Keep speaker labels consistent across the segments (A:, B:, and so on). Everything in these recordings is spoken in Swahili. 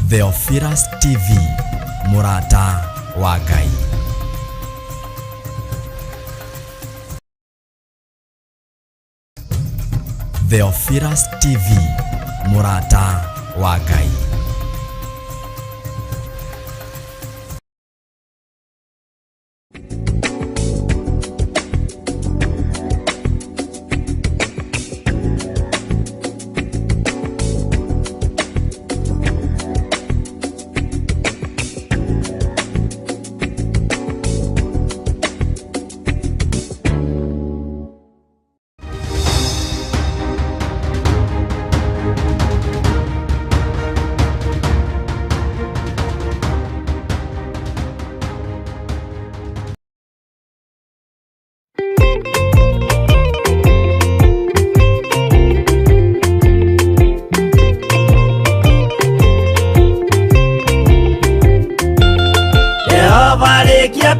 A: Theophilus TV, Murata wa Ngai. Theophilus TV, Murata wa Ngai.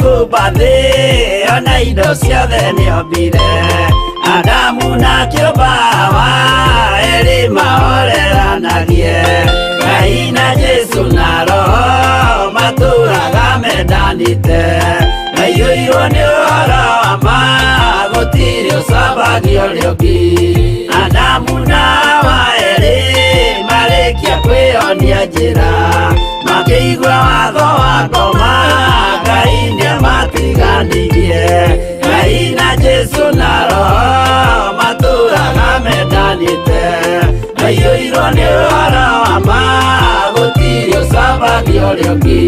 B: Kubathe ona indo ciothe nĩombire Adamu na kĩũmba erĩ mahoreranagie Ngai na Jesu na Roho matũraga mendanĩte maiyũirwo nĩ ũhoro wa ma gũtirĩ ũcambagia ũrĩa ũngĩ Adamu na Hawa erĩ marĩkia kwĩyonia njĩra makĩigua watho wa ngoma Ngai nĩamatiganirie Ngai na Jesu na Roho matũraga mendanĩte maiyũirwo nĩ ũhoro wa ma gũtirĩ ũcambagia ũrĩa ũngĩ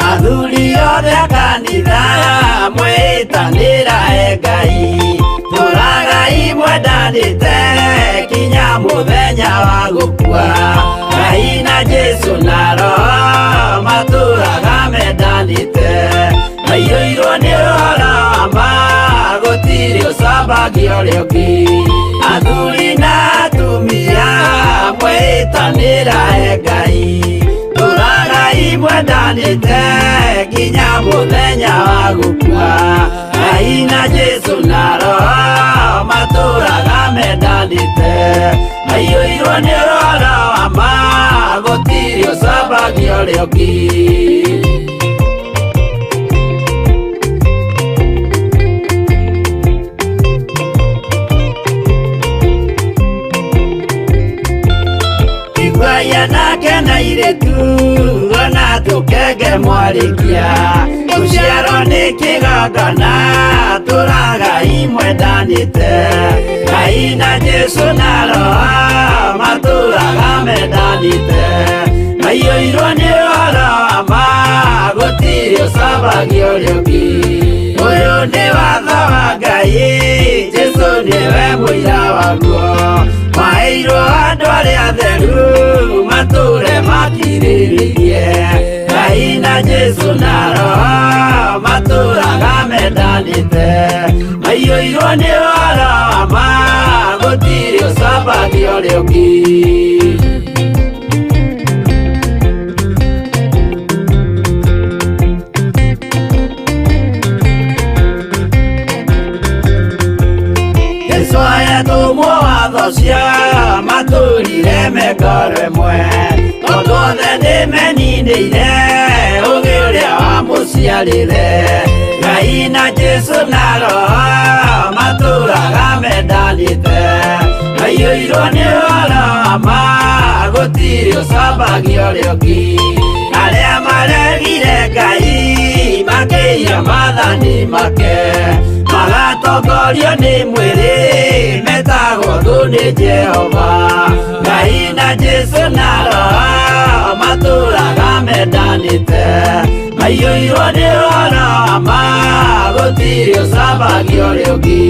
B: Athuri othe a kanitha mwĩtanĩra Ngai tũragai mwendanĩte kinya mũthenya wa gũkua Ngai na Jesu na Roho matũraga mendanĩte maiyũirwo nĩ ũhoro wa ma gũtirĩ ũcambagia ũrĩa ũngĩ Athuri na atumia mwĩtanĩra Ngai tũragai mwendanĩte kinya mũthenya wa gũkua Ngai na Jesu na Roho matũraga mendanĩte maiyũirwo nĩ ũhoro wa ma gũtirĩ ũcambagia ũrĩa ũngĩ Igwaya nake na irĩtu ona tũkenge mwarĩkia Tũciarwo nĩ kĩgongona tũragai mwendanĩte Ngai na Jesu na Roho matũraga mendanĩte maiyũirwo nĩ ũhoro wa ma gũtirĩ ũcambagia ũrĩa ũngĩ Ũyũ nĩ watho wa Ngai Jesu nĩwe mũira waguo Maheirwo andũ arĩa atheru matũre makirĩrĩirie Ngai na Jesu na Roho matũraga mendanĩte maiyũirwo nĩ ũhoro wa ma gũtirĩ ũcambagia ũrĩa ũngĩ Tũmwo watho cia matũrire mengoro ĩmwe Tondũ othe nĩmeninĩire ũgĩ ũrĩa wamũciarire Ngai na Jesu na Roho matũraga mendanĩte maiyũirwo nĩ ũhoro wa ma gũtirĩ ũcambagia ũrĩa ũngĩ Arĩa maregire Ngai makĩiya maathani make magatongorio nĩ mwĩrĩ metagwo thũ nĩ Jehova Ngai na Jesu na Roho matũraga mendanĩte maiyũirwo nĩ ũhoro wa ma gũtirĩ ũcambagia ũrĩa ũngĩ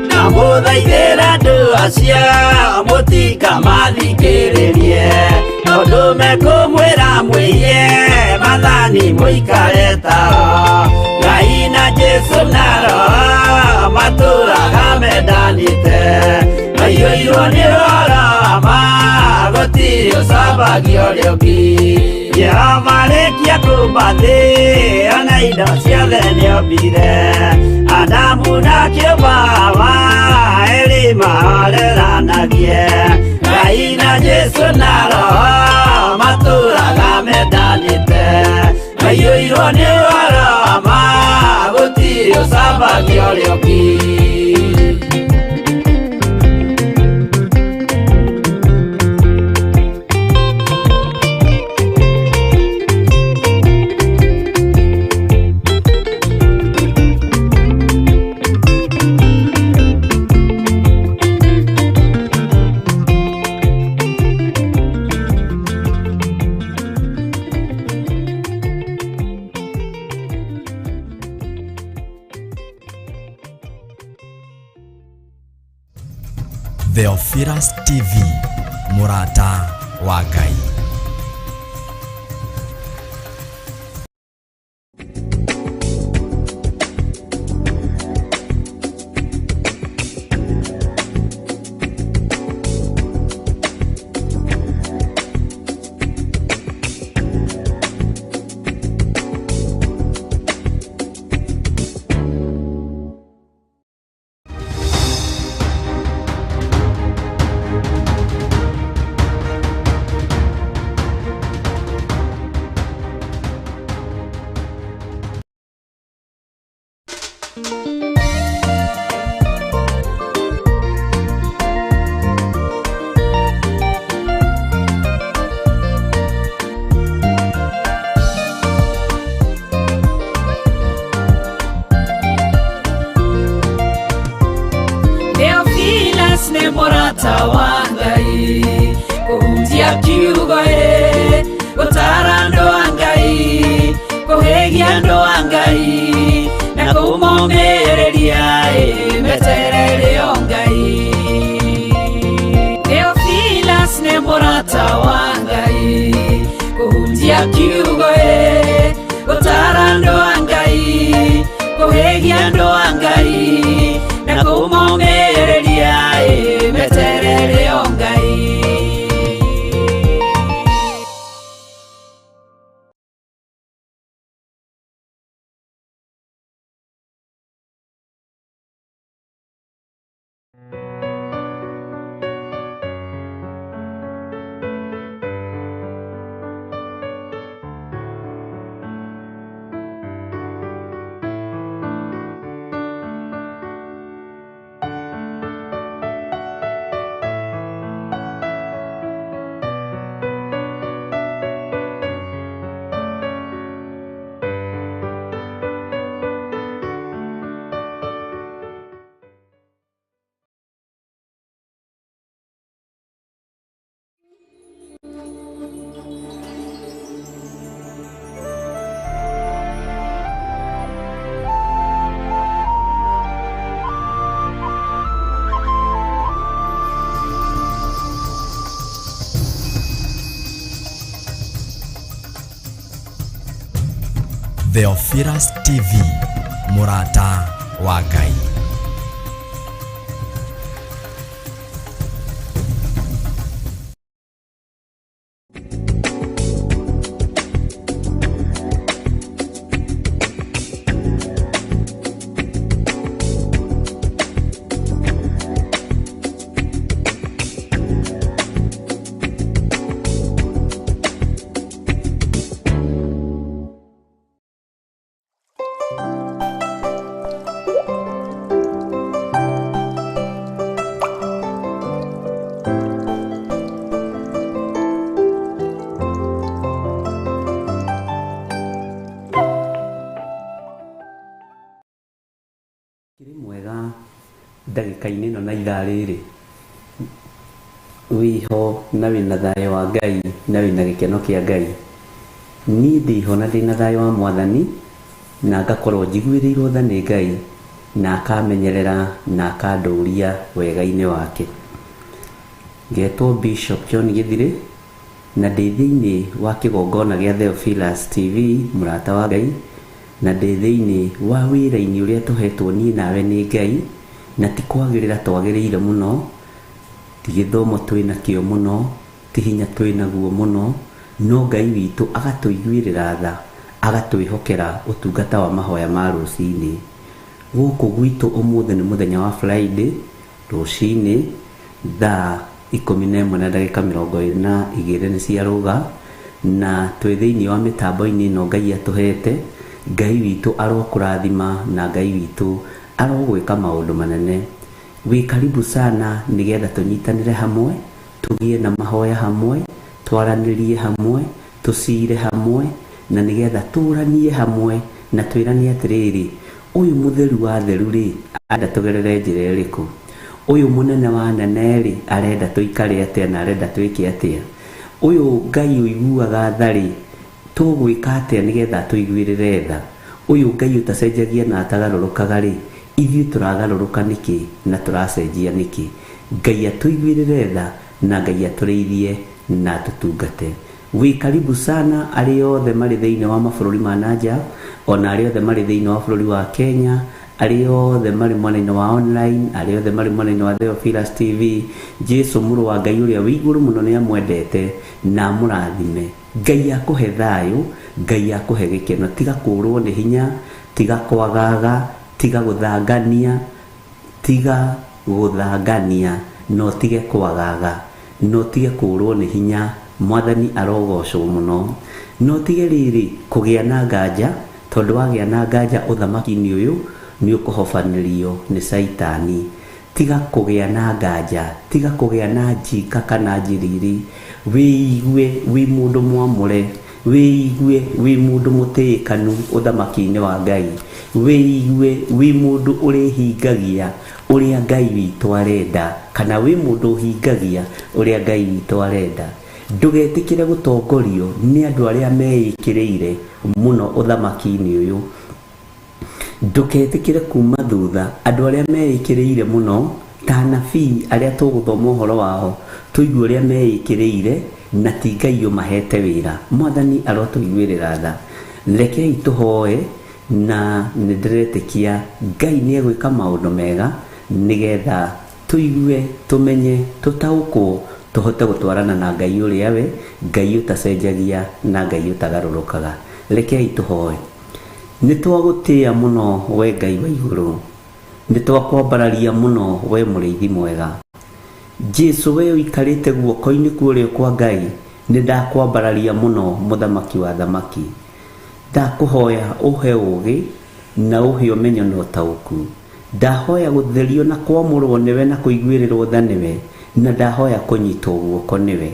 B: Namũthaithĩra andũ acio mũtikamathikĩrĩrie Tondũ mekũmwĩra mwĩye mathani mũikare tao Ngai na Jesu na Roho matũraga Waiyũirwo nĩ ũhoro ma gũtirĩ ũcambagio rĩũmbi. Jehova rĩkia kũmba thĩ ona indo ciothe nĩombire. Adamu na kĩũmba wa erĩ mahoreranagie. Ngai na Jesũ na Roho matũũraga mendanĩte. Waiyũirwo nĩ ũhoro ma gũtirĩ ũcambagio rĩũmbi.
A: Theophilus TV, mũrata wa Ngai.
C: Theophilus nĩ mũrata wa Ngai, kũhunjia kiugo gũtara andũ a Ngai, kũhĩgia andũ a Ngai na kũmomĩrĩria meterere o Ngai. Theophilus nĩ mũrata wa Ngai, kũhunjia kiugo gũtara andũ a Ngai, kũhĩgia andũ a Ngai na kũmomĩrĩria meterere o Ngai.
A: Theophilus TV, mũrata wa Ngai.
D: ndagĩka-inĩ ĩno na ithaa rĩrĩ wĩho na wĩna thayũ wa Ngai na wĩna gĩkeno kĩa Ngai. Niĩ ndĩho na ndĩna thayũ wa Mwathani na ngakorwo njiguĩrĩirwo tha nĩ Ngai na akamenyerera na akandũria wega-inĩ wake. Ngetwo Bishop John Gĩthirĩ na ndĩ thĩinĩ wa kĩgongona gĩa Theophilus TV mũrata wa Ngai, na ndĩ thĩinĩ wa wĩra-inĩ ũrĩa tũhetwo niĩ nawe nĩ Ngai, na ti kwagĩrĩra twagĩrĩire mũno ti githomo twina kio muno, ti hinya twina guo muno, no Ngai witu agatuiguirira tha, agatwihokera utungata wa mahoya ma rucini. Guku gwitu umuthi ni muthenya wa Friday, rucini thaa 11:22 ni ciaruga, na twi thiini wa mitambo-ini no Ngai atuhete. Ngai witu arokurathima na Ngai witu arogwika maundu manene. Wi karibu sana nigetha tunyitanire hamwe, tugie na mahoya hamwe, twaranirie hamwe, tusire hamwe, na nigetha turanie hamwe na twiranie atiriri, uyu mutheru wa theru ri arenda tugerere njira iriku, uyu munene wa nene ri arenda tuikare atia na arenda twike atia, uyu Ngai uiguaga thari tugwika atia nigetha tuiguirire tha, uyu Ngai utacenjagia na atagarurukaga ri ithuĩ turagaruruka niki na turacenjia niki. Ngai atuiguirire tha na Ngai atũrĩithie na tutungate. Wi karibu sana arĩ othe marĩ thĩinĩ wa mabũrũri ma nanja, ona arĩ othe marĩ thĩinĩ wa bũrũri wa Kenya, arĩ othe marĩ mwena-inĩ wa online, arĩ othe marĩ mwena-inĩ wa Theophilus TV. Jesu mũrũ wa Ngai ũrĩa wĩ igũrũ mũno nĩ amwendete na mũrathime. Ngai akũhe thayũ, Ngai akũhe gĩkeno, tiga kũrwo nĩ hinya, tiga kwagaga, tiga guthangania, tiga guthangania, no tige kwagaga, no tige kurwo ni hinya. Mwathani arogocwo muno, no tige riri kugia na nganja, tondu wagia na nganja uthamaki-ini uyu ni ukuhofanirio ni Saitani. Tiga kugia na nganja, tiga kugia na njika kana njiriri, wiigue wi mundu mwamure, wiigue wi mundu mutikanu uthamaki-ini wa Ngai, wiigue wi mundu urihingagia uria Ngai witu arenda, kana wi mundu uhingagia uria Ngai witu arenda. Ndugetikire gutongorio ni andu aria meikireire muno uthamaki-ini uyu, ndugetikire kuma thutha andu aria meikireire muno ta nabii aria tuguthoma uhoro wao, tuigue uria meikireire na ti Ngai umahete wira. Mwathani arotuiguirira tha, rekei tuhoe na nindiretikia Ngai ni egwika maundu mega nigetha tuigue, tumenye, tutaukwo, tuhote gutwarana na Ngai uria we, Ngai utacenjagia na Ngai utagarurukaga. Rekei tuhoe. Ni twagutia muno we Ngai wa iguru, ni twakwambararia muno we muriithi mwega. Jesu we uikarite guoko-ini kuria kwa Ngai, ni ndakwambararia muno muthamaki wa thamaki. Ndakuhoya uhe ugi na uhe umenyo na utauku. Ndahoya gutherio na kwamurwo niwe na kuiguirirwo tha niwe, na ndahoya kunyitwo guoko niwe.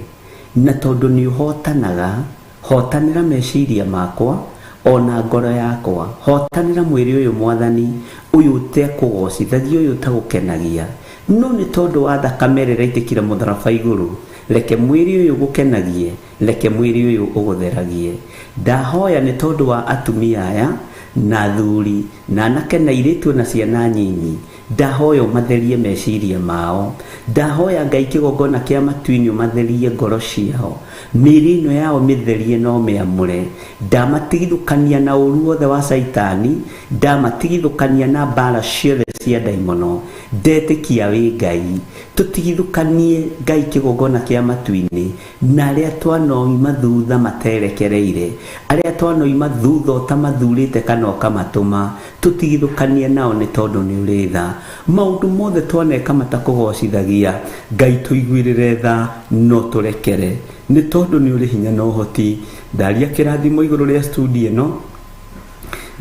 D: Na tondu ni uhotanaga, hotanira meciria makwa ona ngoro yakwa, hotanira mwiri uyu Mwathani uyu utekugocithagia, uyu utagukenagia, no ni tondu wa thakame ĩrĩa ĩraitĩkire mũtharaba iguru, reke mwiri uyu gukenagie, reke mwiri uyu ugutheragie. Ndahoya ni tondu wa atumia aya na thuri na anake na airĩtu na ciana nyinyi, ndahoya umatherie meciria mao, ndahoya Ngai kĩgongona kĩa matu-inĩ umatherie ngoro ciao, mĩĩrĩ ĩno yao mĩtherie no mĩamũre. Ndamatigithũkania na ũru wothe wa Saitani, ndamatigithũkania na mbara ciothe cia ndaimono. Ndetĩkia wĩ Ngai, tũtigithũkanie Ngai kĩgongona kĩa matu-inĩ na arĩa twanoima thutha materekereire, arĩa twanoima thutha ũtamathurĩte kana ũkamatũma, tũtigithũkanie nao nĩ tondũ nĩ ũrĩ tha. Maũndũ mothe twaneka matakũgocithagia, Ngai tũiguĩrĩre tha no tũrekere, nĩ tondũ nĩ ũrĩ hinya na ũhoti. Ndaria kĩrathimo igũrũ rĩa studio ĩno,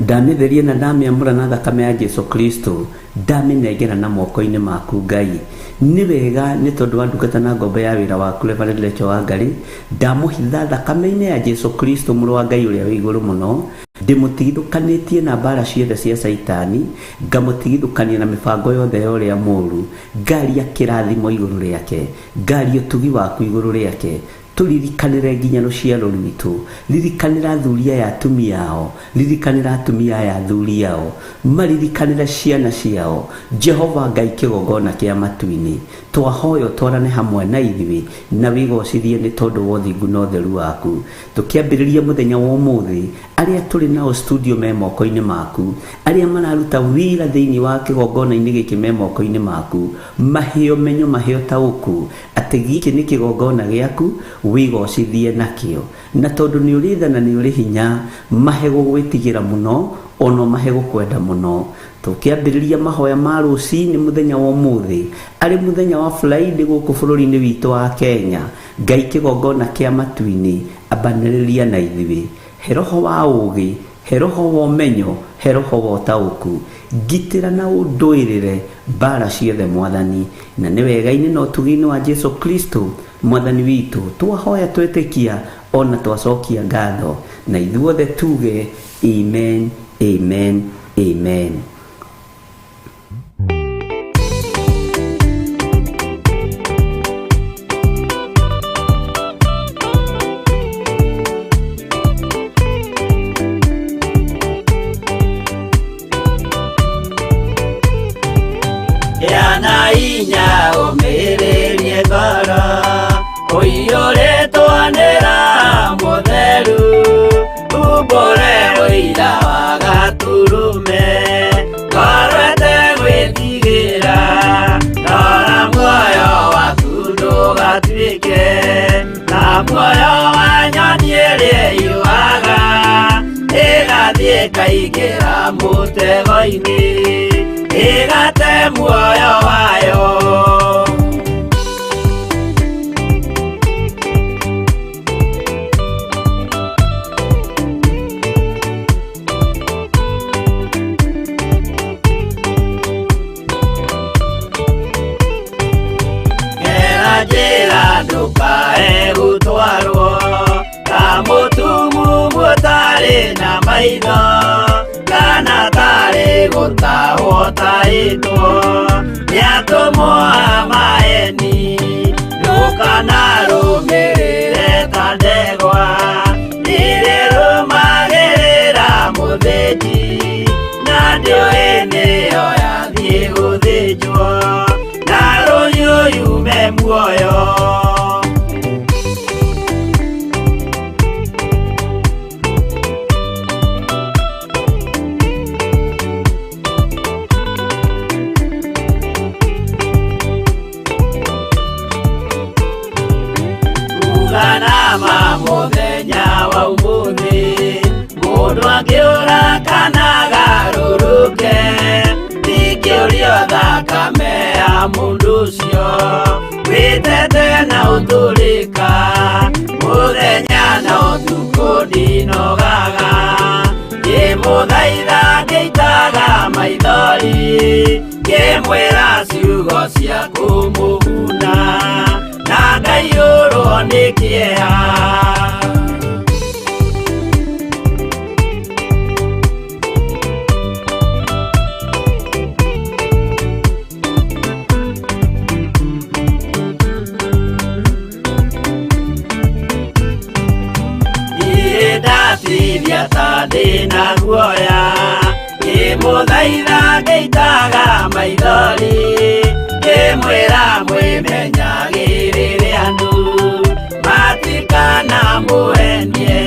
D: ndamĩtheria na ndamĩamũra na thakame ya Jesu Kristo, ndamĩnengera na moko-inĩ maku Ngai. Nĩ wega nĩ tondũ wa ndungata na ngombo ya wĩra waku Reverend Rachel Wangarĩ, ndamũhitha thakame-inĩ ya Jesu Kristo mũrũ wa Ngai ũrĩa wĩ igũrũ mũno, ndĩmũtigithũkanĩtie na mbara ciothe cia Saitani, ngamũtigithũkania na mĩbango yothe ya ũrĩa mũũru. Ngaria kĩrathimo igũrũ rĩake, ngaria ũtugi waku igũrũ rĩake. Tulirikanire nginya ruciaro rwitũ, ririkanira athuri aya atumia ao, ririkanira atumia aya athuri ao, maririkanire ciana ciao. Jehova Ngai kĩgongona kĩa matu-inĩ, twahoya twarane hamwe na ithuĩ na wĩgocithie nĩ tondũ wa ũthingu na ũtheru waku. Tũkĩambĩrĩria mũthenya wa ũmũthĩ aria tuli nao studio me moko-ini maku, aria mararuta wira thiini wa kigongona-ini giki me moko-ini maku, maheo menyo maheo tauku ati giki ni kigongona giaku, wigocithie nakio, na tondu ni uritha na ni uri hinya, mahe gugwitigira muno, ono mahe gukwenda muno. Tukiambiriria mahoya ma rucini muthenya wa umuthi, ari muthenya wa Friday guku bururi-ini witu wa Kenya, Ngai kigongona kia matu-ini abaniriria na ithuĩ, he roho wa ũũgĩ, he roho wa ũmenyo, he roho wa ũtaũku, ngitĩra na ũndũĩrĩre mbara ciothe Mwathani, na nĩ wega-inĩ na ũtugi-inĩ wa Jesu Kristo Mwathani witũ, twahoya twĩtĩkia ona twacokia ngatho, na ithuothe tuge amen, amen, amen.
B: Yana inya umiririe ngoro, uiyũrĩtwanĩra mũtheru, umbũre ũira wa Gaturume, ngorwete gwĩtigĩra, rora muoyo waku ndũgatuĩke na muoyo wa nyoni ĩrĩa ĩyũaga, ĩgathiĩ ĩkaingĩra mũtego-inĩ, igate muoyo wayo. Gera njĩra ndũkae gũtwarwo ta mũtumu mũtarĩ na maitho, kana tarĩ gũtahwo tahĩtwo nĩ atũmwo a maeni, ndũkanarũmĩrĩre ta ndegwa ĩrĩrũmagĩrĩra mũthĩnji, na ndĩũĩ nĩyo yathiĩ gũthĩnjwo na rũhiũ yume muoyo. Nama muthenya wa umuthi, mundu angiura kana garũrũke, ndingĩũrio thakame ya mundu ũcio, wĩtete na ũtũrĩka, muthenya na ũtukũ ndinogaga, ngĩmũthaitha ngĩitaga maithori, ngĩmwĩra ciugo cia kũmũguna, na ngaiyũrwo nĩ kĩeha. Ndatithia ta ndĩna guoya, ngĩmũthaitha ngĩitaga maithori, ngĩmwĩra mwĩmenyagĩrĩre andũ matikana mũhenie,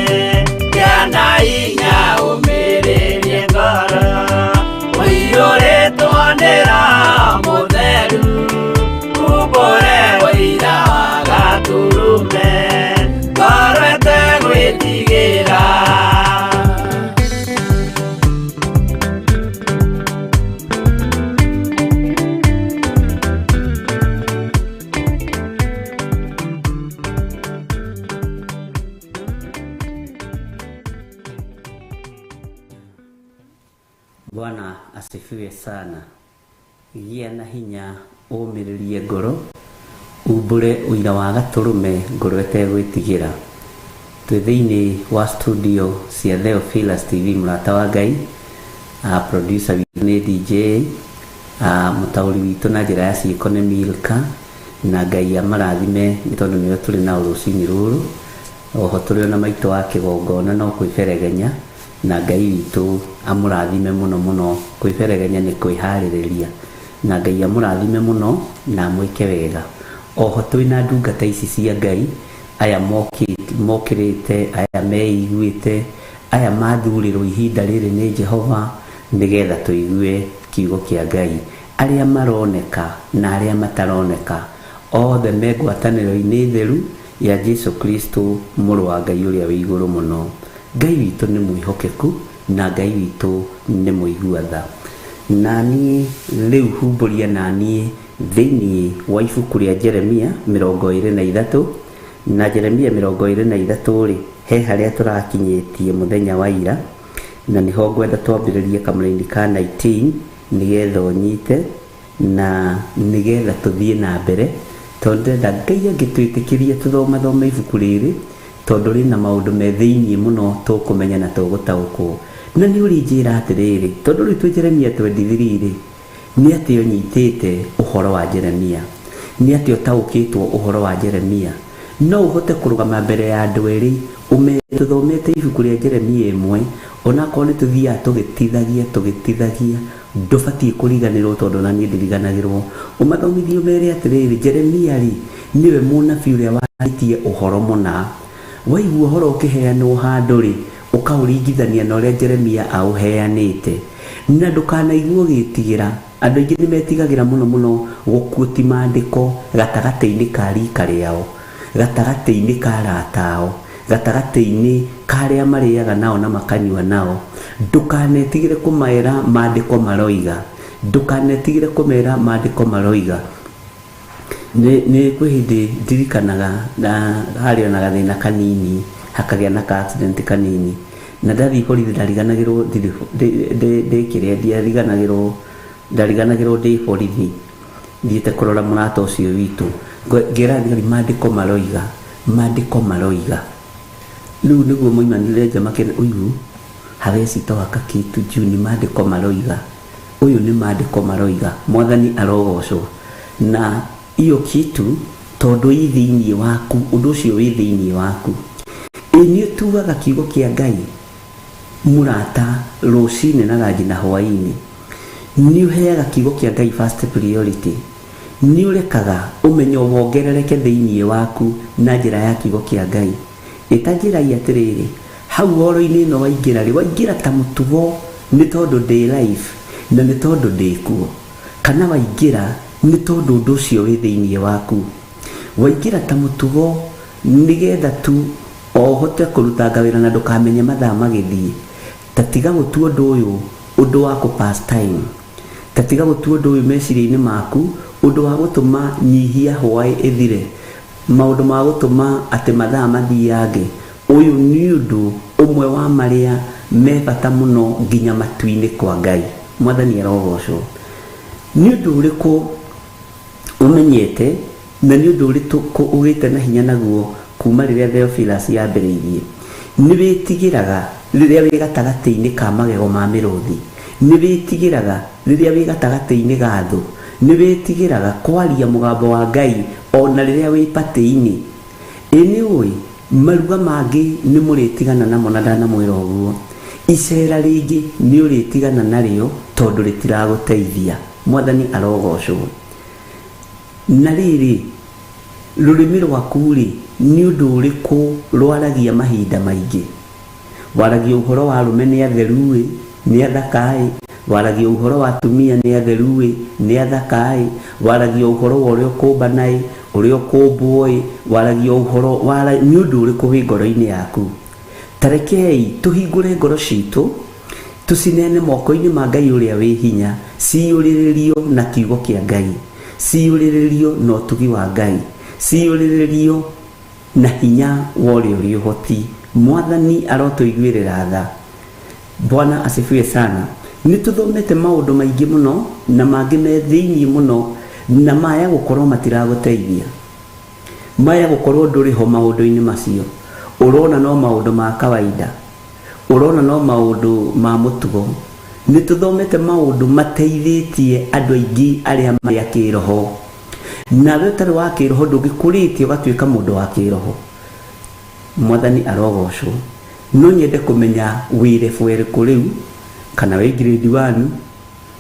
B: gĩana hinya ũmĩrĩrie ngoro, ũiyũrĩtwanĩra mũtheru, umbũre ũira wa Gaturume, ngorwete gwĩtigĩra.
D: Bwana asifiwe sana. Gĩa na hinya ũmĩrĩrie ngoro, umbũre ũira wa Gaturume, ngorwete gwĩtigĩra. Twĩ thĩinĩ wa studio cia Theophilus TV mũrata wa Ngai, producer witũ nĩ DJ, mũtaũri witũ na njĩra ya ciĩko nĩ Milka, na Ngai amarathime nĩ tondũ nĩwe tũrĩ nao rũcinĩ rũrũ. Oho tũrĩ na maitũ wa kĩgongona no kwĩberegenya, na Ngai witũ amũrathime mũno mũno. Kwĩberegenya nĩ kwĩharĩrĩria, na Ngai amũrathime mũno na mwĩke wega. Oho twĩ na ndungata ici cia Ngai, aya mokĩrĩte, aya meiguĩte, aya mathurirwo ihinda rĩrĩ nĩ Jehova nigetha tuigue kiugo kĩa Ngai. Arĩa maroneka na arĩa mataroneka othe megwatanĩro-inĩ theru ya Jesu Kristo mũrũ wa Ngai ũrĩa wĩ igũrũ mũno. Ngai witũ nĩ mwĩhokeku na Ngai witũ nĩ mũigua tha. Naniĩ rĩu humbũria naniĩ thĩinĩ wa ibuku rĩa Jeremia 23 na Jeremia 23 rĩ, he harĩa tũrakinyĩtie mũthenya wa ira, na nĩho ngwenda twambĩrĩrie kamũraini ka 19 nigetha ũnyite na nigetha tũthiĩ na mbere, tondũ ndenda Ngai angĩtwĩtĩkĩria tũthoma ibuku rĩrĩ, tondũ rĩna maũndũ me thĩinĩ mũno tũkũmenya na tũgũtaũkwo. Na nĩ ũrinjĩra atĩrĩrĩ, tondũ rĩu twĩ Jeremia 23 rĩ, nĩ atĩ ũnyitĩte ũhoro wa Jeremia, nĩ atĩ ũtaũkĩtwo ũhoro wa Jeremia, no ũhote kũrũgama mbere ya andũ erĩ tũthomete ibuku rĩa Jeremia 1, onakorwo nĩ tũthiaga tũgĩtithagia ndũbatiĩ kũriganĩrwo, tondũ na niĩ ndiriganagĩrwo. Ũmathomithie ũmere atĩrĩrĩ, Jeremia rĩ nĩwe mũnabii ũrĩa warĩtie ũhoro mũna. Waigua ũhoro ũkĩheanwo handũ rĩ, ũkaũringithania na ũrĩa Jeremia aũheanĩte, na ndũkanaigue ũgĩtigĩra. Andũ aingĩ nĩ metigagĩra mũno gũkuoti maandĩko gatagatĩ-inĩ ka rika rĩao, gatagatĩ-inĩ ka arata ao, gatagatĩ-inĩ ka arĩa marĩaga nao na makanyua nao. Ndũkanetigĩre kũmera maandĩko maroiga, ndũkanetigĩre kũmera maandĩko maroiga. Nĩ kwĩ hĩndĩ ndirikanaga na harĩ na gathĩna kanini, hakagĩa na ka accident kanini, na ndathiĩ borithi ndariganagĩrwo ndariganagĩrwo ndĩ borithi thiĩte kũrora mũrata ũcio witũ, ngera thigari maandĩko maroiga. Rĩu nĩguo moimanire nja makĩria, ũyũ hawezi toka kitu juu ni maandĩko maroiga, ũyũ nĩ maandĩko maroiga. Mwathani arogocwo. Na iyo kitu tondũ ĩ thĩinĩ waku, ũndũ ũcio wĩ thĩinĩ waku, nĩ ũtuaga kiugo kĩa Ngai mũrata rũcinĩ na ranji na hwaĩ-inĩ, nĩ ũheaga kiugo kĩa Ngai first priority, nĩ ũrekaga ũmenyo wongerereke thĩinĩ waku na njĩra ya kiugo kĩa Ngai. Ĩtanjĩragia atĩrĩrĩ, hau horo-inĩ ĩno waingĩra ta mũtugo nĩ tondũ ndĩ life na nĩ tondũ ndĩ kuo, kana waingĩra nĩ tondũ ũndũ ũcio wĩ thĩinĩ waku. Waingĩra ta mũtugo nigetha tu ũhote kũruta wĩra na ndũkamenye mathaa magĩthiĩ. Tatiga gũtua ũndũ ũyũ ũndũ wa pass time, tatiga gũtua ũndũ ũyũ meciria-inĩ maku ũndũ wa gũtũma nyihia hwaĩ ĩthire, maũndũ ma gũtũma atĩ mathaa mathiange. Ũyũ nĩ ũndũ ũmwe wa marĩa me bata mũno nginya matu-inĩ kwa Ngai. Mwathani arogocwo. Nĩ ũndũ ũrĩkũ ũmenyete na nĩ ũndũ ũrĩkũ ũgĩte na hinya naguo kuma rĩrĩa Theophilus yambĩrĩirie? Nĩ wĩtigĩraga rĩrĩa wĩ gatagatĩ-inĩ ka magego ma mĩrũthi, nĩ wĩtigĩraga rĩrĩa wĩ gatagatĩ-inĩ ga thũ, nĩ wĩtigĩraga kwaria mũgambo wa Ngai ona rĩrĩa wĩ patĩ-inĩ. Nĩ ũĩ maruga mangĩ nĩ mũrĩtigana namo na ndanamwĩra ũguo, icera rĩngĩ nĩ ũrĩtigana narĩo tondũ rĩtiragũteithia. Mwathani arogocwo. Na rĩrĩ, rũrĩmĩ rwaku rĩ nĩ ũndũ ũrĩkũ rwaragia mahinda maingĩ? Waragia ũhoro wa arũme nĩ atheru ĩ, nĩ athaka ĩ, waragia ũhoro wa atumia nĩ atheru ĩ, nĩ athaka ĩ, waragia ũhoro wa ũrĩa ũkũmbana ĩ, ũrĩa ũkũmbwo ĩ, waragia ũhoro nĩ ũndũ ũrĩkũ wĩ ngoro-inĩ yaku? Tarekei tũhingũre ngoro citũ, tũcinene moko-inĩ ma Ngai ũrĩa wĩ hinya, ciyũrĩrĩrio na kiugo kĩa Ngai, ciyũrĩrĩrio na ũtugi wa Ngai, ciyũrĩrĩrio na hinya wa ũrĩa ũrĩ ũhoti. Mwathani arotũiguĩrĩra tha. Bwana asifiwe sana. Nĩ tũthomete maũndũ maingĩ mũno na mangĩ me thĩinĩ mũno, na maya gũkorwo matiragũteithia, maya gũkorwo ndũrĩ ho maũndũ-inĩ macio. Ũrona no maũndũ ma kawaida, ũrona no maũndũ ma mũtugo. Nĩ tũthomete maũndũ mateithĩtie andũ aingĩ arĩa marĩ a kĩroho, na we ũtarĩ wa kĩroho ndũngĩkũrĩtie ũgatuĩka mũndũ wa kĩroho. Mwathani arogocwo. No nyende kũmenya wĩ level ĩrĩkũ rĩu, kana wĩ grade 1,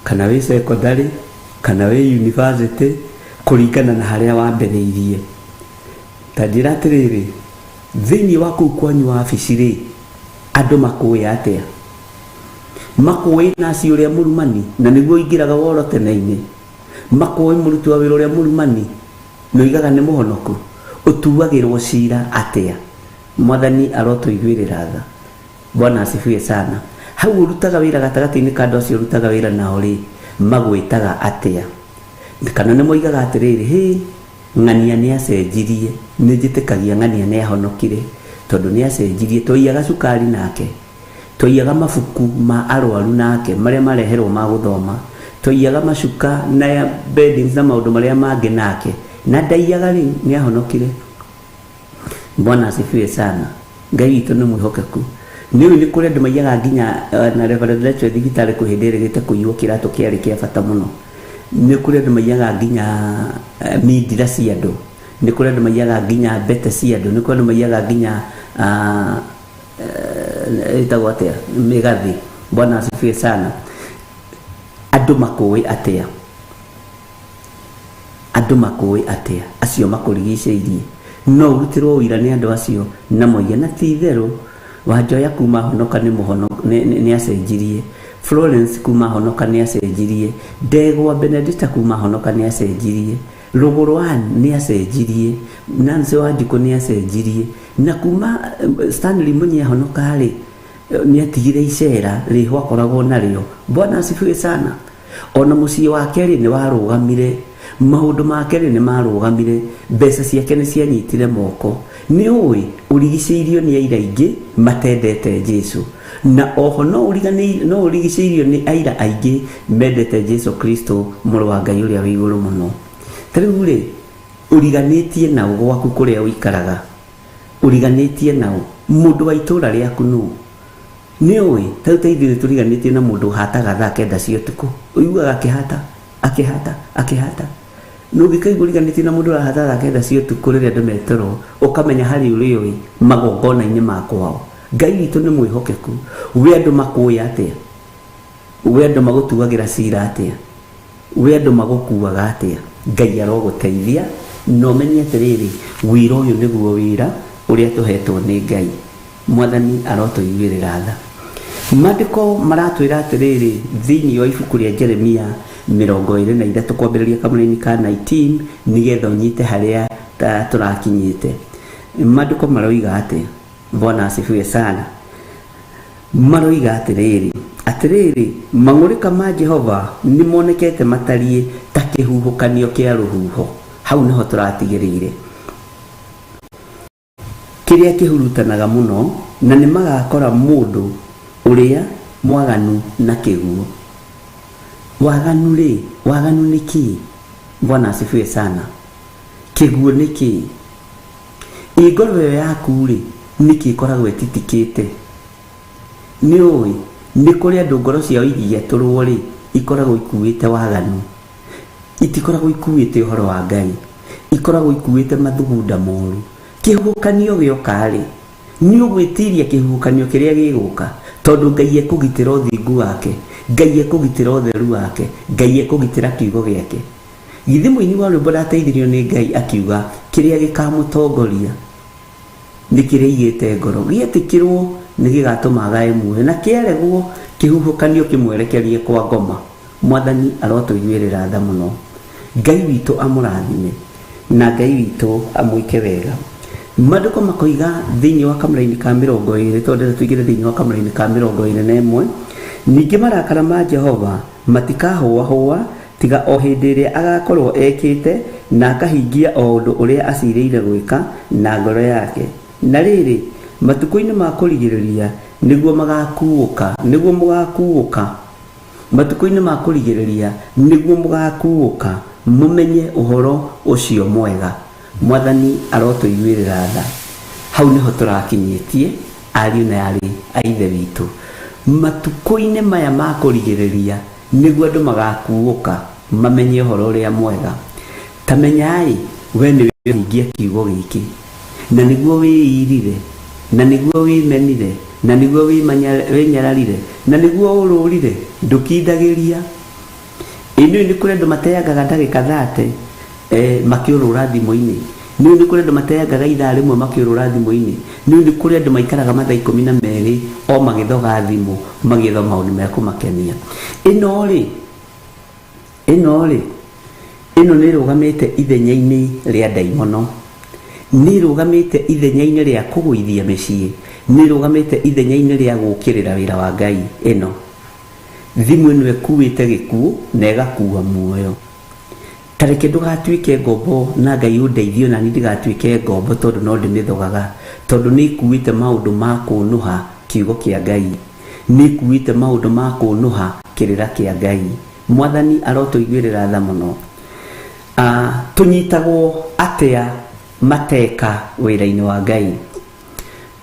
D: kana wĩ secondary, kana wĩ university, kũringana na harĩa wambĩrĩirie. Ta njĩra atĩrĩrĩ, thĩinĩ wa kũu kwanyu wabici rĩ, Andũ makũĩ atia? Makũĩ naci ũrĩa mũrumani na nĩguo ingĩraga woro tene-inĩ? Makũĩ mũruti wa wĩra ũrĩa mũrumani na oigaga nĩ mũhonoku? Ũtuagĩrwo cira atia? Mwathani arotũiguĩrĩra tha. Bwana asifiwe sana. Hau ũrutaga wĩra gatagatĩ-inĩ ka andũ acio ũrutaga wĩra nao rĩ, magwĩtaga atia? Kana nĩ moigaga atĩrĩrĩ, hĩ, ng'ania nĩ acenjirie. Nĩ njĩtĩkagia ng'ania nĩ ahonokire tondũ nĩ acenjirie. Twaiyaga cukari nake, twaiyaga mabuku ma arwaru nake marĩa mareherwo ma gũthoma, twaiyaga macuka na beddings na maũndũ marĩa mangĩ nake, na ndaiyaga rĩu nĩ ahonokire. Bwana asifiwe sana. Ngai witũ nĩ mwĩhokeku. Nĩ ũĩ nĩ kũrĩ andũ maiyaga nginya na Reverend Rachel thibitarĩ kũhĩndĩrĩgĩte kũiywo kĩratũ kĩarĩ kĩa bata mũno. Nĩ kũrĩ andũ maiyaga nginya mindira cia andũ. Nĩ kũrĩ andũ maiyaga nginya mbete cia andũ. Nĩ kũrĩ andũ maiyaga nginya ĩtagwo atĩa, mĩgathĩ. Bwana asifiwe sana. Andũ makũĩ atĩa? Andũ makũĩ atĩa? Acio makũrigicĩirie no ũrutĩrwo ũira nĩ andũ acio na moige na ti itherũ Wanjoya kuma honoka nĩ acenjirie, Florence kuma honoka nĩ acenjirie, Ndegwa Benedicta kuma honoka nĩ acenjirie, Rũgũrwan nĩ acenjirie, Nancy Wanjikũ nĩ acenjirie, na kuma Stanley Munya honoka rĩ nĩ atigire icera rĩho akoragwo narĩo. Bwana asifiwe sana. Ona mũciĩ wake rĩ nĩ warũgamire, maũndũ make rĩ nĩ marũgamire, mbeca ciake nĩ cianyitire moko. Nĩ ũĩ ũrigicĩirio nĩ aira aingĩ matendete Jesu, na oho no ũrigicĩirio nĩ aira aingĩ mendete Jesu Kristo mũrũ wa Ngai ũrĩa wĩ igũrũ mũno. Tarĩu rĩ, ũriganĩtie nao gwaku kũrĩa ũikaraga, ũriganĩtie nao mũndũ wa itũũra rĩaku nũ? Nĩ ũĩ tarĩu ta ithuĩ tũriganĩtie na mũndũ hataga thaa kenda cia ũtukũ, ũiguaga akĩhata no gĩkaigua ũriganĩtie na mũndũ ũrahata thaa kenda cia ũtukũ rĩrĩa andũ metoro, ũkamenya harĩ ũrĩ ũĩ magongona-inĩ ma kwao. Ngai witũ nĩ mwĩhokeku. We andũ makũĩ atĩa? We andũ magũtuagĩra cira atĩa? We andũ magũkuaga atĩa? Ngai arogũteithia na ũmenye atĩrĩrĩ, wĩra ũyũ nĩguo wĩra ũrĩa tũhetwo nĩ Ngai. Mwathani arotũiguĩrĩra tha. Maandĩko maratwĩra atĩrĩrĩ thĩinĩ wa ibuku rĩa Jeremia 23 kwambĩrĩria kamũra-inĩ ka 19 nĩgetha ũnyite harĩa tũrakinyĩte. Maandĩko maroiga atĩa? Bwana asifiwe sana. Maroiga atĩrĩrĩ, mang'ũrĩka ma Jehova nĩ monekete matariĩ ta kĩhuhũkanio kĩa rũhuho. Hau nĩho tũratigĩrĩire, kĩrĩa kĩhurutanaga mũno, na nĩ magakora mũndũ ũrĩa mwaganu na kĩguo. Waganu rĩ, waganu nĩ kĩĩ? Bwana asifiwe sana. Kĩguo nĩ kĩĩ? Ngoro ĩyo yaku rĩ nĩkĩ ĩkoragwo ĩtitikĩte? Nĩ ũĩ nĩ kũrĩ andũ ngoro ciao igĩatũrwo rĩ ikoragwo ikuĩte waganu, itikoragwo ikuĩte ũhoro wa Ngai, ikoragwo ikuĩte mathugunda moru. Kĩhuhũkanio gĩoka rĩ nĩ ũgwĩtiria kĩhuhũkanio kĩrĩa gĩgũka, tondũ Ngai ekũgitĩra ũthingu wake, Ngai ekũgitĩra ũtheru wake, Ngai ekũgitĩra kiugo gĩake. Githĩ mũini wa rwĩmbo ndateithirio nĩ Ngai akiuga kĩrĩa gĩkamũtongoria nĩ kĩrĩa igĩte ngoro, gĩetĩkĩrwo nĩ gĩgatũma agae muoyo, na kĩaregwo kĩhuhũkanio kĩmwerekerie kwa ngoma. Mwathani arotũiguĩrĩra tha mũno. Ngai witũ amũrathime na Ngai witũ amwĩke wega. Maandĩko makoiga thĩinĩ wa kamũra-inĩ ka 20 tondũ tũigire thĩinĩ wa kamũra-inĩ ka 21, ningĩ marakara ma Jehova matikahũahũa tiga o hĩndĩ ĩrĩa agakorwo ekĩte na akahingia o ũndũ ũrĩa acirĩire gwĩka na ngoro yake. Na rĩrĩ, matukũ-inĩ ma kũrigĩrĩria nĩguo mũgakuũka, matukũ-inĩ ma kũrigĩrĩria nĩguo mũgakuũka, mũmenye ũhoro ũcio mwega. Mwathani arotũiguĩrĩra tha. Hau nĩho tũrakinyĩtie ariũ na arĩ a ithe witũ. Matukũ-inĩ maya ma kũrigĩrĩria nĩguo andũ magakuũka mamenye ũhoro ũrĩa mwega. Tamenyaĩ we nĩ wĩhingia kiugo gĩkĩ, na nĩguo wĩirire, na nĩguo wĩmenire, na nĩguo wĩnyararire, na nĩguo ũrũrire, ndũkindagĩria. Ĩno nĩ kũrĩ andũ mateangaga ndagĩka 30 makĩũrũra thimũ-inĩ. nĩ kũrĩ andũ mateangaga ithaa rĩmwe makĩũrũra thimũ-inĩ, nĩ kũrĩ andũ maikaraga mathaa 12 o magĩthoga thimũ magĩetha maũndũ ma kũmakenia. Ĩno nĩ ĩrũgamĩte ithenya-inĩ rĩa ndaimono, nĩ ĩrũgamĩte ithenya-inĩ rĩa kũgũithia mĩciĩ, nĩ ĩrũgamĩte ithenya-inĩ rĩa gũũkĩrĩra wĩra wa Ngai. Ĩno thimũ ĩno ĩkuĩte gĩkuũ na ĩgakuua muoyo. Tareke ndũgatuĩke ngombo na Ngai ũndeithio na niĩ ndigatuĩke ngombo, tondũ no ndĩmĩthogaga, tondũ nĩ ikuĩte maũndũ ma kũnũha kiugo kĩa Ngai, nĩ ikuĩte maũndũ ma kũnũha kĩrĩra kĩa Ngai. Mwathani arotũiguĩrĩra tha mũno. Tũnyitagwo atĩa mateka wĩra-inĩ wa Ngai?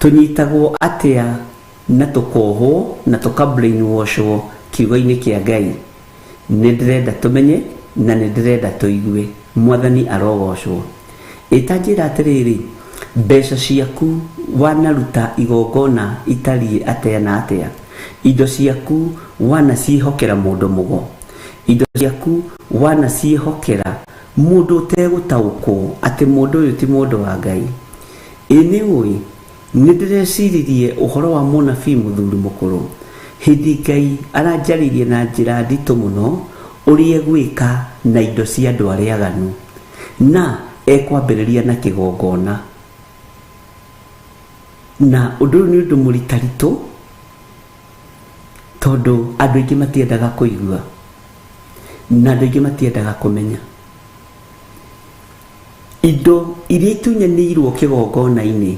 D: Tũnyitagwo atĩa na tũkohwo na tũka-brainwashwo kiugo-inĩ kĩa Ngai? Nĩ ndĩrenda tũmenye na nĩ ndĩrenda tũigue. Mwathani arogocwo. Ĩtanjĩra atĩrĩrĩ, mbeca ciaku wanaruta igongona itariĩ atĩa na atĩa, indo ciaku wanaciĩhokera mũndũ mũgo, indo ciaku wanaciĩhokera mũndũ ũtegũtaũkwo atĩ mũndũ ũyũ ti mũndũ wa Ngai. Nĩ ũĩ, nĩ ndĩreciririe ũhoro wa mũnabii mũthuri mũkũrũ hĩndĩ Ngai aranjaririe na njĩra nditũ mũno ũrĩa gwĩka na indo cia andũ arĩa aganu, na ekwambĩrĩria na kĩgongona. Na ũndũ ũyũ nĩ ũndũ mũritaritũ, tondũ andũ aingĩ matiendaga kũigua na andũ aingĩ matiendaga kũmenya. Indo iria itunyanĩirwo kĩgongona-inĩ,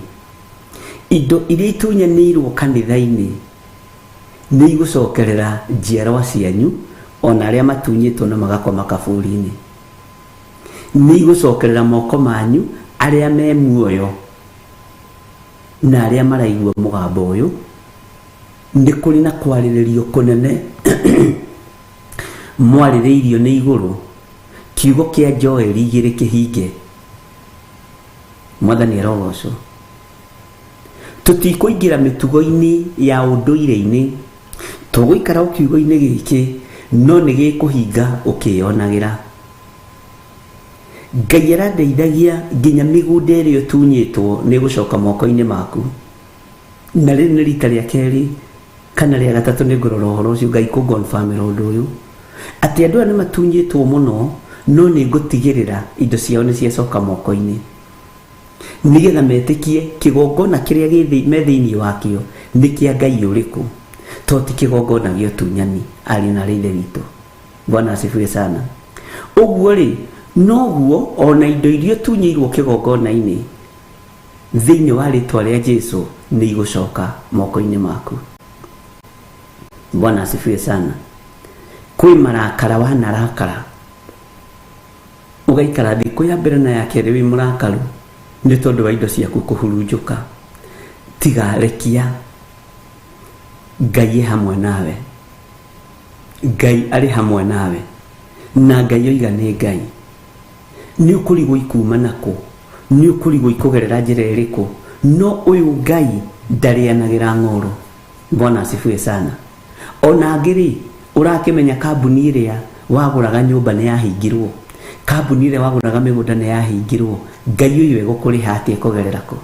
D: indo iria itunyanĩirwo kanitha-inĩ nĩ igũcokerera njiarwa cianyu, ona arĩa matunyĩtwo na magakoma kaburi-inĩ. Nĩ igũcokerera moko manyu arĩa me muoyo na arĩa maraigua mũgambo ũyũ. Nĩ kũrĩ na kwarĩrĩrio kũnene mwarĩrĩirio nĩ igũrũ, kiugo kĩa Joeli 2 kĩhinge. Mwathani arogocwo. Tũtikũingĩra mĩtugo-inĩ ya ũndũire-inĩ, tũgũikara o kiugo-inĩ gĩkĩ, no nĩ gĩkũhinga ũkĩonagĩra. Ngai arandeithagia nginya mĩgũnda ĩrĩa ũtunyĩtwo nĩ gũcoka moko-inĩ maku. Na rĩrĩ nĩ rita rĩa kerĩ kana rĩa gatatũ nĩ ngũrora ũhoro ũcio, Ngai kũngonfamĩra ũndũ ũyũ, atĩ andũ aya nĩ matunyĩtwo mũno, no nĩ ngũtigĩrĩra indo ciao nĩ ciacoka moko-inĩ, nĩgetha metĩkie kĩgongona kĩrĩa me thĩinĩ wakĩo nĩ kĩa Ngai ũrĩkũ, to ti kĩgongona gĩa ũtunyani. Ariũ na ithe witũ, Bwana asifiwe sana. Ũguo rĩ, noguo ona indo iria tunyĩirwo kĩgongona-inĩ thĩinĩ wa rĩtwa rĩa Jesũ nĩ igũcoka moko-inĩ maku. Bwana asifiwe sana. Kwĩ marakara wanarakara, ũgaikara thikũ ya mbere na ya kerĩ wĩ mũrakaru nĩ tondũ wa indo ciaku kũhurunjũka. Tiga rekia, Ngai hamwe nawe, Ngai arĩ hamwe nawe, na Ngai oiga nĩ Ngai. Nĩ ũkũrigwo ikuma nakũ, nĩ ũkũrigwo ikũgerera njĩra ĩrĩkũ, no ũyũ Ngai ndarĩanagĩra ng'oro. Bwana asifiwe sana. Ona ngĩrĩ ũrakĩmenya kambuni ĩrĩa wagũraga nyũmba nĩ yahingirwo, kambuni ĩrĩa wagũraga mĩgũnda nĩ yahingirwo, Ngai ũyũ egũkũrĩha atĩa kũgerera kũ?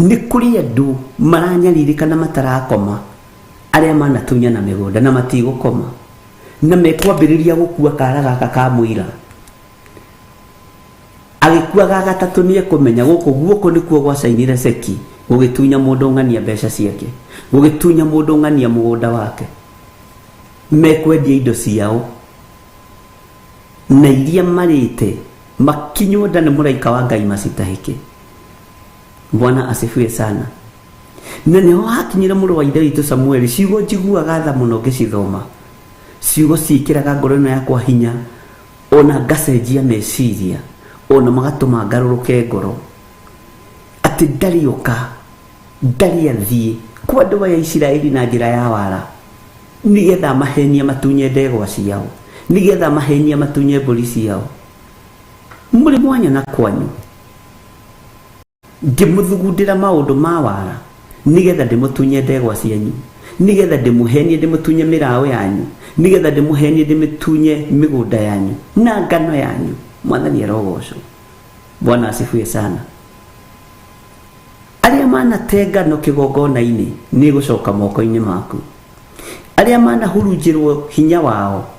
D: Nĩ kũrĩ andũ maranyarirĩkana matarakoma, arĩa manatunyana mĩgũnda na matigũkoma, na mekwambĩrĩria gũkua kara gaka ka mũira. Agĩkua ga gatatũ nĩ ekũmenya gũkũ guoko nĩkuo gwacainire ceki gũgĩtunya mũndũ ng'ania mbeca ciake, gũgĩtunya mũndũ ng'ania mũgũnda wake. Mekwendia indo ciao na iria marĩte makinywo nda nĩ mũraika wa Ngai macitahĩke. Bwana asifiwe sana. Na nĩho hakinyire mũrũ wa ithe witũ Samueli, ciugo njiguaga tha mũno ngĩcithoma, ciugo ciĩkĩraga ngoro ĩno yakwa hinya, ona ngacenjia meciria, ona magatũma ngarũrũke ngoro, atĩ ndarĩ oka, ndarĩ athiĩ kwa andũ aya Isiraeli na njĩra ya wara, nĩgetha mahenia matunye ndegwa ciao, nĩgetha mahenia matunye mbũri ciao. Mũrĩ mwanya na kwanyu, ngĩmũthugundĩra maũndũ ma wara, nĩgetha ndĩmũtunye ndegwa cianyu, nĩgetha ndĩmũhenie ndĩmũtunye mĩraũ yanyu, nĩgetha ndĩmũhenie ndĩmũtunye mĩgũnda yanyu na ngano yanyu. Mwathani arogocwo. Bwana asifiwe sana. Aria manatenga no kigongona-ini ni gucoka moko-ini maku. Aria manahurunjirwo hinya wao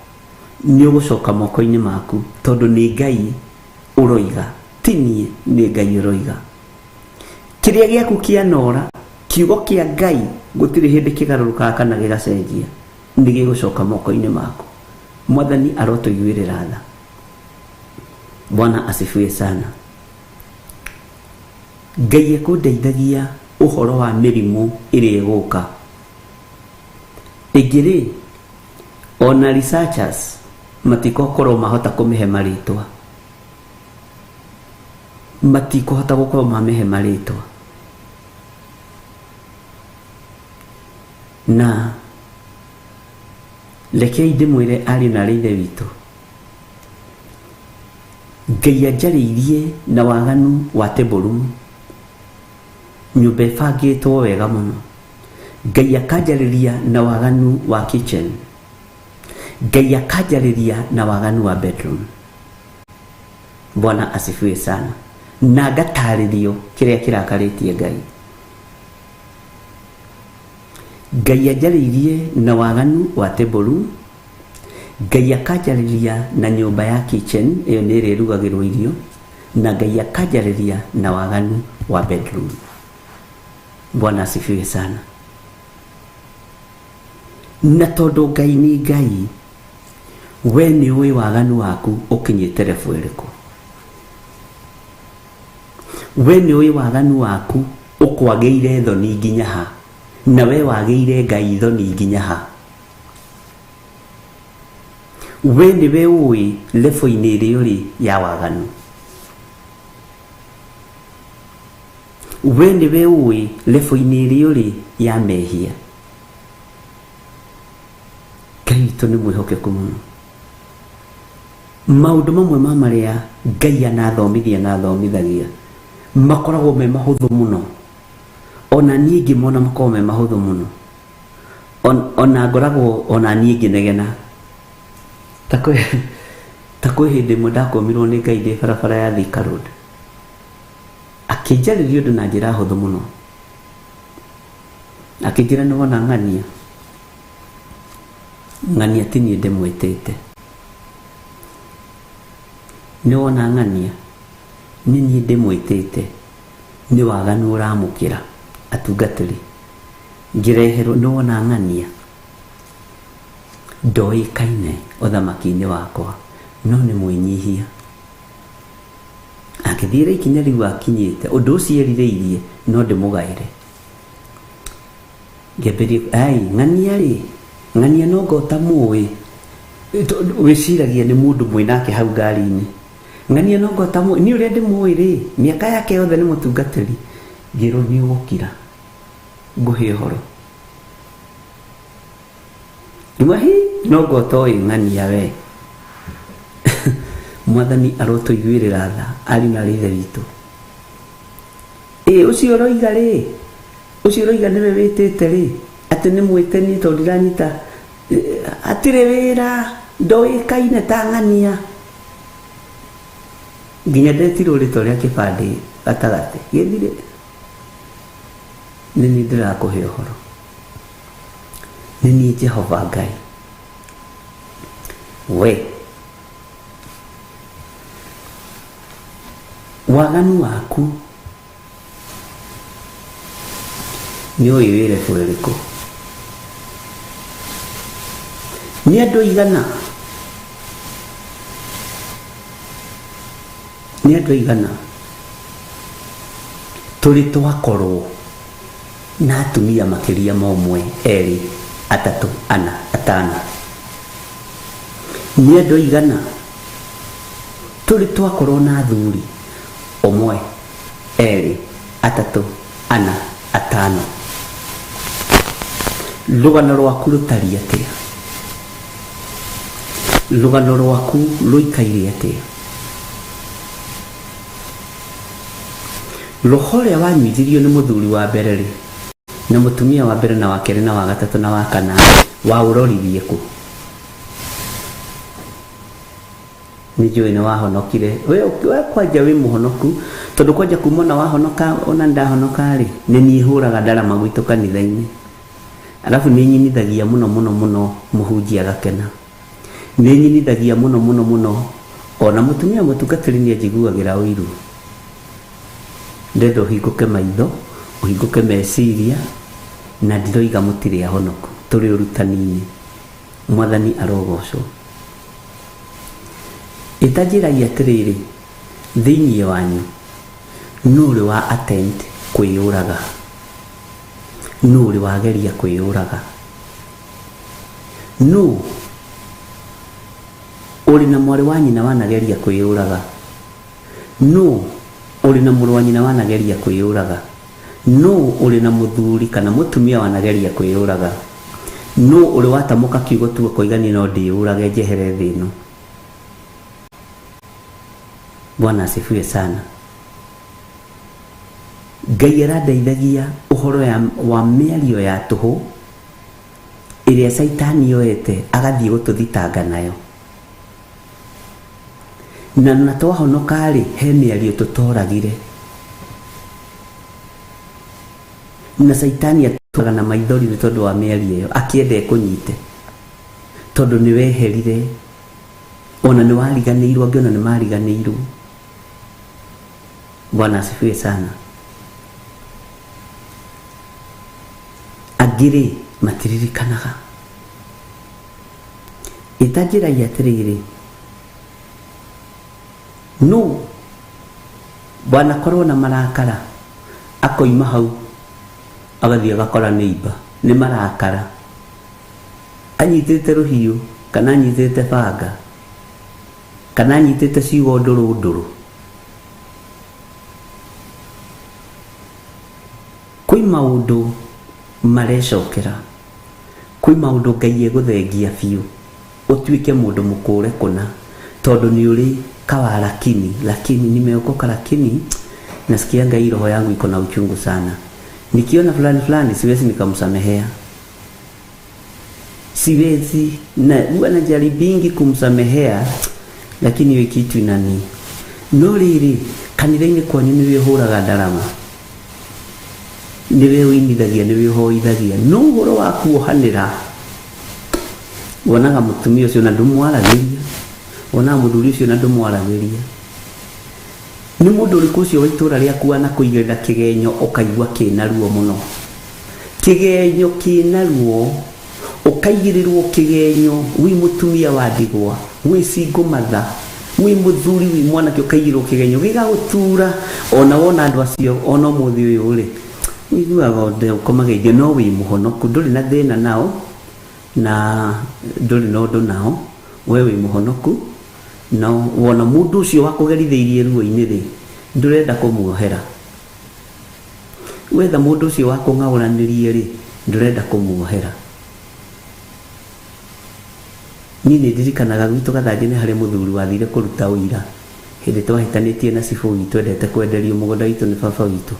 D: ni gucoka moko-ini maku, tondu ni Ngai uroiga, tinie ni Ngai uroiga. Kiria giaku kianora, kiugo kia Ngai gutiri hindi kigaruruka kana gigacenjia, ni gigucoka moko-ini maku. Mwathani arotuiguirira tha. Bwana asifiwe sana. Ngai ekundeithagia uhoro wa mirimu iri guka. Igiri ona researchers matikokorwo mahota kumihe maritwa, matikohota gukorwo mamehe maritwa, na rekei ndimwire ari na rithe witu, Ngai anjariirie na waganu wa table nyumba ĩbangĩtwo wega mũno. Ngai akanjarĩria na waganu wa kitchen, Ngai akanjarĩria na waganu wa bedroom. Bwana asifiwe sana. Na ngatarĩrio kĩrĩa kĩrakarĩtie Ngai. Ngai anjarĩirie na waganu wa table, Ngai akanjarĩria na nyumba ya kitchen, ĩyo nĩ ĩrĩa ĩrugagĩrwo irio, na Ngai akanjarĩria na waganu wa bedroom. Bwana asifiwe sana. Na tondu Ngai ni Ngai, we ni uwi waganu waku ukinyite level iriku. We ni uwi waganu waku ukwageire thoni nginya ha, na we wageire Ngai thoni nginya ha. We ni we uwi level-ini ĩrĩa ũrĩ ya waganu. We ni we uwi level-ini ĩrĩa ũrĩ ya mehia. Ngai witũ nĩ mwĩhokeku mũno. Maũndũ mamwe ma marĩa Ngai anathomithia na athomithagia makoragwo me mahũthũ mũno, ona niĩ ngĩmona makoragwo me mahũthũ mũno, ona ngoragwo ona niĩ ngĩnegena. Ta kwĩ hĩndĩ ĩmwe ndakomirwo nĩ Ngai ndĩ barabara ya Thika Road, akĩnjarĩria ũndũ na njĩra hũthũ mũno, akĩnjĩra nĩ wona ng'ania ti niĩ ndĩmwĩtĩte, nĩ wona ng'ania nĩ niĩ ndĩmwĩtĩte, nĩ waganu ũramũkĩra atungatĩri. Ngĩreherwo nĩ wona ng'ania ndoĩkaine ũthamaki-inĩ wakwa, no nĩ mwĩnyihia. Akĩthiĩra ikinya rĩu akinyĩte, ũndũ ũcio erirĩirie no ndĩmũgaĩre. Ngĩambĩrĩria ng'ania rĩ, ng'ania no ngota mũĩ, wĩciragia nĩ mũndũ mwĩnake hau ngari-inĩ. Ng'ania no ngota mũĩ, nĩ ũrĩa ndĩmũĩ rĩ, mĩaka yake yothe nĩ mũtungatĩri. Ngĩrwo nĩ ũgũkira ngũhe ũhoro. Ngiuga no ngota ũĩ ng'ania we. Mwathani arotũiguĩrĩra tha ari na rithe witũ. Ũcio ũroiga rĩ, ũcio ũroiga nĩwe wĩtĩte rĩ, atĩ nĩ mwĩteni tondũ ndiranyita, atirĩ wĩra, ndoĩkaine ta ng'ania. Nginya ndetirwo rĩtwa rĩa kĩbandĩ gatagatĩ gĩthire. Nĩ niĩ ndĩrakũhe ũhoro, nĩ niĩ Jehova Ngai. We waganu waku nĩ ũĩ wĩ level ĩrĩkũ? Nĩ andũ aigana, nĩ andũ aigana tũrĩ twakorwo na atumia makĩria ma ũmwe, erĩ, atatũ, ana, atano? Nĩ andũ aigana tũrĩ twakorwo na athuri ũmwe, erĩ, atatũ, ana, atano? Rũgano rwaku rũtariĩ atĩa? Rũgano rwaku rũikaire atĩa? Roho ũrĩa wanyuithirio nĩ mũthuri wa mbere rĩ, na mũtumia wa mbere na wa kerĩ na wa gatatũ na wa kana, waũroririe kũ? ni njui ni wahonokire we kwanja wi muhonoku tondu kwanja kumona wahonoka ona ndahonoka ri ni ni huraga ndarama gwitu kanitha-ini alafu ni nyinithagia muno muno muno muhunjia agakena ni nyinithagia muno muno muno ona mutumia mutungatiri ni njiguagira uiru ndendo hinguke maitho uhinguke meciria na ndiroiga mutiri ahonoku turi urutani-ini mwathani arogocwo itajiragia atiriri thiini wanyu nuri wa attempt kwiyuraga nuri wageria kwiyuraga no uri na mwari wa nyina wanageria kwiyuraga no uri na mũrũ wa nyina wanageria kwiyuraga no uri na muthuri kana mutumia wanageria kwiyuraga no uri watamuka kiugo tu koigani no ndiyurage njehere thino. Bwana asifiwe sana. Ngai arandeithagia uhoro wa mĩario ya tũhũ ĩrĩa Saitani yoete agathiĩ gũtũthitanga nayo, na twahonoka rĩ he mĩario tũtoragire na Saitani atũraga na maithori nĩ tondũ wa mĩario ĩyo akĩenda kũnyite tondũ nĩ weherire ona nĩ wariganĩirwo angĩ ona nĩ mariganĩirwo. Bwana asifiwe sana. Agire matiririkanaga itajiragia atiriri no bwana korwo na marakara akoima hau agathie agakora neighbor ni marakara anyitite ruhiu kana anyitite banga kana anyitite ciugo nduru kwĩ maundu marecokera kwĩ maundu Ngai eguthengia biũ utuike mundu mukure kuna tondu ni uri kawa lakini nimeokoka lakini nasikia Ngai roho yangu iko na uchungu sana, nikiona fulani siwezi nikamsamehea, siwezi na huwa najaribingi kumsamehea lakini we kitu inani no riri kanitha-ini kwanyu niwe huraga ndarama niwe winithagia niwe hoithagia no horo wa kuohanira wonaga mutumia ucio na ndumwaragiria wona muthuri ucio na ndumwaragiria ni mundu uriku ucio wa itura riaku ana kuigirira kigenyo ukaigua kina ruo muno kigenyo kina ruo ukaigirirwo kigenyo wi mutumia wa ndigwa wi single mother wi muthuri wi mwana kio kaigirwo kigenyo gigagutura ona wona andu acio ona muthi uyu ri iguaga onde ukomageithio no wi muhonoku nduri na thina nao na nduri na undu nao we wi muhonoku no wona mundu ucio wakugeritheirie ruo-ini ri ndurenda kumuohera wetha mundu ucio wakung'auranirie ri ndurenda kumuohera. Ni ndirikanaga gwitu gathanjine hari muthuri wathire kuruta uira hindi twahitanitie na cibu witu endete kwenderio mugunda witu ni baba witu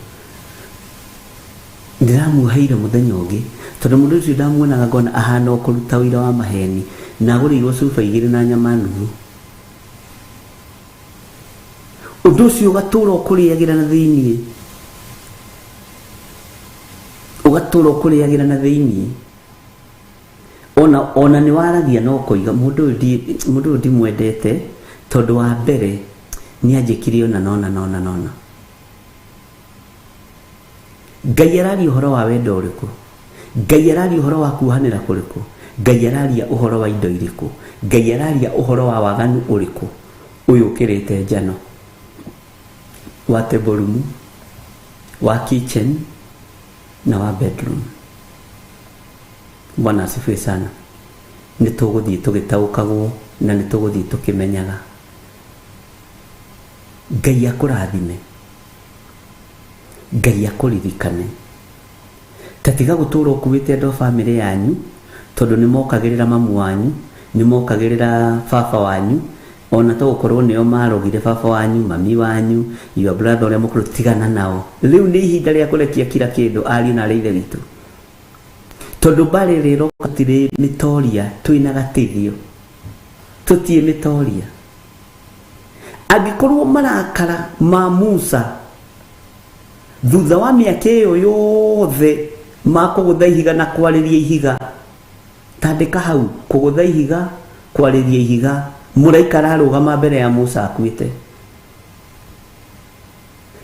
D: ndiramuhaire muthenya ungi tondu mundu ucio ndamuonaga ngona ahana okuruta uira wa maheni na agurirwo cuba igiri na nyama nuthu undu ucio ugatura ukuriagira na thiini ona ni waragia no kuiga mundu ndi mwendete tondu wa mbere ni anjikire ona nona Ngai araria uhoro wa wendo uriku, Ngai araria uhoro wa kuhanira kuriku, Ngai araria uhoro wa indo iriku, Ngai araria uhoro wa waganu uriku uyu ukirite njano wa table room wa kitchen na wa bedroom. Bwana asifiwe sana. Nituguthii tugitaukagwo na nituguthii tukimenyaga. Ngai akurathime, Ngai akuririkane tatiga gutura ukuwite andu family yanyu tondu ni mokagirira mamu wanyu ni mokagirira baba wanyu ona to gukorwo nio marogire baba wanyu mami wanyu your brother uria mukuru tigana nao riu ni ihinda ria kurekia kila kindu ari na reithe witu tondu bari riro katire mitoria twina gatithio tutie mitoria Agikorwo marakara ma Musa thutha wa mĩaka ĩyo yothe makũgũtha ihiga na kwarĩria ihiga, tandĩka hau kũgũtha ihiga, kwarĩria ihiga, mũraika ararũgama mbere ya Musa akuĩte,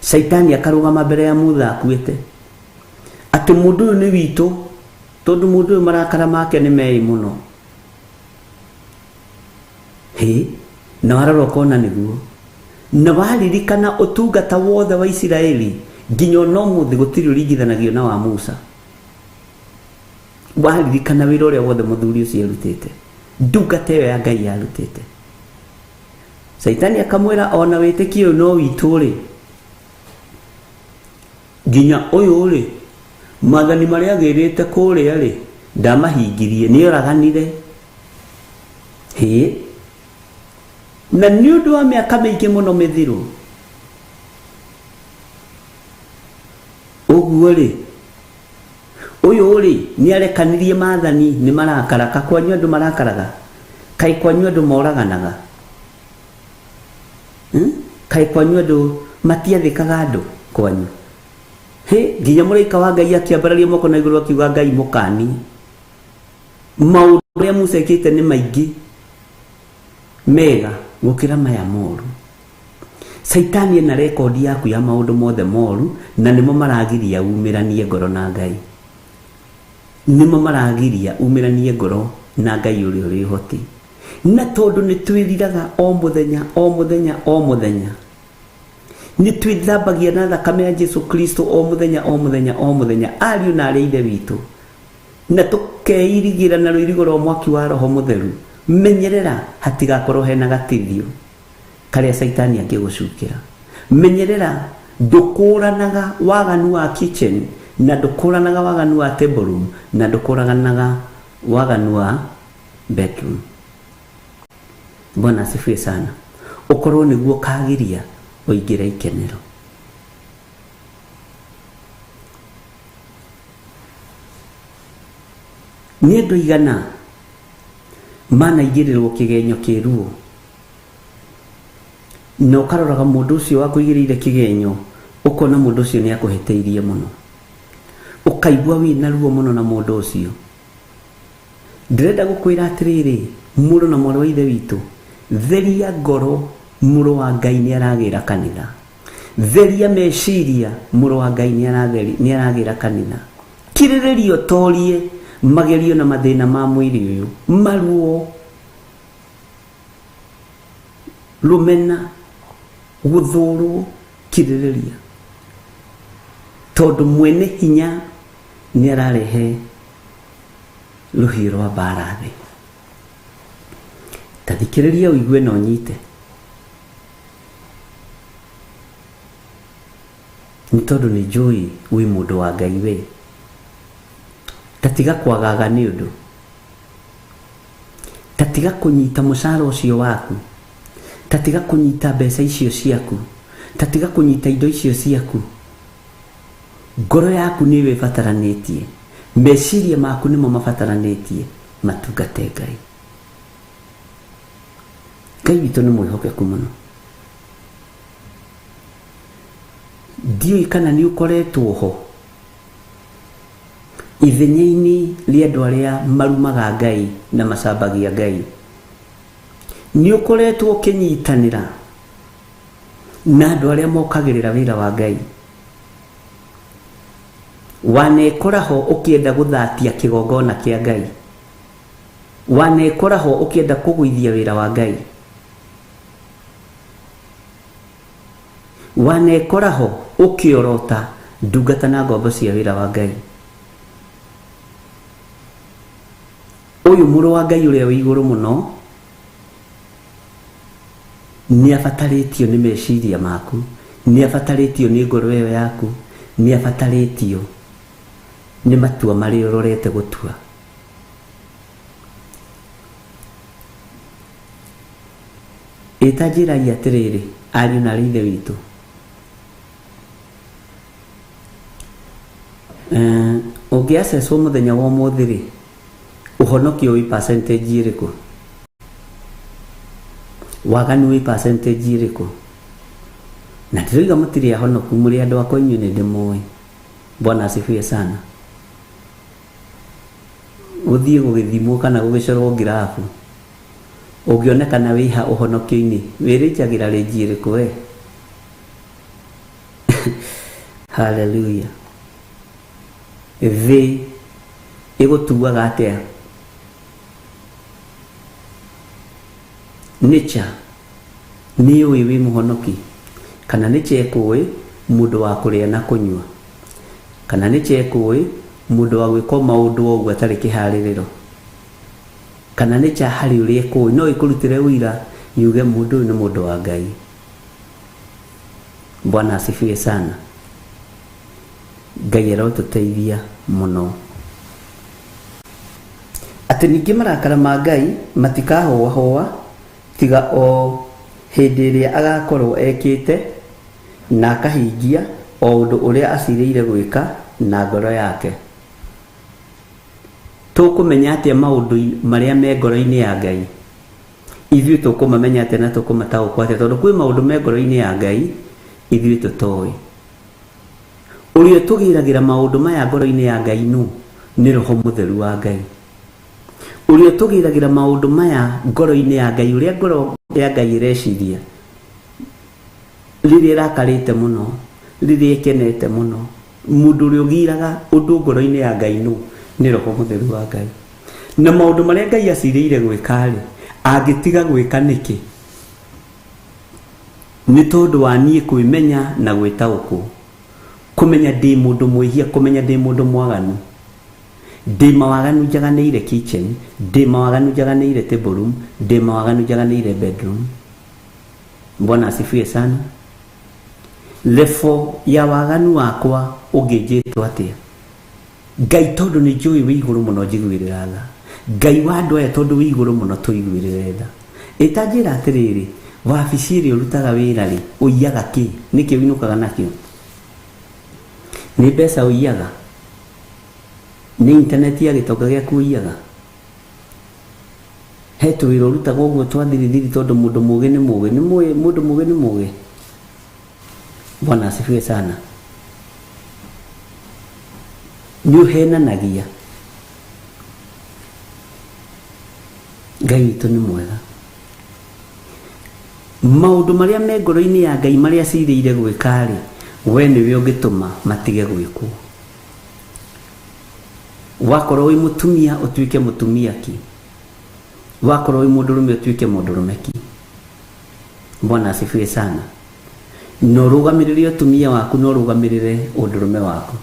D: Shaitani akarũgama mbere ya Musa akuĩte, atĩ mũndũ ũyũ nĩ witũ, tondũ mũndũ ũyũ marakara make nĩ mei mũno. Na warora ũkona nĩguo, na waririkana ũtungata wothe wa Isiraeli nginya no mũthĩ gũtirĩ ũringithanagio na wa Musa. Waririkana wĩra ũrĩa wothe mũthuri ũcio arutĩte, ndungata ĩyo ya Ngai yarutĩte. Shaitani akamwĩra ona wĩtĩkio ũyũ no witũ rĩ, nginya ũyũ rĩ, maathani marĩa agĩrĩte kũrĩa rĩ, ndamahingirie, nĩ oraganire. Na nĩ ũndũ wa mĩaka mĩingĩ mũno mĩthiru, ũguo rĩ, ũyũ rĩ nĩ arekanirie maathani, nĩ marakara. Kwanyu andũ marakaraga? Kaĩ kwanyu andũ moraganaga? Kaĩ kwanyu andũ matiathĩkaga andũ kwanyu? Nginya mũraika wa Ngai akĩambararia moko na igũrũ akiuga Ngai mũkani. Maũndũ marĩa Musa ekĩte nĩ maingĩ mega gũkĩra maya moru. Shaitani ena rekodi yaku ya maũndũ mothe moru, na nĩmo maragiria umĩranie ngoro na Ngai. Nĩmo maragiria umĩranie ngoro na Ngai ũrĩa ũrĩ ũhoti. Na tondũ nĩ twĩriraga o mũthenya o mũthenya o mũthenya, nĩ twĩthambagia na thakame ya Jesu Kristo o mũthenya o mũthenya o mũthenya, ariũ na arĩa ithe witũ, na tũkeirigĩra na rũirigo rwa mwaki wa Roho Mũtheru, menyerera hatigakorwo hena gatithio karĩa Shaitani angĩgũcukĩra. Menyerera ndũkũranaga waganu wa kitchen, na ndũkũranaga waganu wa table room, na ndũkũranaga waganu wa bedroom. Bwana asifiwe sana. Ũkorwo nĩguo kagiria ũingĩre ikenero. Nĩ andũ igana manaigĩrĩrwo kĩgenyo kĩruo, na ũkaroraga mũndũ ũcio wakũigĩrĩire kĩgenyo, ũkona mũndũ ũcio nĩ akũheteirie mũno, ũkaigua wĩna ruo mũno na mũndũ ũcio. Ndĩrenda gũkwĩra atĩrĩrĩ, mũrũ na mwarĩ wa ithe witũ, theria ngoro, mũrũ wa Ngai nĩ aragĩra kanitha. Theria meciria, mũrũ wa Ngai nĩ aragĩra kanitha. Kirĩrĩria ũtorie magerio na mathĩna ma mwĩrĩ ũyũ, maruo, rũmena, gũthũrwo, kirĩrĩria, tondũ mwene hinya nĩ ararehe rũhiũ rwa mbara thĩ. Tathikĩrĩria ũigue na ũnyite, nĩ tondũ nĩ njũĩ wĩ mũndũ wa Ngai we. Tatiga kwagaga nĩ ũndũ, tatiga kũnyita mũcara ũcio waku, tatiga kũnyita mbeca icio ciaku, tatiga kũnyita indo icio ciaku. Ngoro yaku nĩ wĩbataranĩtie, meciria maku nĩmo mabataranĩtie matungate Ngai. Ngai witũ nĩ mwĩhokeku mũno. Ndiũĩ kana nĩ ũkoretwo ho ithenya-inĩ rĩa andũ arĩa marumaga Ngai na macambagia Ngai. Nĩ ũkoretwo ũkĩnyitanĩra na andũ arĩa mokagĩrĩra wĩra wa Ngai. Wanekora ho ũkĩenda gũthatia kĩgongona kĩa Ngai. Wanekora ho ũkĩenda kũgũithia wĩra wa Ngai. Wanekora ho ũkĩorota ndungata na ngombo cia wĩra wa Ngai. Ũyũ mũrũ wa Ngai ũrĩa wĩ igũrũ mũno nĩ abatarĩtio nĩ meciria maku, nĩ abatarĩtio nĩ ngoro ĩyo yaku, nĩ abatarĩtio nĩ matua marĩa ũrorete gũtua. Ĩtanjĩragia atĩrĩrĩ, ariũ na arĩa ithe witũ, ũngĩacecwo mũthenya wa ũmũthĩ rĩ, ũhonokio wĩ percentage ĩrĩkũ? waganu wi percentage iriku na ndiroiga mutiri ahonoku muri andu akwa inyu ni ndimoi Bwana asifiwe sana uthie gugithimwo kana gugicorwo ngirafu ungionekana wiha uhonokio-ini wirijagira reji iriku we haleluya thi igutuaga atia nature ni uyu wi muhonoki kana nature ekuwi mundu wa kuria na kunywa kana nature ekuwi mundu wa gwika maundu ogwo atari kihaririro kana nature hari uri ekuwi no ikurutire wira yuge mundu ni mundu wa Ngai. Bwana asifiwe sana. Ngai arotuteithia muno ati ningi marakara ma Ngai matikahoa tiga o hindi iria agakorwo ekite na akahingia o undu uria aciriire gwika na ngoro yake. Tukumenya atia maundu maria me ngoro-ini ya Ngai ithuĩ tukumamenya atia na tukumataũkwo atia tondu kwi maundu me ngoro-ini ya Ngai ithuĩ tutoi. Uria tugiragira maundu maya ngoro-ini ya Ngai nu ni Roho Mutheru wa Ngai. Uria tugiragira maundu maya ngoro-ini ya Ngai uria ngoro ya Ngai ireciria riria irakarite muno riria ikenete muno mundu uria ugiraga undu ngoro-ini ya Ngai nu ni Roho Mutheru wa Ngai. Na maundu maria Ngai aciriire gwika ri angitiga gwika niki ni tondu wa nie kwimenya na gwitaũkwo kumenya ndi mundu mwihia kumenya ndi mundu mwaganu ndi mawaganu njaganeire kitchen ndi mawaganu njaganeire table room ndi mawaganu njaganeire bedroom. Bwana asifiwe sana. Lefo ya waganu wakwa ungĩnjĩtwo atia Ngai tondu ni njui wi iguru muno njiguirira tha Ngai wa andu aya tondu wi iguru muno tuiguirire tha itanjira atiriri wabici ĩrĩa ũrutaga wĩra rĩ ũiyaga kĩ nĩkĩ winukaga nakĩo nĩ mbeca ũiyaga nĩ internet ya gĩtonga gĩaku ũiyaga he tũwĩra ũrutaga ũguo twa thirithiri tondu mũndũ mũũgĩ nĩ mũũgĩ nĩ mũndũ mũũgĩ nĩ mũũgĩ. Bwana asifiwe sana. Nĩũhenanagia Ngai witũ nĩ mwega. Maundu maria me ngoro-ini ya Ngai maria aciriire gwika ri we niwe ungituma matige gwikwo. Wakorwo wi mutumia utuike mutumia ki wakorwo wi mundurume utuike mundurume ki. Bwana asifiwe sana. No rugamirire utumia waku no rugamirire undurume waku.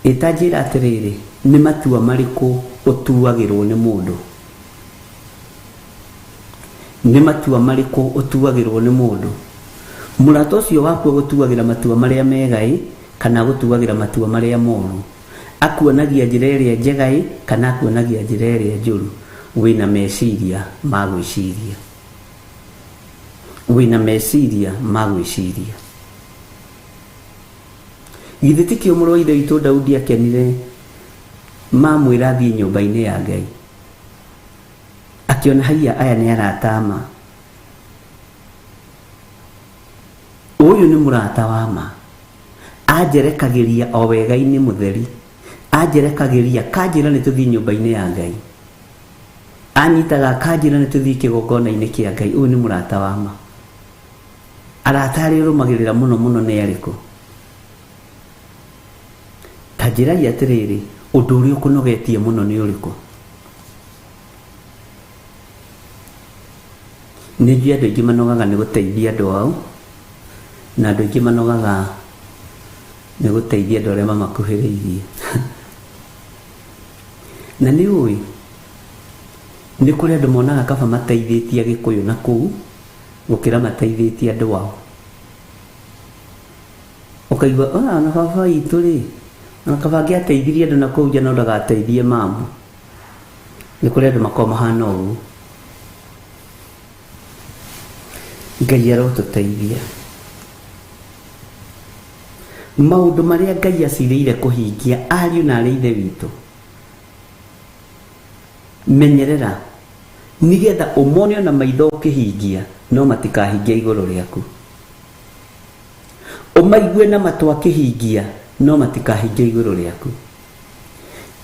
D: Itajira atiriri ni matua mariku utuagirwo ni mundu ni matua mariku utuagirwo ni mundu. Murato cio waku gutuagira matua maria megai kana gutuagira matua maria moru akuonagia njira iria njegai kana akuonagia njira iria njuru wina meciria ma gwiciria wina meciria ma gwiciria. Githĩ kĩo mũrũ wa ithe witũ Daudi akenire mamwĩra athiĩ nyũmba-inĩ ya Ngai akiona haiya aya nĩ aratama ũyũ nĩ mũrata wa ma anjerekagĩria o wega-inĩ mũtheri anjerekagĩria kanjĩra nĩ tũthiĩ nyũmba-inĩ ya Ngai anyitaga kanjĩra nĩ tũthiĩ kĩgongona-inĩ kĩa Ngai. Ũyũ nĩ mũrata wa ma. Arata arĩa ũrũmagĩrĩra mũno mũno nĩ arĩkũ? Ta njĩrai atĩrĩrĩ ũndũ ũrĩa ũkũnogetie mũno nĩ ũrĩkũ? Nĩ njũĩ andũ aingĩ manogaga nĩ gũteithia andũ ao na andũ aingĩ manogaga nĩ gũteithia andũ arĩa mamakuhĩrĩirie. Na nĩ ũĩ nĩ kũrĩ andũ monaga kaba mateithĩtie Gĩkũyũ na kũu gũkĩra mateithĩtie andũ ao. Ũkaigua na baba witũ rĩ na kaba angĩateithirie andũ na kũu nja no ndagateithie mamu. Nĩ kũrĩ andũ makoragwo mahana ũguo. Ngai arotũteithia. Maũndũ marĩa Ngai acirĩire kũhingia ariũ na aarĩ a ithe witũ menyerera nigetha umonio na maitho kihingia no matikahingia iguru riaku, umaigue na matwa kihingia no matikahingia iguru riaku.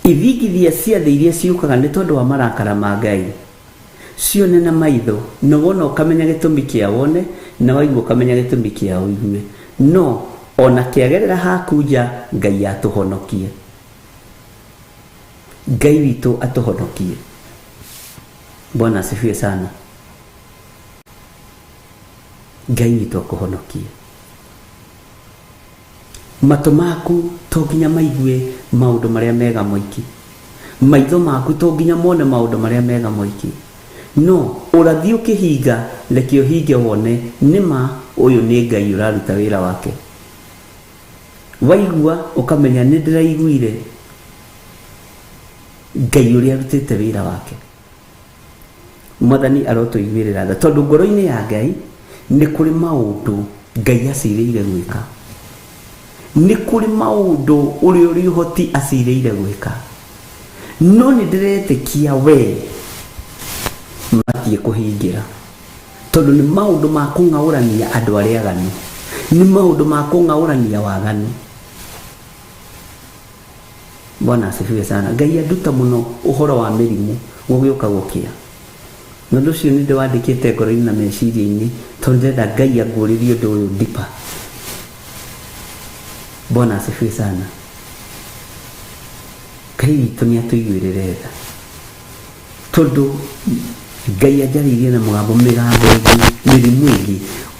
D: Ithigithia ciothe iria ciukaga nĩ tondũ wa marakara ma Ngai cione na maitho, na wona ukamenya gĩtũmi kĩa wone, na waigua ukamenya gĩtũmi kĩa ũigue, no ona kĩagerera haku nja Ngai atũhonokie, Ngai witũ atũhonokie. Bwana asifiwe sana. Ngai witũ akũhonokie. Matũ maku to nginya maigue maũndũ marĩa mega moiki, maitho maku to nginya mone maũndũ marĩa mega moiki, no ũrathi ũkĩhinga reke ũhinge wone nĩma ũyũ nĩ Ngai ũraruta wĩra wake. Waigua ũkamenya nĩ ndĩraiguire Ngai ũrĩa arutĩte wĩra wake. Mwathani arotũiguĩrĩra tha, tondũ ngoro-inĩ ya Ngai nĩ kũrĩ maũndũ Ngai acirĩire gwĩka, nĩ kũrĩ maũndũ ũrĩa ũrĩ ũhoti acirĩire gwĩka, no nĩ ndĩretĩkia we matie kũhingĩra, tondũ nĩ maũndũ ma kũng'aũrania andũ arĩa aganu, nĩ maũndũ ma kũng'aũrania waganu. Bwana asifiwe sana. Ngai anduta mũno ũhoro wa mĩrimũ gũgĩũka gũkĩa, na ũndũ ũcio nĩ ndĩwandĩkĩte ngoro-inĩ na meciria-inĩ, tondũ ndĩrenda Ngai angũrĩrie ũndũ ũyũ ndipa. Bwana asifiwe sana. Ngai witũ nĩ atũiguĩrĩre tha, tondũ Ngai anjarĩirie na mũgambo mĩgambo ĩngĩ, mĩrimũ ĩngĩ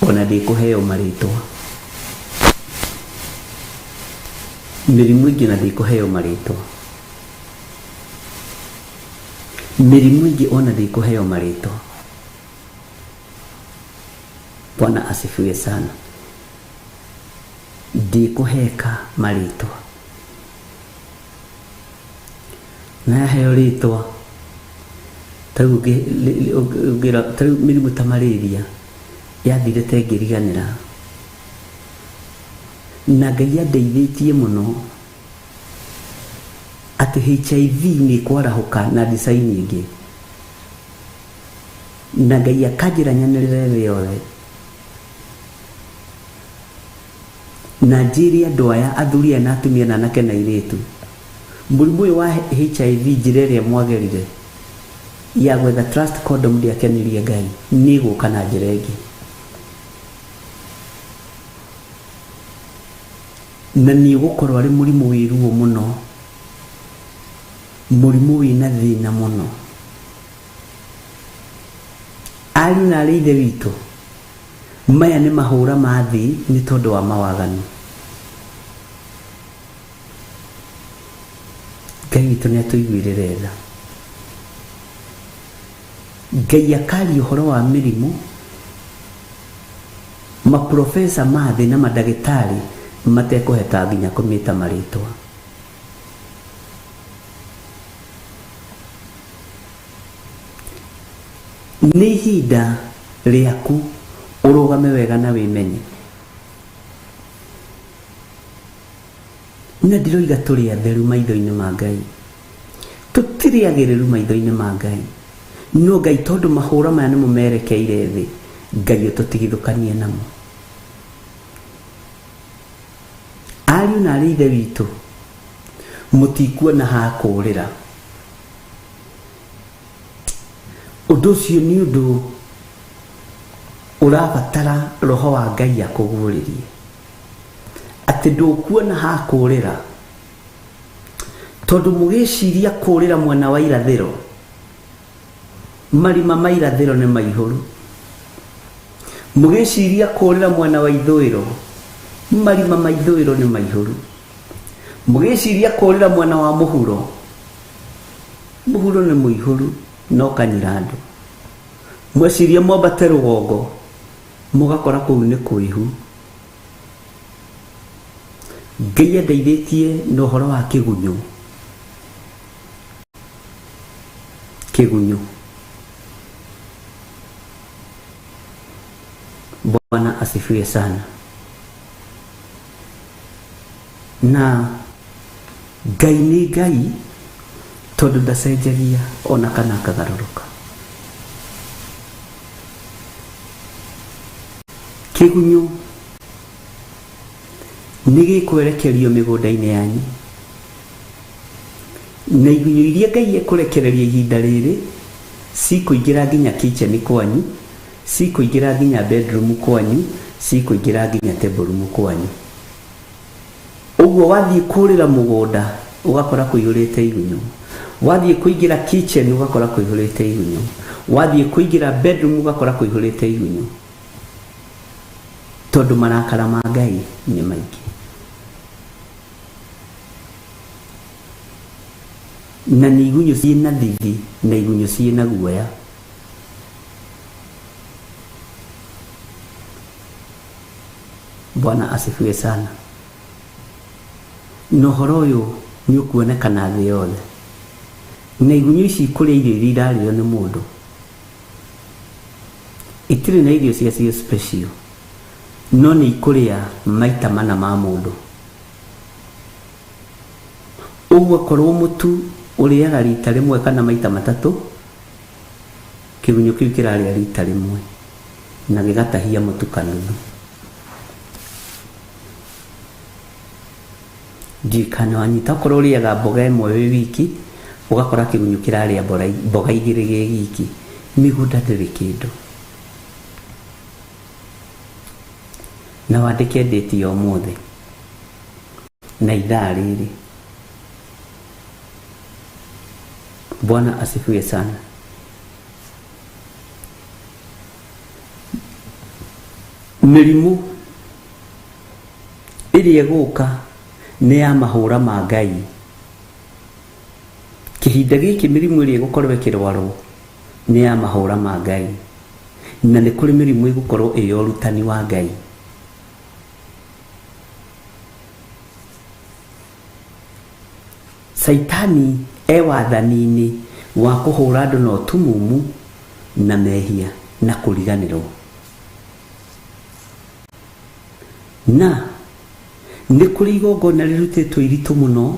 D: ona ndĩkũheo marĩtwa, mĩrimũ ĩngĩ na ndĩkũheo marĩtwa, mĩrimũ ĩngĩ ona ndĩkũheo marĩtwa. Bwana asifiwe sana. Ndĩkũheka marĩtwa, na yaheo rĩtwa ta rĩu mĩrimũ ta malaria yathire ta ĩngĩriganĩra, na Ngai andeithĩtie mũno atĩ HIV nĩ kwarahũka na design ĩngĩ, na Ngai akanjĩra nyanĩrĩre thĩ yothe, na njĩre andũ aya athuri na atumia na anake na airĩtu, mũrimũ ũyũ wa HIV njĩra ĩrĩa mwagerire ya gwetha trust condom ndĩakenirie Ngai, nĩ gũka na njĩra ĩngĩ, na nĩ ũgũkorwo arĩ mũrimũ wĩ ruo mũno, mũrimũ wĩna thĩna mũno. Ariũ na arĩ ithe witũ, maya nĩ mahũra ma thĩ nĩ tondũ wa mawaganu. Ngai witũ nĩ atũiguĩrĩre tha. Ngai akaria ũhoro wa mĩrimũ, maprofesa ma thĩ na mandagĩtarĩ matekũheta nginya kũmĩta marĩtwa. Nĩ ihinda rĩaku ũrũgame wega na wĩmenye. Na ndiroiga tũrĩ atheru maitho-inĩ ma Ngai, tũtirĩ agĩrĩru maitho-inĩ ma Ngai, no Ngai tondũ mahũra maya nĩmo merekeire thĩ, Ngai ũtũtigithũkanie namo. Ariũ na arĩ ithe witũ, mũtikuona ha kũũrĩra. Ũndũ ũcio nĩ ũndũ ũrabatara roho wa Ngai akũguũrĩrie, atĩ ndũkuona ha kũũrĩra, tondũ mũgĩciria kũũrĩra mwena wa irathĩro, marima ma irathĩro nĩ maihũru. Mũgĩciria kũũrĩra mwena wa ithũĩro, marima ma ithũĩro nĩ maihũru. Mũgĩciria kũũrĩra mwena wa mũhuro, mũhuro nĩ mũihũru no kanyira andũ. Mweciria mwambate rũgongo, mũgakora kũu nĩ kũihu. Ngai andeithĩtie na ũhoro wa kĩgunyũ. Kĩgunyũ. Bwana asifiwe sana. Na Ngai nĩ Ngai tondũ ndacenjagia ona kana akagarũrũka. Kĩgunyũ nĩ gĩkwerekerio mĩgũnda-inĩ yanyu, na igunyũ iria Ngai ekũrekereria ihinda rĩrĩ cikũingĩra nginya kitchen kwanyu, cikũingĩra nginya bedroom kwanyu, cikũingĩra nginya table room kwanyu. Ũguo wathiĩ kũrĩra mũgũnda ũgakora kũihũrĩte igunyũ, wathiĩ kũingĩra kitchen ũgakora kũihũrĩte igunyũ, wathiĩ kũingĩra bedroom ũgakora kũihũrĩte igunyũ, tondũ marakara ma Ngai nĩ maingĩ. Na nĩ igunyũ ciĩna thithi na igunyũ ciĩna guoya. Bwana asifiwe sana. Na ũhoro ũyũ nĩ ũkuonekana thĩ yothe, na igunyũ ici kũrĩa irio iria irarĩo nĩ mũndũ itirĩ na irio cia special, no nĩ ikũrĩa maita mana ma mũndũ. Ũguo korwo mũtu ũrĩaga rita rĩmwe kana maita matatũ, kĩgunyũ kĩu kĩrarĩa rita rĩmwe na gĩgatahia mũtu kanunu. Jikana wanyita korwo ũrĩaga mboga ĩmwe wĩ wiki, ũgakora kĩgunyũ kĩrarĩa mboga igĩrĩ gĩ wiki, mĩgũnda ndĩrĩ kĩndũ. Na wandĩke ndĩti ya ũmũthĩ na ithaa rĩrĩ. Bwana asifiwe sana. Mĩrimũ ĩrĩa ĩgũka nĩ ya mahũra ma Ngai. Kĩhinda gĩkĩ mĩrimũ ĩrĩa ĩgũkorwo ĩkĩrwarwo nĩ ya mahũra ma Ngai, na nĩ kũrĩ mĩrimũ ĩgũkorwo ĩyo ũrutani wa Ngai. Saitani wathani-inĩ wa kũhũra andũ na ũtumumu na mehia na kũriganĩrwo. Na nĩ kũrĩ igongona rĩrutĩtwo iritũ mũno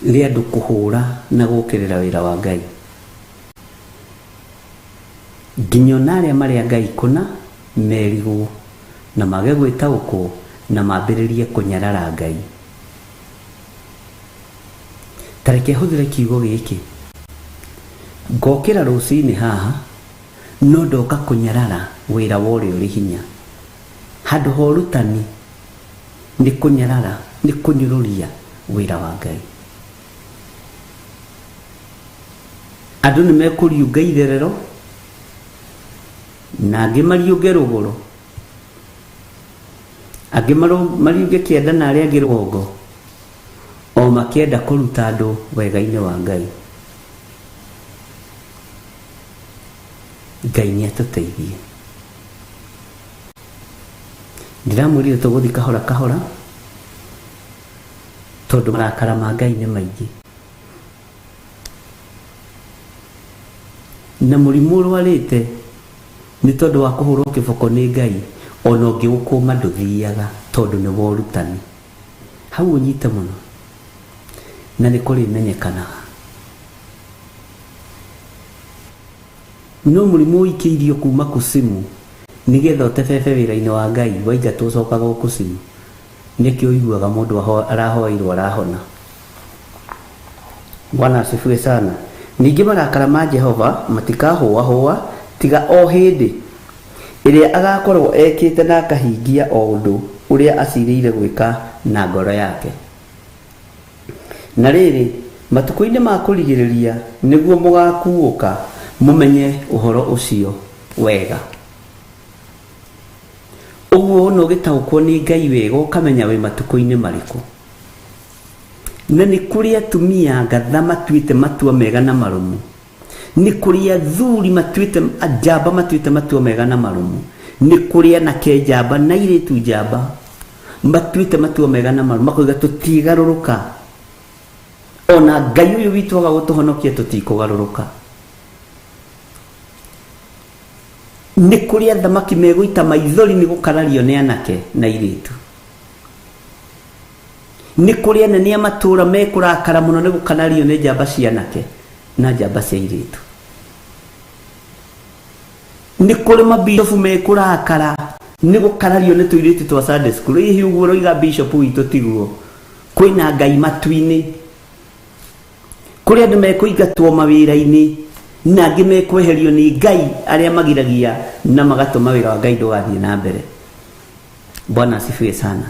D: rĩa andũ kũhũra na gũkĩrĩra wĩra wa Ngai. Nginya arĩa marĩa Ngai kũna merigwo na mage gwĩtaũkwo na mambĩrĩrie kũnyarara Ngai. Tareke hũthĩre kiugo gĩkĩ, ngokĩra rũcinĩ haha no ndoka kũnyarara wĩra wa ũrĩa ũrĩ hinya. Handũ ha ũrutani nĩ kũnyarara, nĩ kũnyũrũria wĩra wa Ngai. Andũ nĩ mekũriunga itherero na angĩ mariunge rũgũrũ, angĩ mariunge kĩanda na arĩa angĩ rũgongo, o makĩenda kũruta andũ wega-inĩ wa Ngai. Ngai nĩ atũteithie. Ndiramwĩrire tũgũthiĩ kahora kahora tondũ marakara ma Ngai nĩ maingĩ. Na mũrimũ ũrwarĩte nĩ tondũ wa kũhũrwo kĩboko nĩ Ngai, ona ũngĩ gũkũma ndũthiaga tondũ nĩ wa ũrutani. Hau ũnyite mũno na nĩ kũrĩ menyekanaga. No mũrimũ ũikĩirio kuma kusimu nĩgetha ũtebebe wĩra-inĩ wa Ngai, waingatwo ũcokaga o kusimu. Nĩkĩo ũiguaga mũndũ arahoeirwo arahona. Bwana asifiwe sana. Ningĩ marakara ma Jehova matikahũahũa tiga o hĩndĩ ĩrĩa agakorwo ekĩte na akahingia o ũndũ ũrĩa acirĩire gwĩka na ngoro yake. Na rĩrĩ, matukũ-inĩ ma kũrigĩrĩria nĩguo mũgakuũka mũmenye ũhoro ũcio wega. Ũguo no gĩtaũkwo nĩ Ngai wega ũkamenya wĩ matukũ-inĩ marĩkũ. Na nĩ kũrĩ atumia ngatha matuĩte matua mega na marũmu, nĩ kũrĩ athuri matuĩte njamba matuĩte matua mega na marũmu, nĩ kũrĩ anake njamba na airĩtu njamba matuĩte matua mega na marũmu, makoiga tũtigarũrũka, ona Ngai ũyũ witũ waga gũtũhonokia tũtikũgarũrũka. Nĩ kũrĩ athamaki megũita maithori nĩ gũkarario nĩ anake na airĩtu. Nĩ kũrĩ anene a matũũra mekũrakara mũno nĩ gũkanario nĩ njamba cia anake na njamba cia airĩtu. ni kuri mabishofu mekurakara ni gukarario ni tuiriti twa Sunday school ihi uguo roiga bishop witu tiguo kwina ngai matuini kuri andu mekuingatwo mawira-ini na angi mekweherio ni ngai aria magiragia na magatuma wira wa ngai ndugathie na mbere. Bwana asifiwe sana.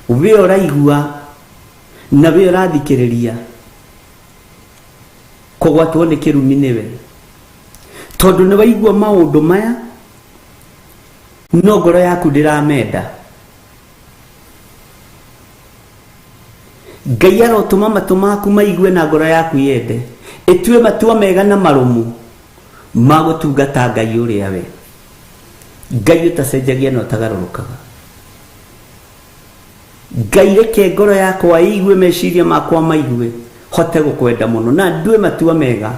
D: We uraigua na we urathikiriria kugwatwo ni kirumi niwe tondu ni waigua maundu maya no ngoro yaku ndiramenda. Ngai arotuma matu maku maigue na ngoro yaku yende itue matua mega na marumu magutungata Ngai uria we. Ngai utacenjagia no tagarurukaga. Ngai reke ngoro yakwa igue meciria makwa maigue hote gukwenda muno na ndue matua mega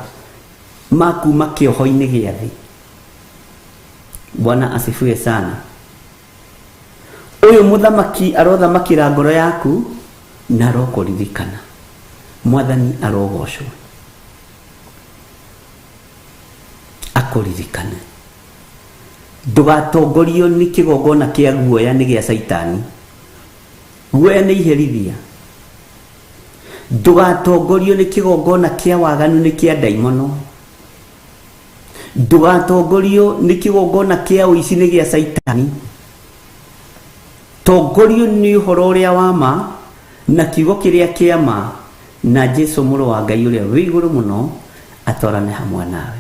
D: maku makioho-ini gia thi. Bwana asifiwe sana. Uyu muthamaki arothamakira ngoro yaku na arokuririkana. Mwathani arogocwo akuririkane. Ndugatongorio ni kigongona kia guoya ni gia Saitani. Guoya ni iherithia. Ndugatongorio ni kigongona kia waganu ni kia daimono. Ndugatongorio ni kigongona kia uici ni gia Saitani. Tongorio ni uhoro uria wa ma na kiugo kiria kia ma na Jesu muru wa Ngai uria wi iguru muno atwarane hamwe nawe.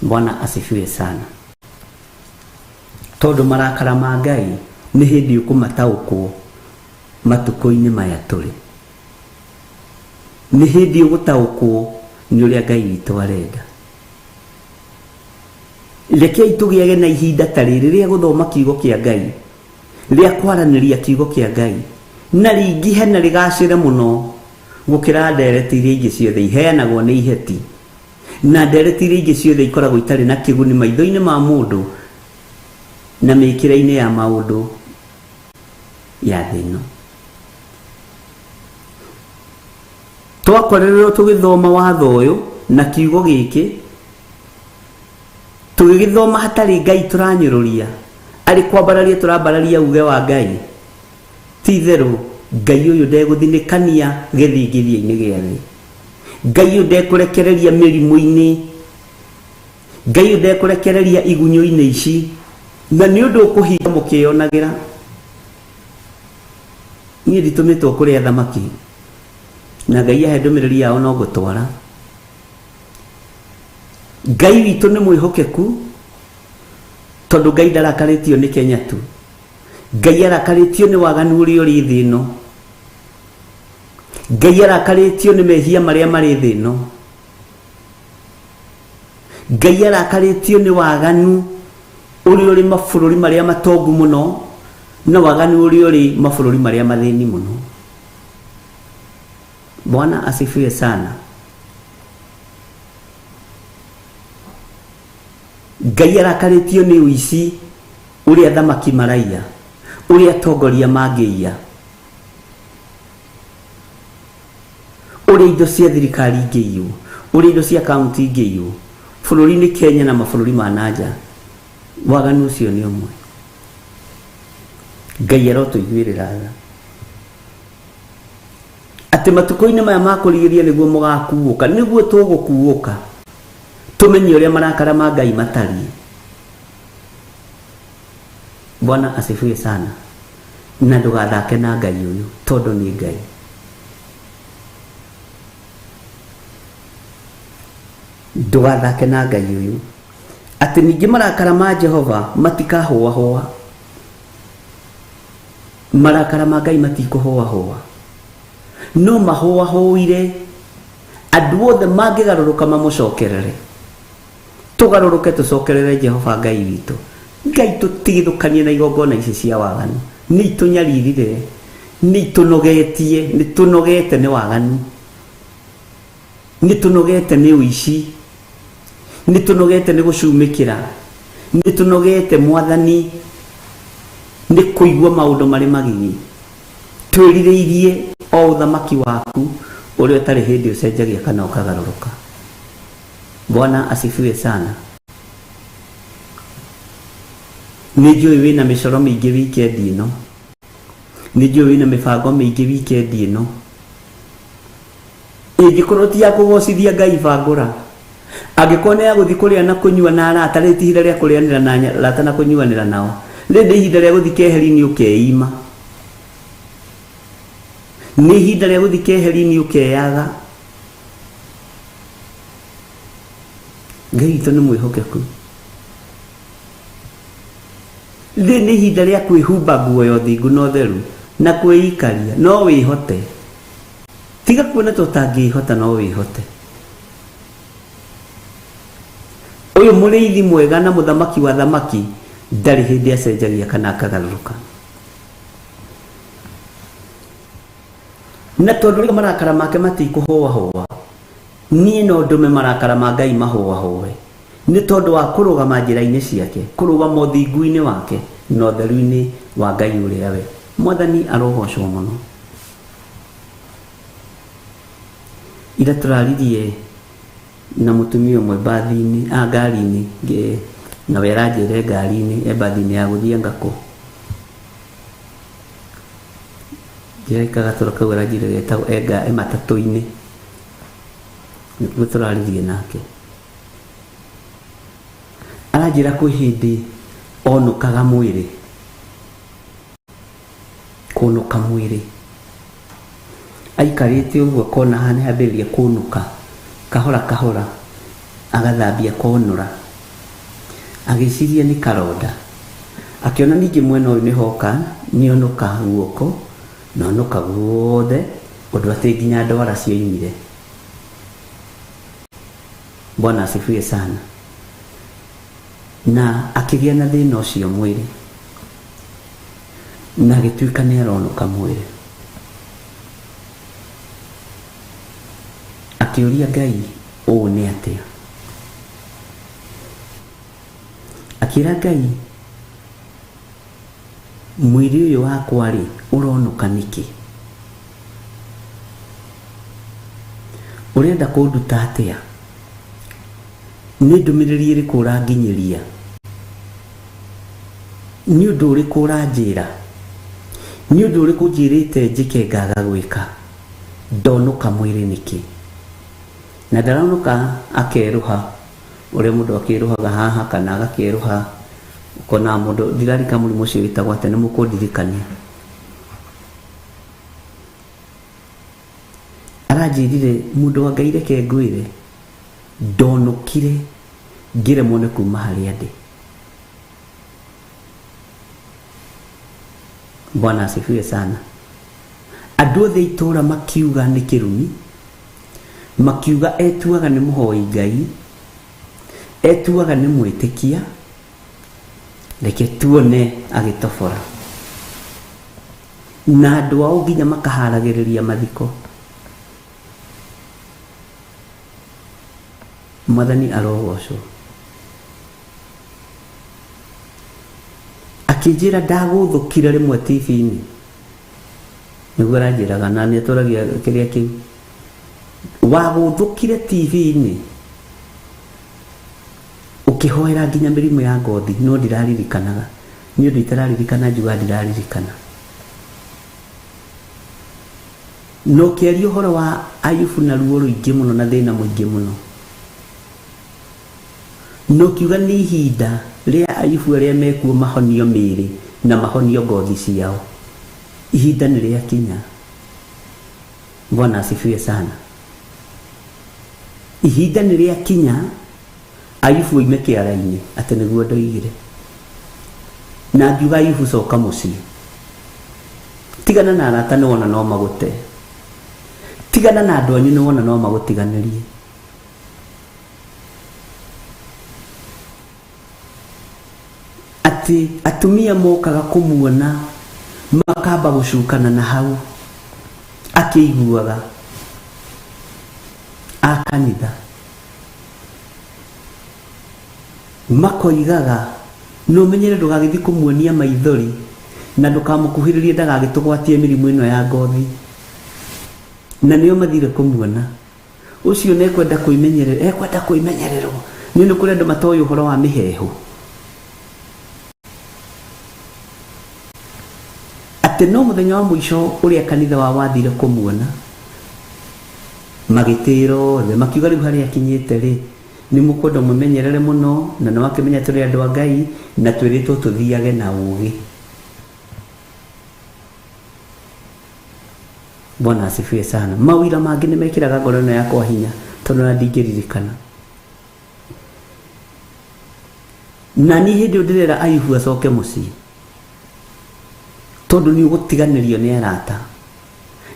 D: Bwana asifiwe sana. Tondu marakara ma Ngai ni hindi ukumataukwo matuko-ini maya turi. Ni hindi ugutaukwo ni uria Ngai witu arenda. Rekei tugiage na ihinda ta riri ria guthoma kiugo kia Ngai, ria kwaraniria kiugo kia Ngai na ringihe na rigacire muno gukira ndereti iria ingi ciothe iheanagwo ni iheti, na ndereti iria ingi ciothe ikoragwo itari na kiguni maitho-ini ma mundu na mikira-ini ya maundu ya thino. Twakorererwo tugithoma watho uyu na kiugo giki tugithoma hatari Ngai turanyururia ari kwambararia turambararia uge wa Ngai. Ti theru Ngai uyu ndeguthinikania githingithia-ini gia thi. Ngai uyu ndekurekereria mirimu-ini. Ngai uyu ndekurekereria igunyo-ini ici na ni undu ukuhinga mukionagira. Ni nditumitwo kuri athamaki na Ngai ahe ndumiriri yao no gutwara. Ngai witu ni mwihokeku tondu Ngai ndarakaritio ni Kenya tu. Ngai arakaritio ni waganu uria uri thino. Ngai arakaritio ni mehia maria mari thino. Ngai arakaritio ni waganu uria uri mabururi maria matongu muno na waganu uria uri mabururi maria mathini muno. Bwana asifiwe sana. Ngai arakaritio ni uici uria thamaki maraia, uria tongoria mangiia, uria indo cia thirikari ingĩiywo, uria indo cia kaunti ingĩiywo bũrũri-inĩ Kenya na mabũrũri ma nanja. Waganu ucio ni umwe. Ngai arotũiguĩrĩra tha ati matuko-ini maya makũrigĩria niguo mũgakuũka, niguo tũgũkuũka tumenye uria marakara ma Ngai matari. Bwana asifiwe sana. Na ndugathake na Ngai uyu tondu ni Ngai. Ndugathake na Ngai uyu ati ningi marakara ma Jehova matikahoa hoa. Marakara ma Ngai matikuhoa hoa no mahoa hoire andu othe mangigaruruka mamucokerere. Tugaruruke tucokerere Jehova Ngai witu. Ngai tutigithukanie na igongona ici cia waganu. Ni tunyaririre, ni tunogetie, ni tunogete ni waganu, ni tunogete ni uici, ni tunogete ni gucumikira, ni tunogete Mwathani ni kuigua maundu mari magigi. Twiririirie o uthamaki waku, ule utari hindi ucenjagia kana ukagaruruka. Bwana asifiwe sana. Nijui wina micoro miingi weekend ino, nijui wina mibango miingi weekend ino. Ingikorwo ti ya kugocithia Ngai bangura, angikorwo ni ya guthi kuria na kunyua na arata, rĩti ihinda rĩa kurianĩra na arata na kunyuanĩra nao, rĩndĩ ihinda rĩa guthi keheri-inĩ ũkeima, nĩ ihinda rĩa guthi keheri-inĩ ũkeyaga. Ngai witũ nĩ mwĩhokeku. Rĩrĩ nĩ ihinda rĩa kwĩhumba nguo ya ũthingu na ũtheru na kwĩikaria. No wĩhote, tiga kuona ta ũtangĩhota, no wĩhote. Ũyũ mũrĩithi mwega na mũthamaki wa thamaki ndarĩ hĩndĩ acenjagia kana akagarũrũka. Na tondũ rĩu marakara make matikũhũahũa, niĩ no ndũme marakara ma Ngai mahũahũe, nĩ tondũ wa kũrũgama njĩra-inĩ ciake, kũrũgama ũthingu-inĩ wake na ũtheru-inĩ wa Ngai ũrĩa we. Mwathani arogocwo mũno. Ira tũraririe na mũtumia ũmwe mbathi-inĩ, ngari-inĩ, na weranjĩre ngari-inĩ mbathi-inĩ ya gũthiĩ Ngakũ. Njĩraikaga tũra kau aranjĩre getagwo matatũ-inĩ, nĩkuo tũraririe nake. Aranjĩra kwĩ hĩndĩ onũkaga mwĩrĩ, kũnũka mwĩrĩ, aikarĩte ũguo akona nĩ hambĩrĩria kũnũka kahora kahora, agathambia konũra, agĩciria nĩ karonda, akĩona ningĩ mwena ũyũ nĩ hoka nĩonũka guoko na onũka guothe, ũndũ atĩ nginya ndwara cioimire. Bwana asifiwe sana. Na akĩgĩa na thĩna ũcio mwĩrĩ, na agĩtuĩka nĩ aronũka mwĩrĩ. Akĩũria Ngai ũũ nĩ atĩa. Akĩra Ngai, mwĩrĩ ũyũ wakwa rĩ ũronũka nĩkĩ? Ũrenda kũnduta atĩa? Nĩ ndũmĩrĩri ĩrĩkũ ũranginyĩria? Nĩ ũndũ ũrĩkũ ũranjĩra? Nĩ ũndũ ũrĩkũ njĩrĩte njĩke ngaga gwĩka? Ndonũka mwĩrĩ nĩkĩ? Na ndaronũka akerũha, ũrĩa mũndũ akĩrũhaga haha kana agakĩrũha, ũkona mũndũ, ndirarika mũrimũ ũcio wĩtagwo atĩ, nĩ mũkũndirikania. Aranjĩrire, mũndũ wa Ngai reke ngwĩre, ndonũkire ngĩremwo nĩ kuma harĩa ndĩ. Bwana asifiwe sana. Andũ othe itũra makiuga nĩ kĩrumi, makiuga etuaga nĩ mũhoi Ngai, etuaga nĩ mwĩtĩkia, reke tuone agĩtobora. Na andũ ao nginya makaharagĩrĩria mathiko. Mwathani arogocwo. Akĩnjĩra ndagũthũkire rĩmwe TV-inĩ, nĩguo aranjĩraga, na nĩ atũragia kĩrĩa kĩu, wagũthũkire TV-inĩ ũkĩhoera nginya mĩrimũ ya ngothi, no ndiraririkanaga, nĩ ũndũ itararirikana njuga ndiraririkana. No kĩaria ũhoro wa Ayubu na ruo rũingĩ mũno na thĩna mũingĩ mũno. No kiuga nĩ ihinda rĩa Ayubu arĩa mekuo mahonio mĩĩrĩ na mahonio ngothi ciao. Ihinda nĩ rĩakinya. Bwana asifiwe sana. Ihinda nĩ rĩakinya Ayubu oime kĩara-inĩ, atĩ nĩguo ndoigire. Na ngiuga Ayubu coka mũciĩ. Tigana na arata nĩ wona no magũte. Tigana na andũ anyu nĩ wona no magũtiganĩrie. Atĩ atumia mokaga kũmuona makamba gũcukana na hau, akĩiguaga a kanitha makoigaga, no menyere ndũgagĩthiĩ kũmuonia maithori na ndũkamũkuhĩrĩrie ndagagĩtũgwatie mĩrimũ ĩno ya ngothi. na nĩo mathire kũmuona. Ũcio nĩekwenda kwĩmenyererwo nĩ kũrĩ andũ matoĩ ũhoro wa mĩheehũ, atĩ no mũthenya wa mũico ũrĩa kanitha wao wathire kũmuona magĩtĩĩra othe makiuga rĩu harĩa akinyĩte rĩ nĩ mũkwenda mũmenyerere mũno, na nĩ wakĩmenya tũrĩ andũ a Ngai na twĩrĩtwo tũthiage na ũũgĩ. Bwana asifiwe sana. Mawĩra mangĩ nĩ mekĩraga ngoro ĩno yakwa hinya tondũ na ndingĩririkana. Na niĩ hĩndĩ ĩyo ndĩrera Ayubu acoke mũciĩ tondũ nĩ ũgũtiganĩrio nĩ arata,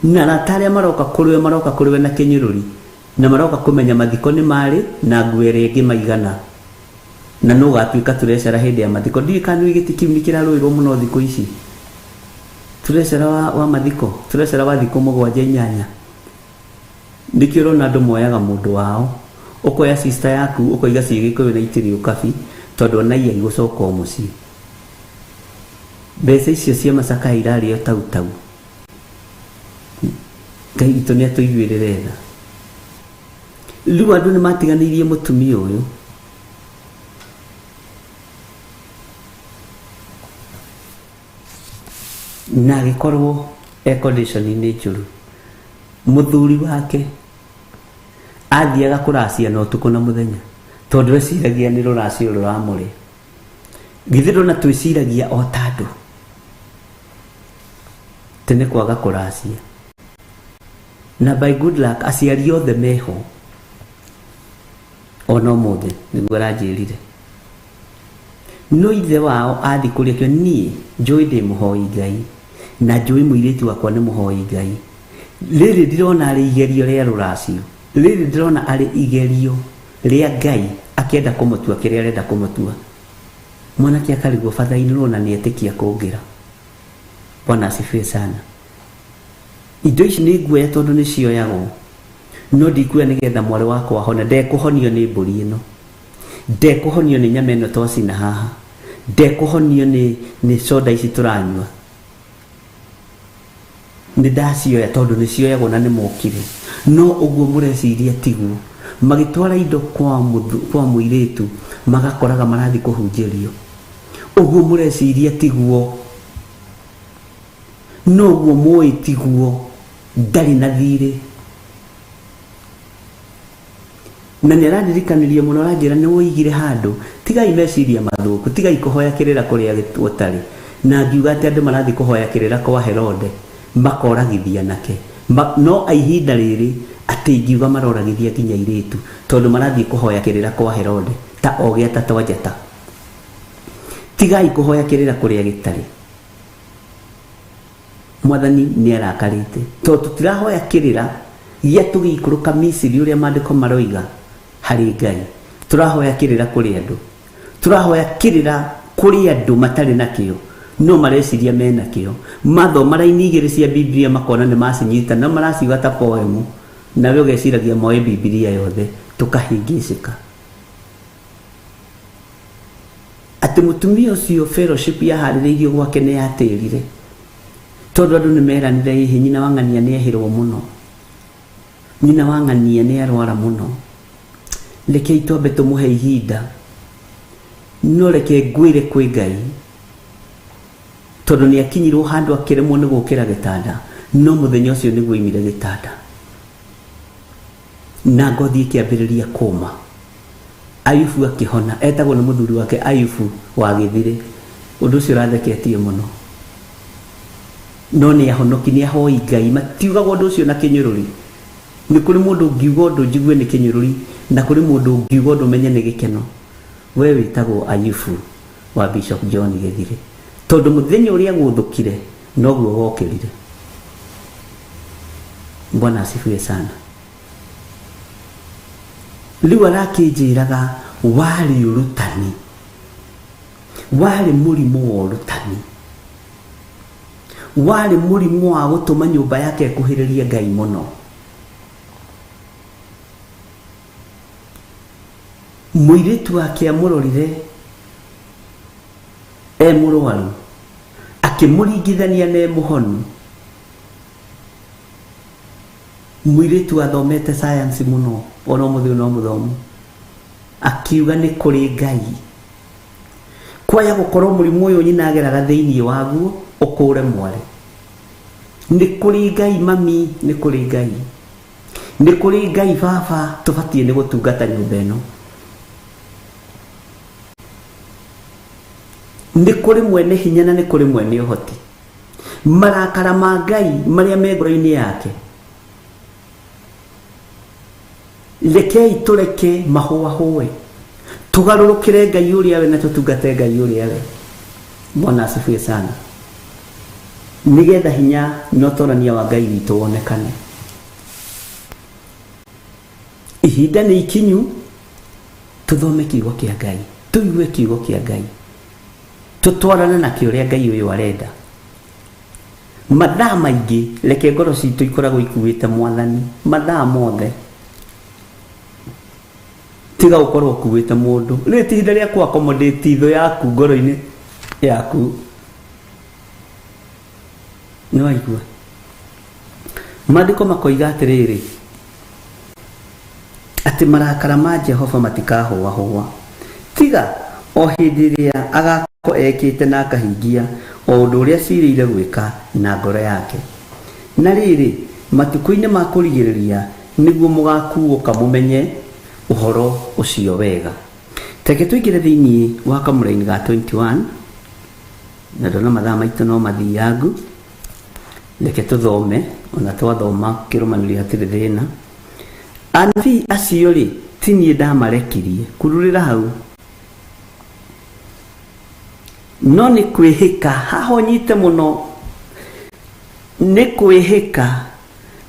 D: na arata arĩa maroka kũrĩ we na kĩnyũrũri na maroka kũmenya mathiko nĩ marĩ na nguo ĩrĩa ĩngĩ maigana, na no gatuĩka tũrecera hĩndĩ ya mathiko. Ndirikana gĩtĩ kĩu nĩ kĩrarũĩrwo mũno thikũ ici, turecera wa mathiko, turecera wa thikũ 7-8. Nĩkĩo ũrona andũ moyaga mũndũ wao, ũkoya sister yaku ũkoiga ciĩgĩkũyũ na itĩrio kabi tondũ ona iye igũcoka mũciĩ. Mbeca icio cia macaka irarĩo tau. Ngai witũ nĩ atũiguĩrĩre tha. Rĩu andũ nĩ matiganĩirie mũtumia ũyũ, na agĩkorwo condition-inĩ njũru. Mũthuri wake athiaga kũracia na ũtukũ na mũthenya tondũ eciragia nĩ rũracio rũramũrĩa. Githĩ ndona twĩciragia o ta andũ tene kwaga kũracia, na by good luck aciari othe meho ona ũmũthĩ nĩguo aranjĩrire. No ithe wao athi kũrĩa kĩo, niĩ njũĩ ndĩ mũhoi Ngai na njũĩ mũirĩtu wakwa nĩ mũhoi Ngai. Rĩrĩ ndirona arĩ igerio rĩa rũracio, rĩrĩ ndirona arĩ igerio rĩa Ngai akĩenda kũmũtua kĩrĩa arenda kũmũtua. Mwanake akarigwo batha-inĩ rũna nĩ etĩkia kũngĩra. Bwana asifiwe sana. Indo ici nĩ nguoya tondũ nĩ cioyagwo, no ndikuoya nĩgetha mwarĩ wakwa hona. Ndekũhonio nĩ mbũri ĩno, ndekũhonio nĩ nyama ĩno twacina haha, ndekũhonio nĩ soda ici tũranyua. Nĩ ndacioya tondũ nĩ cioyagwo na nĩ mokire. No ũguo mũreciria tiguo, magĩtwara indo kwa mũirĩtu magakoraga marathi kũhunjĩrio. Ũguo mũreciria tiguo, no ũguo mũĩ tiguo, ndarĩ na thirĩ. Na nĩ arandirikanirie mũno, aranjĩra nĩ woigire handũ tigai meciria mathũku, tigai kũhoya kĩrĩra kũrĩa gũtarĩ. Na ngiuga atĩ andũ marathi kũhoya kĩrĩra kwa Herode makoragithia nake. No ihinda rĩrĩ atĩ ingiuga maroragithia nginya airĩtu tondũ marathiĩ kũhoya kĩrĩra kwa Herode ta ogĩa ta twanjata. Tigai kũhoya kĩrĩra kũrĩa gĩtarĩ. Mwathani nĩ arakarĩte tondũ tũtirahoya kĩrĩra gĩa tũgĩikũrũka Misiri ũrĩa maandĩko maroiga harĩ Ngai. Tũrahoya kĩrĩra kũrĩ andũ, tũrahoya kĩrĩra kũrĩ andũ matarĩ na kĩo, no mareciria mena kĩo. Mathoma raini igĩrĩ cia Biblia makona nĩ macinyita na maraciuga ta poemu, nawe ũgeciragia moe Biblia yothe, tũkahĩngĩcĩka. Atĩ mũtumia ũcio fellowship yaharĩrĩirio gwake nĩ yatĩrire tondũ andũ nĩ meranire hihi nyina wa ng'ania nĩ ehĩrwo mũno, nyina wa ng'ania nĩ arwara mũno, rekei twambe tũmũhe ihinda. No reke ngwĩre kwĩ Ngai tondũ nĩ akinyirwo handũ akĩremwo nĩ gũkĩra gĩtanda, no mũthenya ũcio nĩguo oimire gĩtanda na ngothi ĩkĩambĩrĩria kũũma. Ayubu akĩhona, etagwo nĩ mũthuri wake Ayubu wa Gĩthire. Ũndũ ũcio ũratheketie mũno, no nĩ ahonoki, nĩ ahoi Ngai. Matiugaga ũndũ ũcio na kĩnyũrũri. Nĩ kũrĩ mũndũ ũngiuga ũndũ njigue nĩ kĩnyũrũri, na kũrĩ mũndũ ũngiuga ũndũ menye nĩ gĩkeno. We wĩtagwo Ayubu wa Bishop John Gĩthire tondũ mũthenya ũrĩa gũthũkire noguo wokĩrire. Bwana asifiwe sana. Rĩu arakĩnjĩraga warĩ ũrutani, warĩ mũrimũ wa ũrutani, warĩ mũrimũ wa gũtũma nyũmba yake ĩkuhĩrĩrie Ngai mũno. Mũirĩtu wake amũrorire mũrwaru, akĩmũringithania na mũhonu, Mwiritu athomete science muno, ono muthio no muthomu, akiuga ni kuri Ngai. Kwaya gukorwo murimu uyu nyina ageraga thiini waguo ukure mware. Ni kuri Ngai mami, ni kuri Ngai. Ni kuri Ngai baba, tubatie ni gutungata nyumba ino. Ni kuri mwene hinya na ni kuri mwene uhoti. Marakara ma Ngai maria me ngoro-ini yake, rekei tureke mahuahue, tugarurukire Ngai uria we na tutungate Ngai uria we. Bwana asifiwe sana. Nigetha hinya na utorania wa Ngai witu wonekane. Ihinda ni ikinyu, tuthome kiugo kia Ngai, tuigue kiugo kia Ngai, tutwarane na kiuria Ngai uyu arenda. Mathaa maingi reke ngoro citu ikoragwo ikuite Mwathani mathaa mothe, tiga ukorwo ukuite mundu. Ri ti ihinda ria ku accommodate itho yaku ngoro-ini yaku. Ni waigua maandiko makoiga atiriri ati marakara ma Jehova matikahuahua, tiga o hindi iria agako ekite na akahingia o undu uria cirire gwika na ngoro yake. Na riri matuko-ini ma kurigiriria niguo mugakuo kamumenye uhoro ucio wega. Teke tuigire thiini wa kamuraini ga 21 na ndona mathaa maitu no mathiangu. Reke tuthome, ona twathoma kirumaniri hatiri thina. Anabii acio ri ti nie ndamarekirie kururira hau, no ni kwihika hahonyite muno, ni kwihika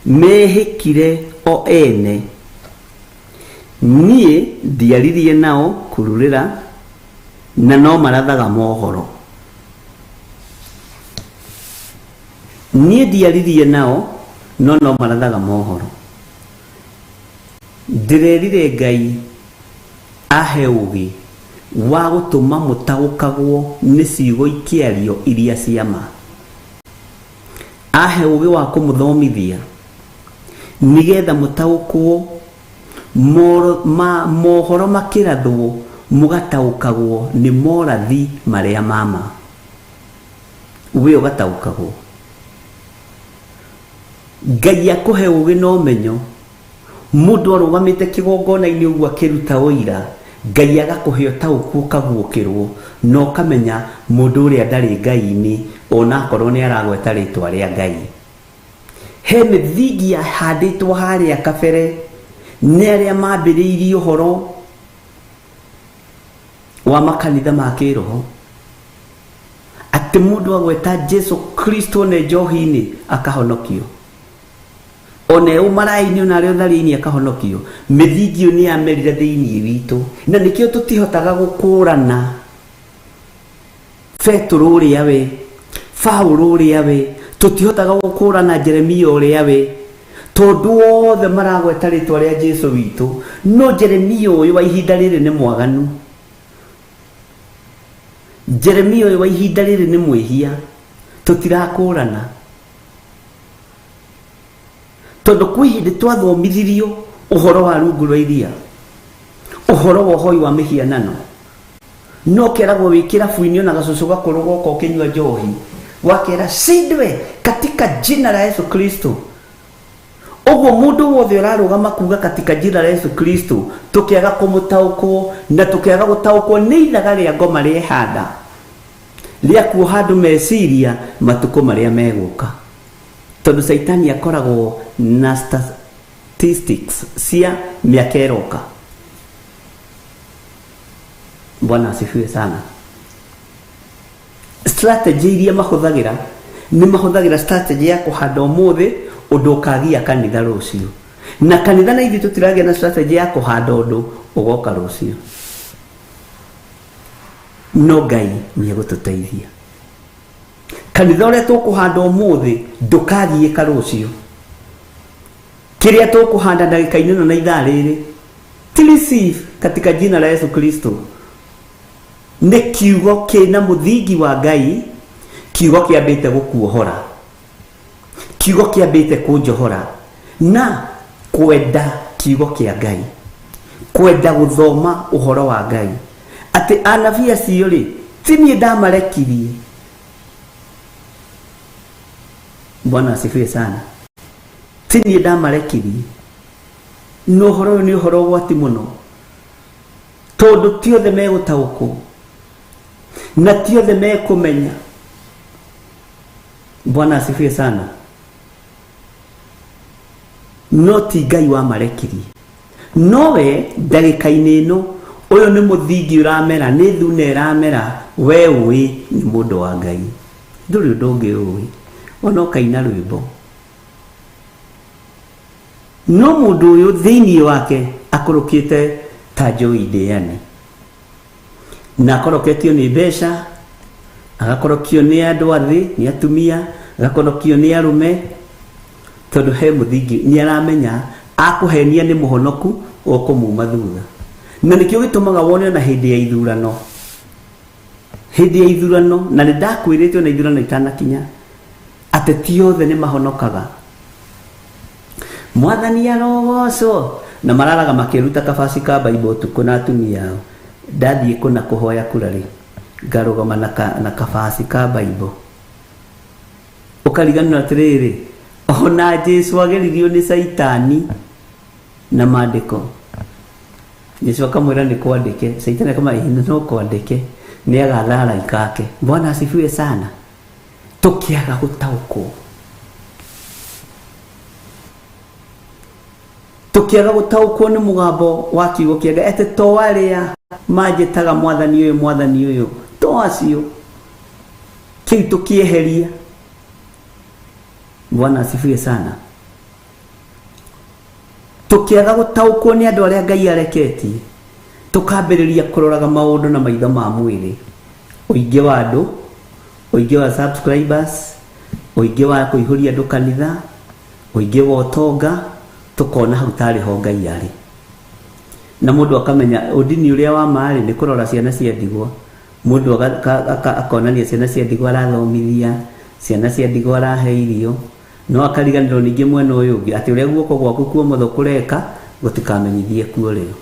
D: mehikire o ene. Nie ndiaririe nao kururira na no marathaga mohoro. Nie ndiaririe nao no marathaga mohoro. Ndirerire Ngai ahe ugi wa gutuma mutagukagwo ni ciugo ikiario iria cia ma. Ahe ugi wa kumuthomithia nigetha mutagukwo mohoro makirathwo mugataukagwo ni morathi maria mama. We ugataukagwo. Ngai akuhe ugi no menyo, mundu arugamite kigongona-ini uguo akiruta uira, Ngai agakuhe utauku ukaguukirwo no kamenya mundu uria ndari Ngai-ini ona akorwo ni aragweta ritwa ria Ngai. He mithingi yahanditwo haria kabere ni aria mambiriirie uhoro wa makanitha ma kiroho ati mundu agweta Jesu Kristo ne njohi-ini akahonokio, one umaraini ona ri uthari-ini akahonokio. Mithingi ni amerire thiini witu, na nikio tutihotaga gukurana Petro uria we, Paulo uria we, tutihotaga gukurana Jeremia uria we, tondu wothe maragweta ritwa ria Jesu witu. No Jeremia uyu wa ihinda riri ni mwaganu, Jeremia uyu wa ihinda riri ni mwihia, tutirakurana. Tondu kwi hindi twathomithirio uhoro wa rungu rwa iria, uhoro wa uhoi wa mihianano, no keragwo wi kirabu-ini ona gacucu gakuru goka ukinyua njohi, wakera sindwe katika jina la Yesu Kristo. Uguo mundu wothe urarugama kuga katika jina la Yesu Kristo, tukiaga kumutaukwo na tukiaga gutaukwo ni ithaga ria ngoma riehanda ria kuhandu meciria matuko maria meguka. Tondu Saitani akoragwo na statistics cia miaka iroka. Bwana asifiwe sana. Strategy iria mahuthagira ni mahuthagira strategy ya kuhanda umuthi undu ukagia kanitha rucio, na kanitha na ithu tutiragia na strategy ya kuhanda undu ugoka rucio. No Ngai ni egututeithia. Kanitha uria tukuhanda umuthi ndukagiika rucio. Kiria tukuhanda ndagika-ini na ithaa riri receive katika jina la Yesu Kristo. Ni kiugo kina muthingi wa Ngai, kiugo kiambite gukuohora, kiugo kiambite kunjohora, na kwenda kiugo kia Ngai, kwenda guthoma uhoro wa Ngai. Ati anabii acio ri ti nie ndamarekirie. Bwana asifiwe sana. Ti nie ndamarekirie. No horo ni horo wati muno, tondu ti othe megutaukwo na ti othe mekumenya. Bwana asifiwe sana. No ti Ngai wa marekirie. Nowe ndagika-ini ino uyu ni muthingi uramera, ni thuna iramera, we ui ni mundu wa Ngai, nduri undu ungi ui, ona ukaina rwimbo. No mundu uyu thiini wake akorokite ta njui ndiane, na akoroketio ni mbeca, agakorokio ni andu athi, ni atumia, agakorokio ni arume, tondu he muthingi ni aramenya akuhenia ni muhonoku ukumuma thutha. Na nikio gitumaga wone na hindi ya ithurano, hindi ya ithurano, na nindakwirite na ithurano itanakinya ateti othe ni mahonokaga. Mwathani arogocwo, na mararaga makiruta kabasi ka Bible tuko na atumia ao. Ndathie kuna kuhoya kurari ngarugama na kabasi ka Bible, ukariganira atiriri, ona Jesu ageririo ni Saitani na maandiko. Yesu akamwira ni kwandike, Saitani akamwira no kwandike, ni agathara ikake. Bwana asifiwe sana. Tukiaga gutaukwo, tukiaga gutaukwo ni mugambo wa kiugo kia Ngai, ete to aria manjitaga mwathani uyu to acio, kiu tukieheria. Bwana asifiwe sana. Tukiaga gutaukwo ni andu aria Ngai areketie, tukambiriria kuroraga maundu na maitho ma mwiri, uingi wa andu, uingi wa subscribers, uingi wa kuihuria andu kanitha, uingi wa utonga, tukona hau tari ho Ngai ari. Na mundu akamenya udini uria wa mari ni kurora ciana cia ndigwa, mundu akonania ciana cia ndigwa arathomithia, ciana cia ndigwa arahe irio, no akariganirwo ningi mwena uyu ungi ati uria guoko gwaku kuo motho kureka gutikamenyithie kuo rio.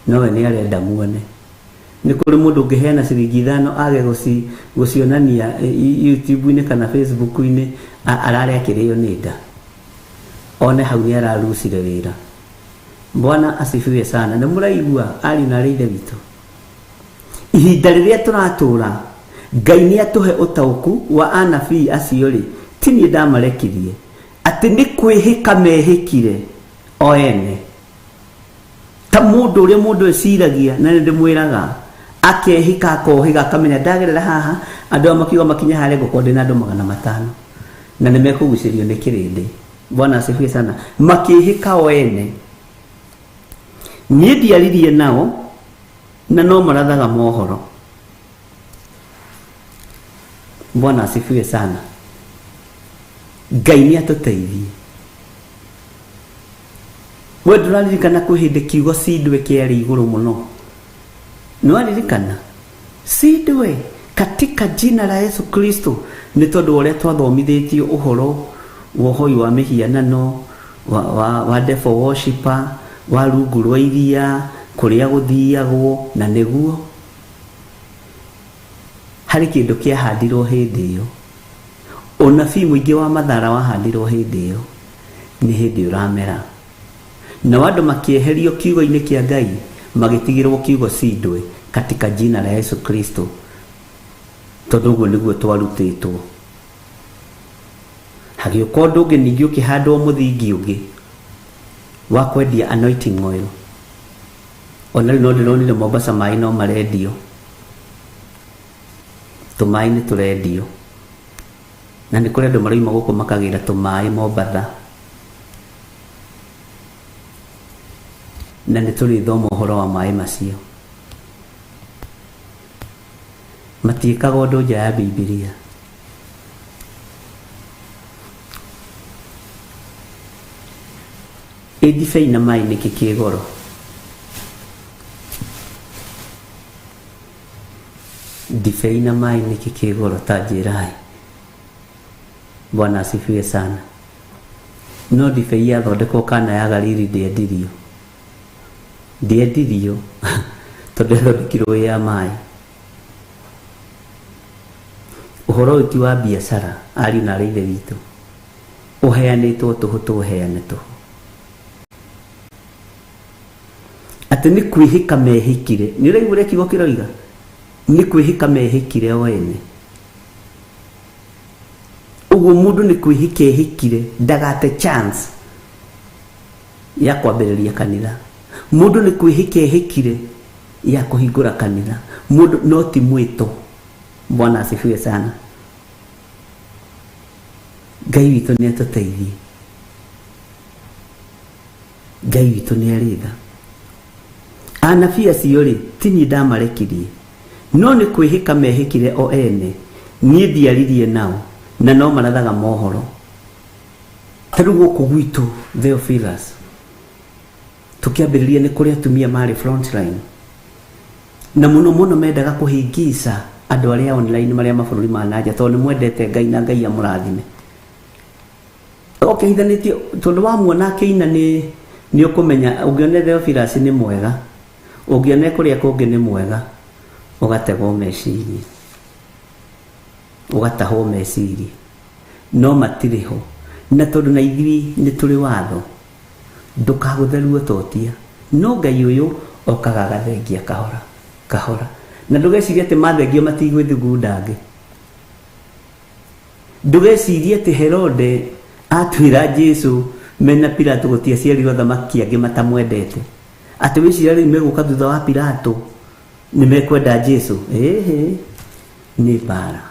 D: Nowe ni arenda muone. Ni kuri mundu ungiheana ciringi 5 age gucionania YouTube-ini kana Facebook-ini arare akirio ni nda, one hau ni ararucire wira. Bwana asifiwe sana. Na muraigua ari na reithe witu, ihinda riria turatura Ngai ni atuhe utauku wa anabii acio ri ti nie ndamarekirie, ati ni kwihika mehikire o ene. Ta mundu uria mundu eciragia, na ndimwiraga akehika akohiga akamenya ndagerera haha andu amakiuga makinya hare gukonde na andu 500 na nimekugucirio ni kirindi. Bwana asifiwe sana. Makihika o ene, nie ndiaririe nao na no marathaga mohoro. Bwana asifiwe sana. Ngai ni atuteithie. We nduraririkana kwi hindi kiugo Sidwe kiari iguru muno? No aririkana Sidwe katika jina la Yesu Kristo, ni tondu uria twathomithitio uhoro wa uhoi wa mihianano wa devil worshipper, wa rungu rwa iria, kuria guthiagwo na niguo hari kindu kiahandirwo hindi iyo. Onabii mwingi wa mathara wahandirwo hindi iyo, ni hindi uramera. Na andu makieherio kiugo-ini kia Ngai, magitigirwo kiugo Sidwe katika jina la Yesu Kristo, tondu guo niguo twarutitwo. Hagiuka undu ungi ningi ukihandwo muthingi ungi wa kwendia anointing oil. Ona no ndironire Mombasa mai no marendio, tumai ni turendio, na ni kuri andu maraima guku makagira tumai Mombasa, na ni turithoma uhoro wa mai macio. Matiikaga undu nja ya Bibilia. Edifei na mai ni kikigoro. Difei na mai ni kikigoro tajirai. Bwana asifiwe sana. no ndibei yathondekwo kana ya Galili ndiendirio tondũ yathondekirwo ya maĩ. Ũhoro ũyũ ti wa biacara, ariũ na aithe witũ, ũheanĩtwo tũhũ tũheane tũhũ. Atĩ nĩ kwĩhĩka mehĩkire, nĩ ũraigua ũrĩa kiugo kĩroiga, nĩ kwĩhĩka mehĩkire o ene. Ũguo mũndũ nĩ kwĩhĩka ehĩkire, ndagate chance ya kwambĩrĩria kanitha. Mũndũ nĩ kwĩhĩka ehĩkire ya kũhingũra kanitha. Mũndũ no ti mwĩto. Bwana asifiwe sana. Ngai witũ nĩ atũteithie. Ngai witũ nĩ arĩtha. Anabii acio rĩ, ti niĩ ndamarekirie, no nĩ kwĩhĩka mehĩkire o ene. Niĩ ndiaririe nao na no marathaga mohoro. Tarĩu gũkũ gwitũ Theophilus tũkĩambĩrĩria nĩ kũrĩ atumia marĩ front line, na mũno mũno mendaga kũhĩngĩca andũ arĩa online marĩa mabũrũri ma nanja, tondũ nĩ mwendete Ngai na Ngai amũrathime. Ũkĩhithanĩtio tondũ wamuona akĩina nĩ ũkũmenya, ũngĩona Theophilus nĩ mwega, ũngĩona kũrĩa kũngĩ nĩ mwega, ũgategwo meciria, ũgatahwo meciria, no matirĩ ho. Na tondũ na ithuĩ nĩ tũrĩ watho, ndũkagũtherwo totia, no Ngai ũyũ okaga agathengia kahora kahora. Na ndũgecirie atĩ mathengio matigwĩthugunda ngĩ. Ndũgecirie atĩ Herode atwĩra Jesu mena Pilato gũtiaciarirwo thamaki angĩ matamwendete, atĩ wĩciria rĩu megũka thutha wa Pilato nĩ mekwenda Jesu. Nĩ mbara.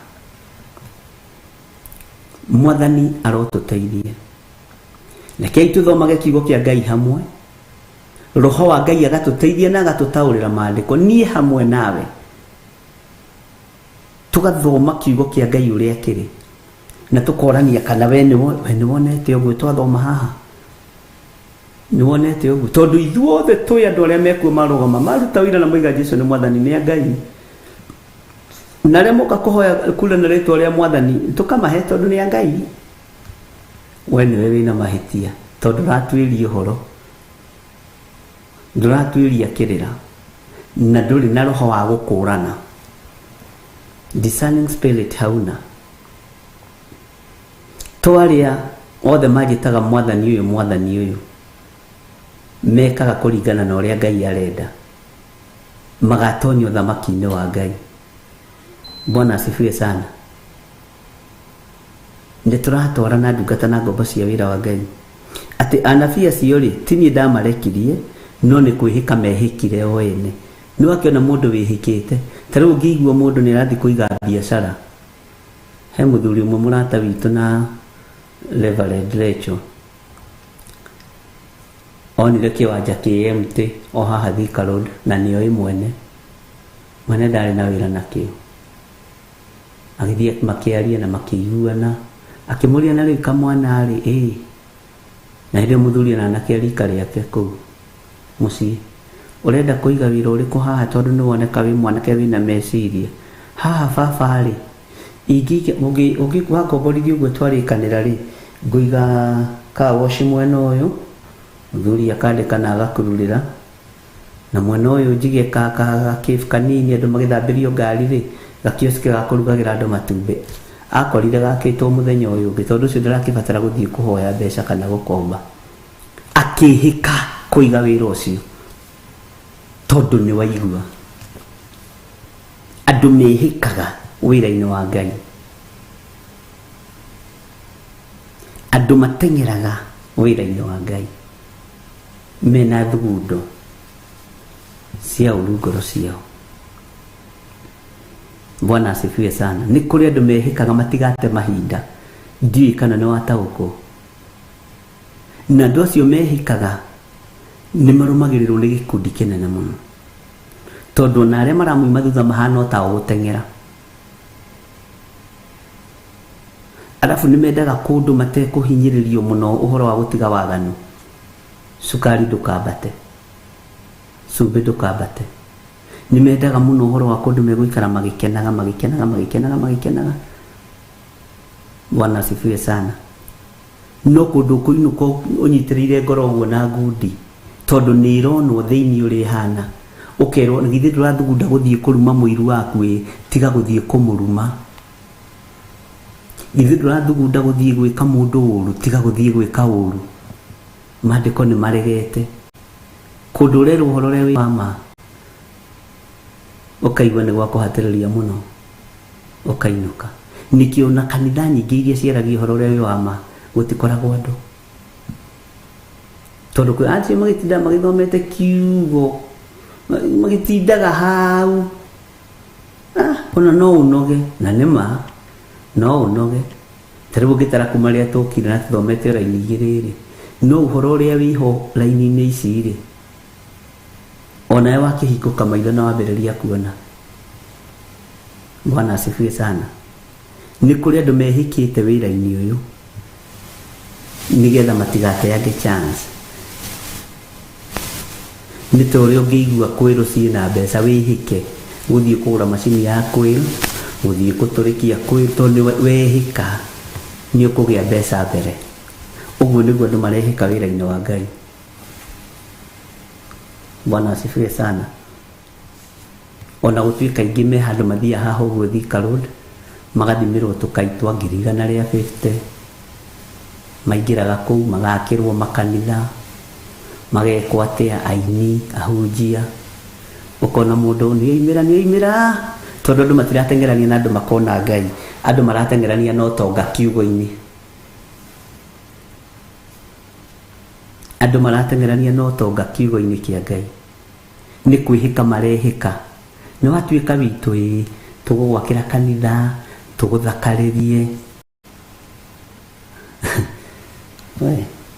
D: Mwathani arotũteithie. Rekei tũthomage kiugo kĩa Ngai hamwe. Roho wa Ngai agatũteithia na agatũtaũrĩra maandĩko, niĩ hamwe nawe. Tugathoma kiugo kĩa Ngai ũrĩa kĩrĩ, na tũkorania kana we nĩ wonete ũguo twathoma haha, nĩ wonete ũguo. Tondũ ithuothe tũĩ andũ arĩa mekuo marũgama maruta wĩra na moiga Jesũ nĩ Mwathani nĩ Ngai, na arĩa moka kũhoya kule na rĩtwa rĩa Mwathani tũkamahe tondũ nĩ Ngai. We nĩwe wĩna mahĩtia, tondũ ndũratuĩria ũhoro, ndũratuĩria kĩrĩra, na ndũrĩ na roho wa gũkũrana, discerning spirit hauna. Twarĩa othe manjĩtaga Mwathani ũyũ Mwathani ũyũ, mekaga kũringana na ũrĩa Ngai arenda, magatonyo thamaki-inĩ wa Ngai. Bwana asifiwe sana. Nĩ tũratwarana ndungata na ngombo cia wĩra wa Ngai. Atĩ anabii acio rĩ, ti niĩ ndamarekirie, no nĩ kwĩhĩka mehĩkire o ene. Nĩ wakĩona mũndũ wĩhĩkĩte, ta rĩu ũngĩigua mũndũ nĩ arathiĩ kũiga biacara. He mũthuri ũmwe mũrata witũ na Reverend Rachel onire kĩwanja KMT o haha Thika Road, na nĩoĩ mwene ndarĩ na wĩra nakĩo. Agĩthiĩ makĩaria na makĩiguana, akĩmũria na rĩu kamwana rĩ, na hĩndĩ mũthuri na anake rika rĩake kũu mũciĩ, ũrenda kũiga wĩra ũrĩkũ haha, tondũ nĩ woneka wĩ mwanake wĩna meciria haha baba rĩ, ũngĩwakomborithia ũguo twarĩkanĩra rĩ, ngũiga car wash mwena ũyũ, mũthuri akandĩka na agakururĩra, na mwena ũyũ njige gakĩbu kanini andũ magĩthambĩrio ngari rĩ, gakioske gakũrugagĩra andũ matumbĩ. Akorire gakĩtwo mũthenya ũyũ ũngĩ, tondũ ũcio ndarakĩbatara gũthiĩ kũhoya mbeca kana gũkomba. Akĩhĩka kũiga wĩra ũcio tondũ nĩ waigua. Andũ mehĩkaga wĩra-inĩ wa Ngai. Andũ mateng'eraga wĩra-inĩ wa Ngai mena thugundo cia ũru ngoro ciao. Bwana asifiwe sana. Nĩ kũrĩ andũ mehĩkaga matigate mahinda, ndiũĩ kana nĩ wataũkwo. Na andũ acio mehĩkaga nĩ marũmagĩrĩrwo nĩ gĩkundi kĩnene mũno, tondũ na arĩa maramuima thutha mahana ta gũteng'era. Alafu nĩ mendaga kũndũ matekũhinyĩrĩrio mũno ũhoro wa gũtiga waganu. Sukari ndũkambate, cumbĩ ndũkambate. Nĩ mendaga mũno ũhoro wa kũndũ megũikara magĩkenaga. Bwana asifiwe sana. no kundu kuinuko unyitirire ngoro guo na ngundi tondu ni ironwo thiini uri hana ukerwo ngithi ndurathugunda guthie kuruma muiru waku tiga guthie kumuruma ngithi ndurathugunda guthie gwika mundu uru tiga guthie gwika uru maandiko ni maregete kundu rero uhoro ri mama ukaigwa ni gwa kuhatiriria muno ukainuka nikio na kanitha nyingi iria ciaragia uhoro ri wama gutikoragwo andu tondu kwi acio magitinda magithomete kiugo magitindaga hau ona no unoge na nima no unoge taribu gitara kuma ria tukire na tuthomete raini igiriri no uhoro ria wiho raini-ini ici ri ona ewa kihiko kamaitho na wambiriria kuona Bwana asifiwe sana ni kuri andu mehikite wira-ini uyu nigetha matigateage chance ni tore ungiigua kwiru ciina mbeca wihike guthie kugura macini ya kwiru guthie guturikia kwiru tondu wehika ni ukugia mbeca mbere uguo niguo andu marehika wira-ini wa Ngai. Bwana asifiwe sana. Ona gutuika ingi me handu mathia haha uguo Thika Road magathimirwo tukaitwa 150 maingiraga kuu magakirwo makanitha magekwo atia aini ahunjia ukona mundu ni imira tondu andu matiratengerania na andu makona Ngai andu maratengerania no tonga kiugo-ini andu maratengerania no tonga kiugo-ini kia Ngai ni kwihika marehika ni watuika witu tugugwakira kanitha tuguthakaririe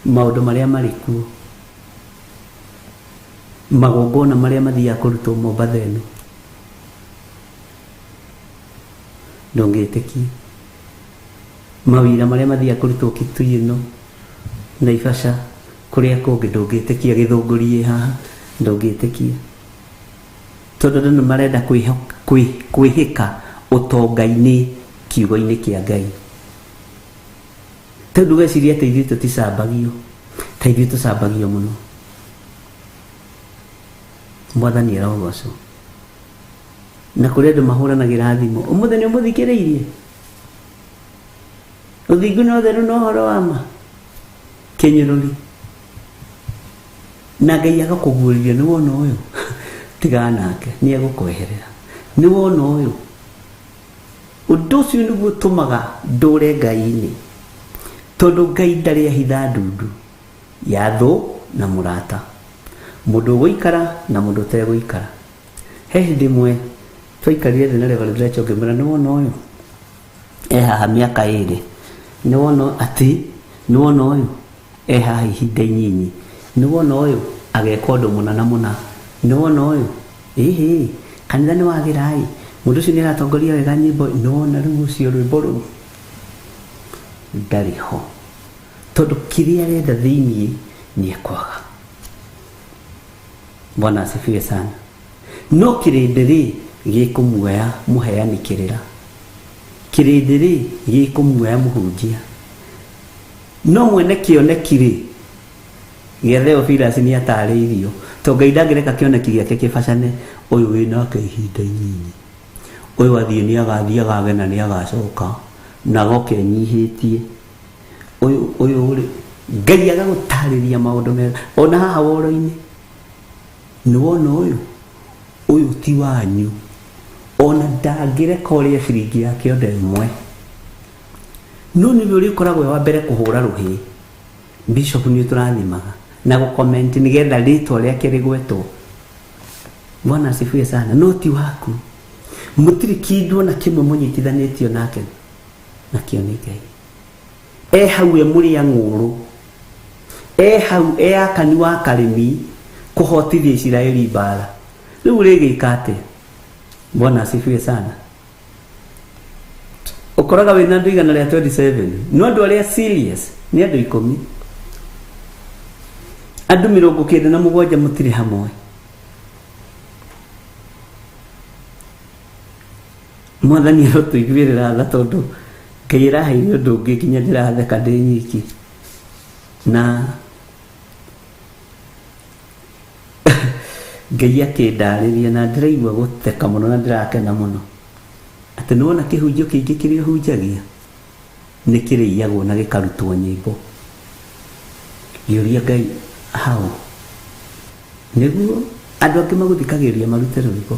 D: maundu maria mariku magongona maria mathia kurutwo Mombatha ino ndungitikia mawira maria mathia kurutwo Kitui ino Naivasha kuria kungi ndungitikia Githunguri haha ndungitikia tondu andu marenda kwihika utonga-ini kiugo-ini kia Ngai tondu geciria ati ithuĩ tuticambagio ta ithuĩ tucambagio muno. Mwathani arogocwo na kuri andu mahuranagira thimu umuthi ni umuthikiriirie uthingu no theru no horo wa ma kinyururi na Ngai agakuguũrĩria ni wona uyu tiga nake ni egukweherera ni wona uyu undu ucio niguo utumaga ndure Ngai-ini tondu Ngai ndari ahitha ndundu ya thu na murata mundu guikara na mundu utegũikara he hindi imwe twaikarire thĩ na Reverend Rachel ngĩmwĩra ni wona uyu haha miaka 2 ni wona ati ni wona uyu haha ihinda inyinyi ni wona uyu ageka undu munana muna ni wona uyu kanitha ni wagirai mundu ucio ni aratongoria wega nyimbo no wona riu ucio rwimbo rũu ndari ho tondu kiria arenda thiini ni ekwaga. Bwana asifiwe sana. No kirindiri gikumuoya muheani kirira kirindiri gikumuoya muhunjia no mwene kioneki ri gietheo Philas ni atariirio to Ngai ndangireka kioneki giake kibacane uyu winake ihinda inyinyi uyu athie ni agathie agagena ni agacoka na goke nyihitie uyu ri Ngai agagutariria maundu mega ona haha woro-ini ni wona uyu ti wanyu ona ndangireka uria ciringi yake ode imwe no ni uri koragwo wa mbere kuhura ruhi bishop ni turathimaga na gucomment nigetha ritwa riake rigwetwo. Bwana asifiwe sana. No ti waku mutiri kindu na kimwe munyitithanitio nake na kio ni Ngai hau muri ya nguru hau akani wa karimi kuhotithia Israeli bara riu rigika ati. Bwana asifiwe sana. Ukoraga wina andu igana ria 27 no andu aria serious ni andu 10 andu 97 mutiri hamwe. Mwathani arotuiguirira tha tondu Ngai araheire undu ungi kinya ndiratheka ndi nyiki na Ngai akindarĩria na ndĩraigua gũteka mũno na ndĩrakena mũno atĩ nĩwona kĩhunjio kĩingĩ kĩrĩa ũhunjagia nĩ kĩrĩiyagwo na gĩkarutwo nyĩmbo. Ngĩũria Ngai hau nĩguo andũ angĩ magũthikagĩrĩria marute rwĩmbo.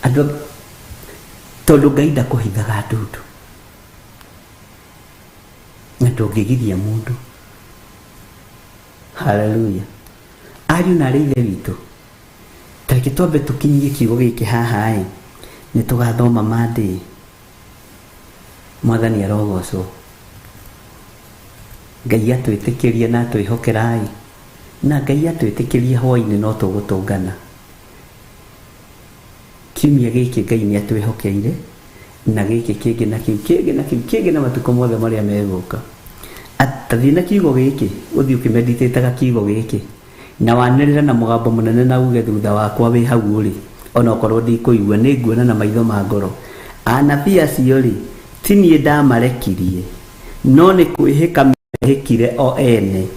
D: Andũ tondũ Ngai ndakũhithaga ndundu na ndũngĩgiria mũndũ. Haleluya. Ariũ na arĩ ithe witũ, tareke twambe tũkinyie kiugo gĩkĩ haha nĩ tũgathoma Monday. Mwathani arogocwo. Ngai atwĩtĩkĩrie na twĩhokera na Ngai atwĩtĩkĩrie hwaĩ-inĩ no tũgũtũngana. Kiumia gĩkĩ Ngai nĩ atwĩhokeire na gĩkĩ kĩngĩ na kĩu kĩngĩ na kĩu kĩngĩ na matukũ mothe marĩa megũka. Atathiĩ na kiugo gĩkĩ ũthiĩ ũkĩmeditĩtaga kiugo gĩkĩ na wanĩrĩra na mũgambo mũnene na uge thutha wakwa wĩ hau ũrĩ, ona okorwo ndikũigua nĩ nguona na maitho ma ngoro. Anabii acio rĩ ti niĩ ndamarekirie, no nĩ kwĩhĩka mehĩkire o ene.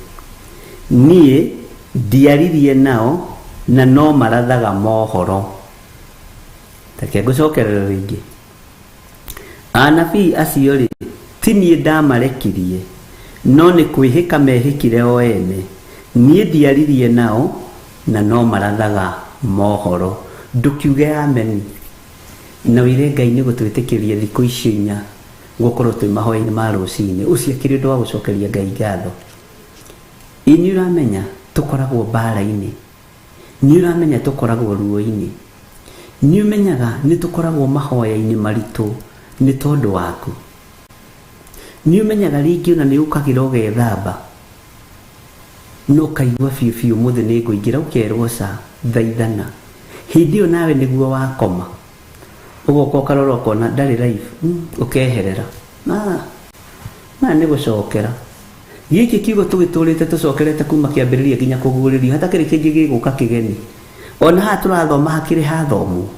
D: Niĩ ndiaririe nao na no marathaga mohoro. Reke ngũcokerere rĩngĩ. Anabii acio rĩ ti niĩ ndamarekirie, no nĩ kwĩhĩka mehĩkire o ene. Niĩ ndiaririe nao na no marathaga mohoro. Ndũkiuge amen. Na wĩre Ngai nĩ gũtwĩtĩkĩria thikũ icio 4 gũkorwo twĩ mahoya-inĩ ma rũcinĩ. Ũcio akĩrĩ ũndũ wa gũcokeria Ngai ngatho. Nĩ ũramenya tũkoragwo mbara-inĩ, nĩ ũramenya tũkoragwo ruo-inĩ, nĩ ũmenyaga nĩ tũkoragwo mahoya-inĩ maritũ nĩ tondũ waku. Nĩ ũmenyaga rĩngĩ ona nĩ ũkagĩra ũgethamba no kaigua biũ biũ mũthĩ nĩ ngũingĩra, ũkerwo thaithana. Hĩndĩ ĩyo nawe nĩguo wakoma ũgoka ũkarora ũkona ndarĩ life, ũkeherera. Na nĩ gũcokera. Gĩkĩ kiugo tũgĩtũrĩte tũcokerete kuma kĩambĩrĩria nginya kũguũrĩrio, hatakĩrĩ kĩngĩ gĩgũka kĩgeni. Ona haha tũrathoma hakĩrĩ hathomwo.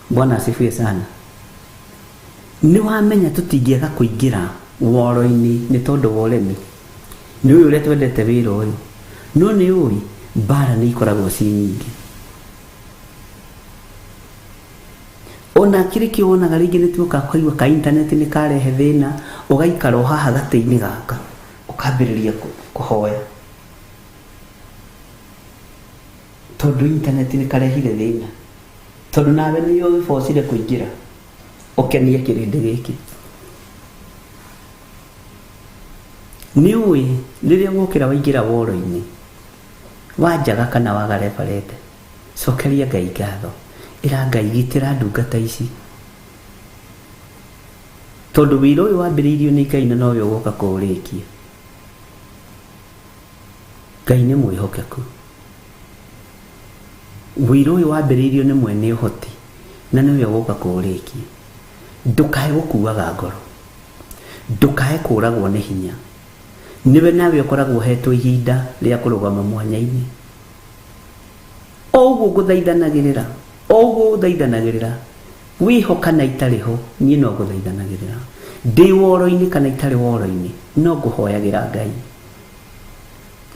D: Bwana asifiwe sana. Nĩ wamenya tũtingĩaga kũingĩra woro-inĩ nĩ tondũ wa ũremi. Nĩ ũyũ ũrĩa twendete wĩra ũyũ, no nĩ ũĩ mbara nĩ ikoragwo ci nyingĩ. Ona kĩrĩ kĩo wonaga rĩngĩ nĩ tuoka kũigua ka intaneti nĩ karehe thĩna, ũgaikara o haha gatĩ-inĩ gaka ũkambĩrĩria kũhoya tondũ intaneti nĩ karehire thĩna, tondũ nawe nĩ ũbocire kũingĩra ũkenie kĩrĩndĩ gĩkĩ. Nĩ ũĩ rĩrĩa wokĩra waingĩra woro-inĩ wanjaga kana wagarebarete, cokeria Ngai ngatho, ĩra Ngai gitĩra ndungata ici, tondũ wĩra ũyũ wambĩrĩirio nĩ Ngai na nowe ũgoka kũũrĩkia. Ngai nĩ mwĩhokeku. Wĩra ũyũ wambĩrĩirio nĩ mwene ũhoti na nĩwe ũgoka kũũrĩkia. Ndũkae gũkuaga ngoro, ndũkae kũragwo nĩ hinya. Niwe nawe ũkoragwo hetwo ihinda rĩa kũrũgama mwanya-inĩ. Ũguo ngũthaithanagĩrĩra, ũguo ũthaithanagĩrĩra, wĩhoka na itarĩ ho, niĩ no ngũthaithanagĩrĩra. Ndĩ woro-inĩ kana itarĩ woro-inĩ, no ngũhoyagĩra Ngai.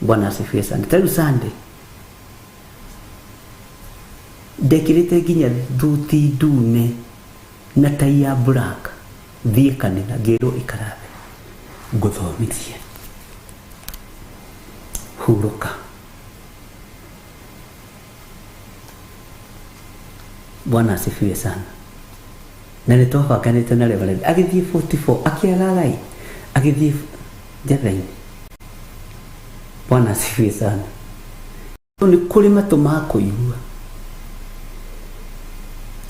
D: Bwana asifiwe sana. Tarĩu Sunday ndekĩrĩte nginya thuti ndune na tai ya black, thiĩ kanitha ngĩrwo ikarathe ngũthomithie. Hurũka. Bwana asifiwe sana. Na nĩ twabanganĩte na Reverend agĩthiĩ 44 akĩagagai agĩthiĩ Jethaini. Bwana asifiwe sana. Nĩ kũrĩ matũ ma kũigua.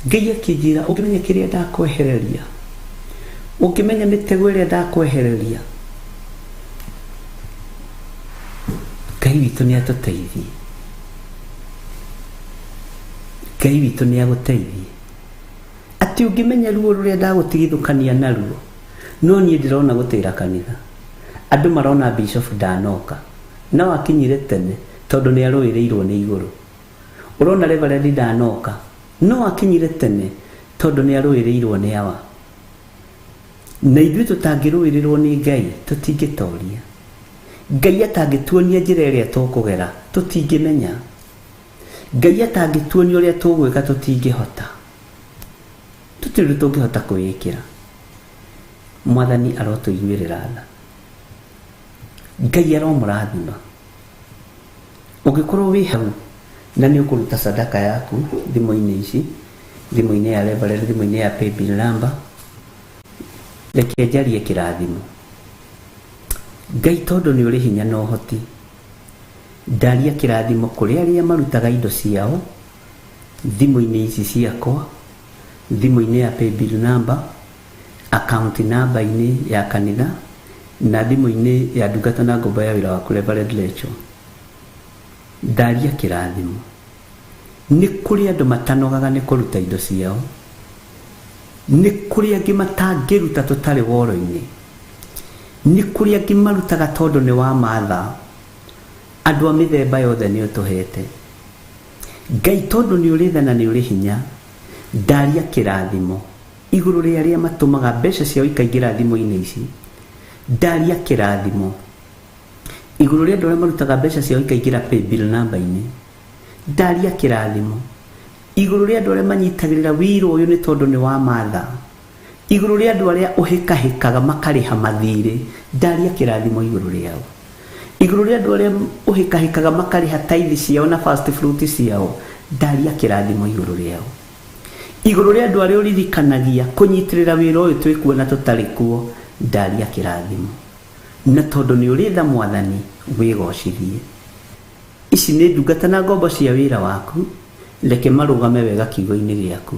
D: Ngai akĩnjĩra ũkĩmenya kĩrĩa ndakwehereria, ũkĩmenya mĩtego ĩrĩa ndakwehereria, Ngai witũ nĩ atũteithie. Ngai witũ nĩ agũteithie. Atĩ ũngĩmenya ruo rũrĩa ndagũtigithũkania naruo, no niĩ ndĩrona gũtĩra kanitha. Andũ marona Bishop ndanoka, no akinyire tene tondũ nĩ arũĩrĩirwo nĩ igũrũ. Ũrona Reverend ndanoka, no akinyire tene tondu ni aruirirwo ni awa na ithuĩ tũtangĩrũĩrĩrwo nĩ Ngai tũtingĩtoria. Ngai atangĩtuonia njĩra ĩrĩa tũkũgera tũtingĩmenya. Ngai atangĩtuonia ũrĩa tũgwĩka tũtingĩhota. Tũtirĩ tũngĩhota kwĩĩkĩra. Mwathani arotũiguĩrĩra tha. Ngai aromũrathima. Ũngĩkorwo wĩ hau na nĩ ũkũruta sadaka yaku thimũ-inĩ ici, thimũ-inĩ ya Reverend, thimũ-inĩ ya paybill number, reke njarie kĩrathimo. Ngai tondũ nĩ ũrĩ hinya na ũhoti, ndaria kĩrathimo kũrĩ arĩa marutaga indo ciao thimũ-inĩ ici ciakwa, thimũ-inĩ ya paybill number, account number-inĩ ya kanitha na thimũ-inĩ ya ndungata na ngombo ya wĩra waku Reverend Rachel. Ndaria kĩrathimo. Nĩ kũrĩ andũ matanogaga nĩ kũruta indo ciao, nĩ kũrĩ angĩ matangĩruta tũtarĩ woro-inĩ, nĩ kũrĩ angĩ marutaga tondũ nĩ wa matha. Andũ a mĩthemba yothe nĩ ũtũhete. Ngai tondũ nĩ ũrĩ tha na nĩ ũrĩ hinya, ndaria kĩrathimo igũrũ rĩa arĩa matũmaga mbeca ciao ikaingĩra thimũ-inĩ ici. Ndaria kĩrathimo igũrũ rĩa andũ arĩa marutaga mbeca ciao ikaingĩra paybill number-inĩ. Ndaria kĩrathimo igũrũ rĩa andũ arĩa manyitagĩrĩra wĩra ũyũ nĩ tondũ nĩ wa matha. Igũrũ rĩa andũ arĩa ũhĩkahĩkaga makarĩha mathirĩ. Ndaria kĩrathimo igũrũ rĩao. Igũrũ rĩa andũ arĩa ũhĩkahĩkaga makarĩha tithe ciao na first fruit ciao. Ndaria kĩrathimo igũrũ rĩao. Igũrũ rĩa andũ arĩa ũririkanagia kũnyitĩrĩra wĩra ũyũ twĩkuona tũtarĩ kuo. Ndaria kĩrathimo. Na tondũ nĩ ũrĩ tha Mwathani, wĩgocithie. Ici nĩ ndungata na ngombo cia wĩra waku, reke marũgame wega kiugo-inĩ gĩaku.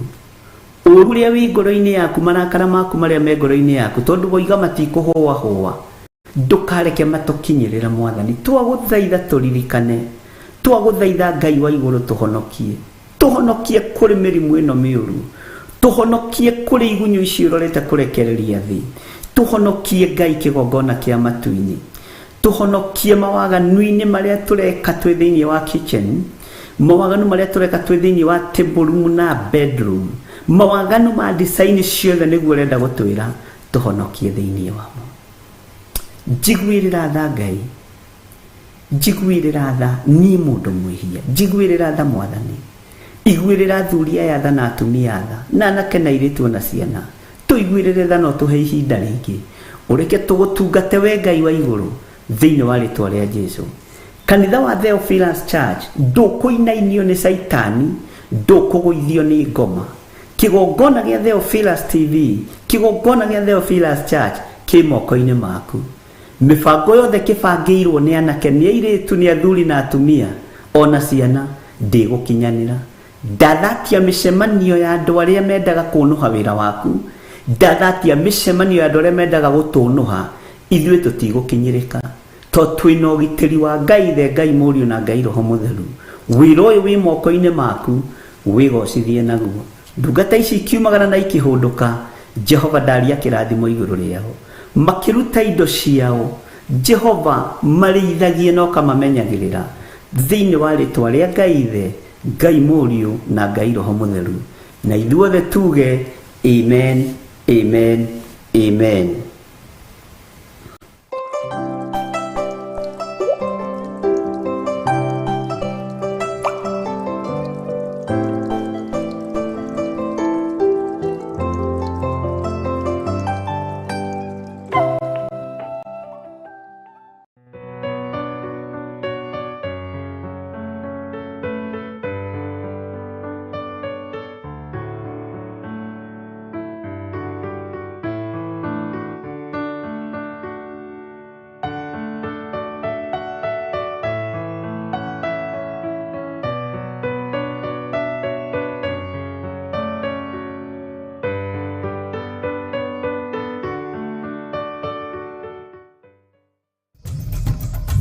D: Ũru ũrĩa wĩ ngoro-inĩ yaku, marakara maku marĩa me ngoro-inĩ yaku, tondũ woiga matikũhũahũa, ndũkareke matũkinyĩrĩra Mwathani. Twagũthaitha tũririkane, twagũthaitha Ngai wa igũrũ tũhonokie. Tũhonokie kũrĩ mĩrimũ ĩno mĩũru, tũhonokie kũrĩ igunyũ ici ũrorete kũrekereria thĩ, tũhonokie Ngai kĩgongona kĩa matu-inĩ, tũhonokie mawaganu-inĩ marĩa tũreka twĩ thĩinĩ wa kitchen, mawaganu marĩa tũreka twĩ thĩinĩ wa table room na bedroom, mawaganu ma design ciothe nĩguo ũrenda gũtwĩra tũhonokie thĩinĩ wamo. Njiguĩrĩra tha Ngai, njiguĩrĩra tha niĩ mũndũ mwĩhia, njiguĩrĩra tha Mwathani, iguĩrĩra athuri aya tha na atumia tha na anake na airĩtu na ciana. Tũiguĩrĩre tha no tũhe ihinda rĩngĩ, ũreke tũgũtungate we Ngai wa igũrũ thĩinĩ wa rĩtwa rĩa Jesũ. Kanitha wa Theophilus Church ndũkũinainio nĩ Saitani, ndũkũgũithio nĩ ngoma. Kĩgongona gĩa Theophilus TV, kĩgongona gĩa Theophilus Church kĩ moko-inĩ maku. Mĩbango yothe kĩbangĩirwo nĩ anake, nĩ airĩtu, nĩ athuri na atumia ona ciana, ndĩgũkinyanĩra. Ndathatia mĩcemanio ya andũ arĩa mendaga kũnũha wĩra waku, ndathatia mĩcemanio ya andũ arĩa mendaga gũtũnũha. Ithuĩ tũtigũkinyĩrĩka tondũ twĩna ũgitĩri wa Ngai, the Ngai Mũriũ na Ngai Roho Mũtheru. Wĩra ũyũ wĩ moko-inĩ maku, wĩgocithie naguo. Ndungata ici ikiumagara na ikĩhũndũka, Jehova ndaria kĩrathimo igũrũ rĩao. Makĩruta indo ciao, Jehova marĩithagie na ũkamamenyagĩrĩra thĩinĩ wa rĩtwa rĩa Ngai the, Ngai Mũriũ na Ngai Roho Mũtheru. Na ithuothe tuge amen, amen, amen.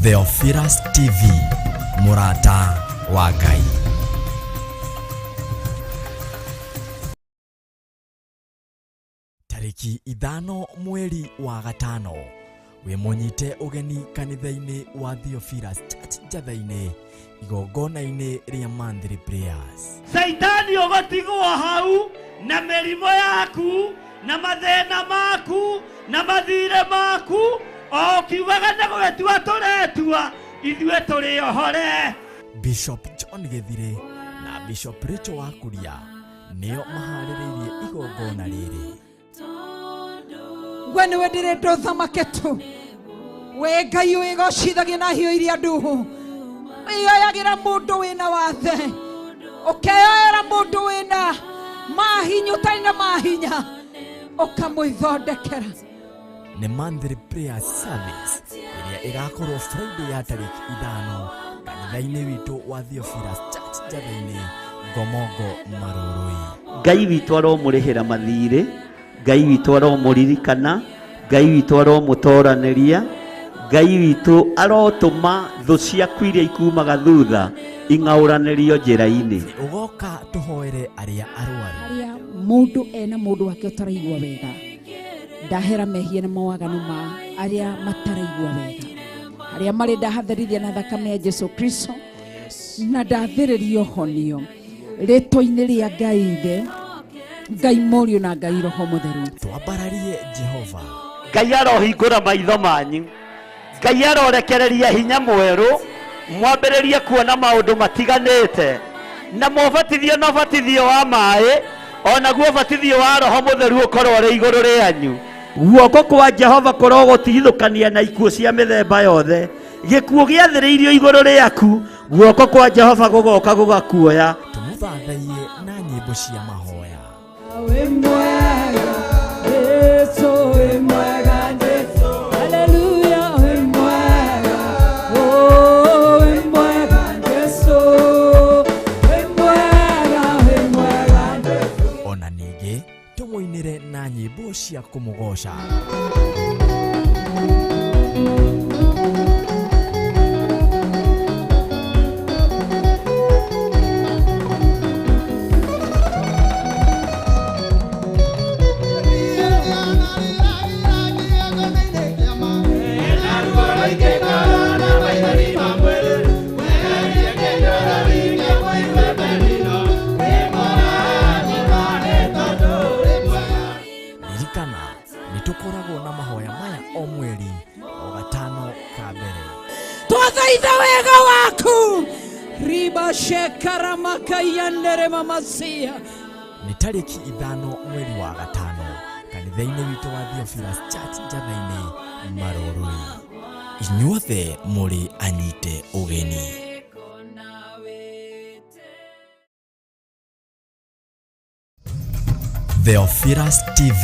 A: Theophilus TV, mũrata wa Ngai. Tariki 5 mweri wa gatano we munyite ugeni kanitha-ini wa Theophilus Church Njatha-ini igongona-ini ria Monthly Prayers.
B: Saitani ugotigwo hau na mirimo yaku na mathina maku na mathire maku okiugaga na gwetua turetua ithuĩ tũrĩ ohore.
A: Bishop John Githire na Bishop Rachel Wakuria nio maharĩrĩirie igongona rĩrĩ.
C: Gwe nĩwe ndĩrenda ũthamake tu, we Ngai wĩgocithagia na hiũ iria nduhu, wĩoyagĩra mũndũ wĩna wathe, ũkeoera mũndũ wĩna mahinya ũtarĩ na mahinya, ũkamwĩthondekera.
A: Nĩ Monthly Prayer Service ĩrĩa ĩgakorwo Friday ya tarĩki 5 kanitha-inĩ witũ wa Theophilus Church Njatha-inĩ Ngomongo Marũrũi.
E: Ngai witũ aromũrĩhĩra mathirĩ, Ngai witũ aromũririkana, Ngai witũ aromũtoranĩria, Ngai witũ arotũma thũ ciaku iria ikumaga thutha ing'aũranĩrio njĩra-inĩ.
A: Ũgoka tũhoere arĩa arwaru,
C: Arĩa mũndũ ena mũndũ wake ũtaraigua wega, ndahera mehia na mawaganu ma arĩa mataraigua wega, arĩa marĩ ndahatherithia na thakame ya Jesu Kristo na ndathĩrĩrio honio rĩtwa-inĩ rĩa Ngai Ithe, Ngai Mũriũ na Ngai Roho Mũtheru.
A: twambararie Jehova.
E: Ngai arohingũra maitho manyu, Ngai arorekereria hinya mwerũ, mwambĩrĩrie kuona maũndũ matiganĩte, na mũbatithio na ũbatithio wa maĩ, onaguo ũbatithio wa Roho Mũtheru ũkorwo ũrĩ igũrũ rĩanyu. Guoko kwa Jehova kũrogũtigithũkania na ikuũ cia mĩthemba yothe, gĩkuũ gĩathĩrĩirio igũrũ rĩaku, guoko kwa Jehova gũgoka gũgakuoya.
A: Tũmũthathaiye na nyĩmbo cia mahoya.
C: Wĩ mwega Yesu, wĩ mwega Yesu, haleluya, wĩ mwega, oh wĩ mwega Yesu, wĩ mwega Yesu.
A: Ona ningĩ tũmũinĩre na nyĩmbo cia kũmũgoca. Nĩtũkoragwo na mahoya maya o mweri o gatano ka mbere.
C: Twathaitha wega waku riba shekara makayandere mamasia.
A: Nĩ tarĩki 5 mweri wa gatano kanitha-inĩ witũ wa Theophilus Church Njatha-inĩ Marũrũi. Inyuothe mũrĩ anyite ũgeni. Theophilus TV.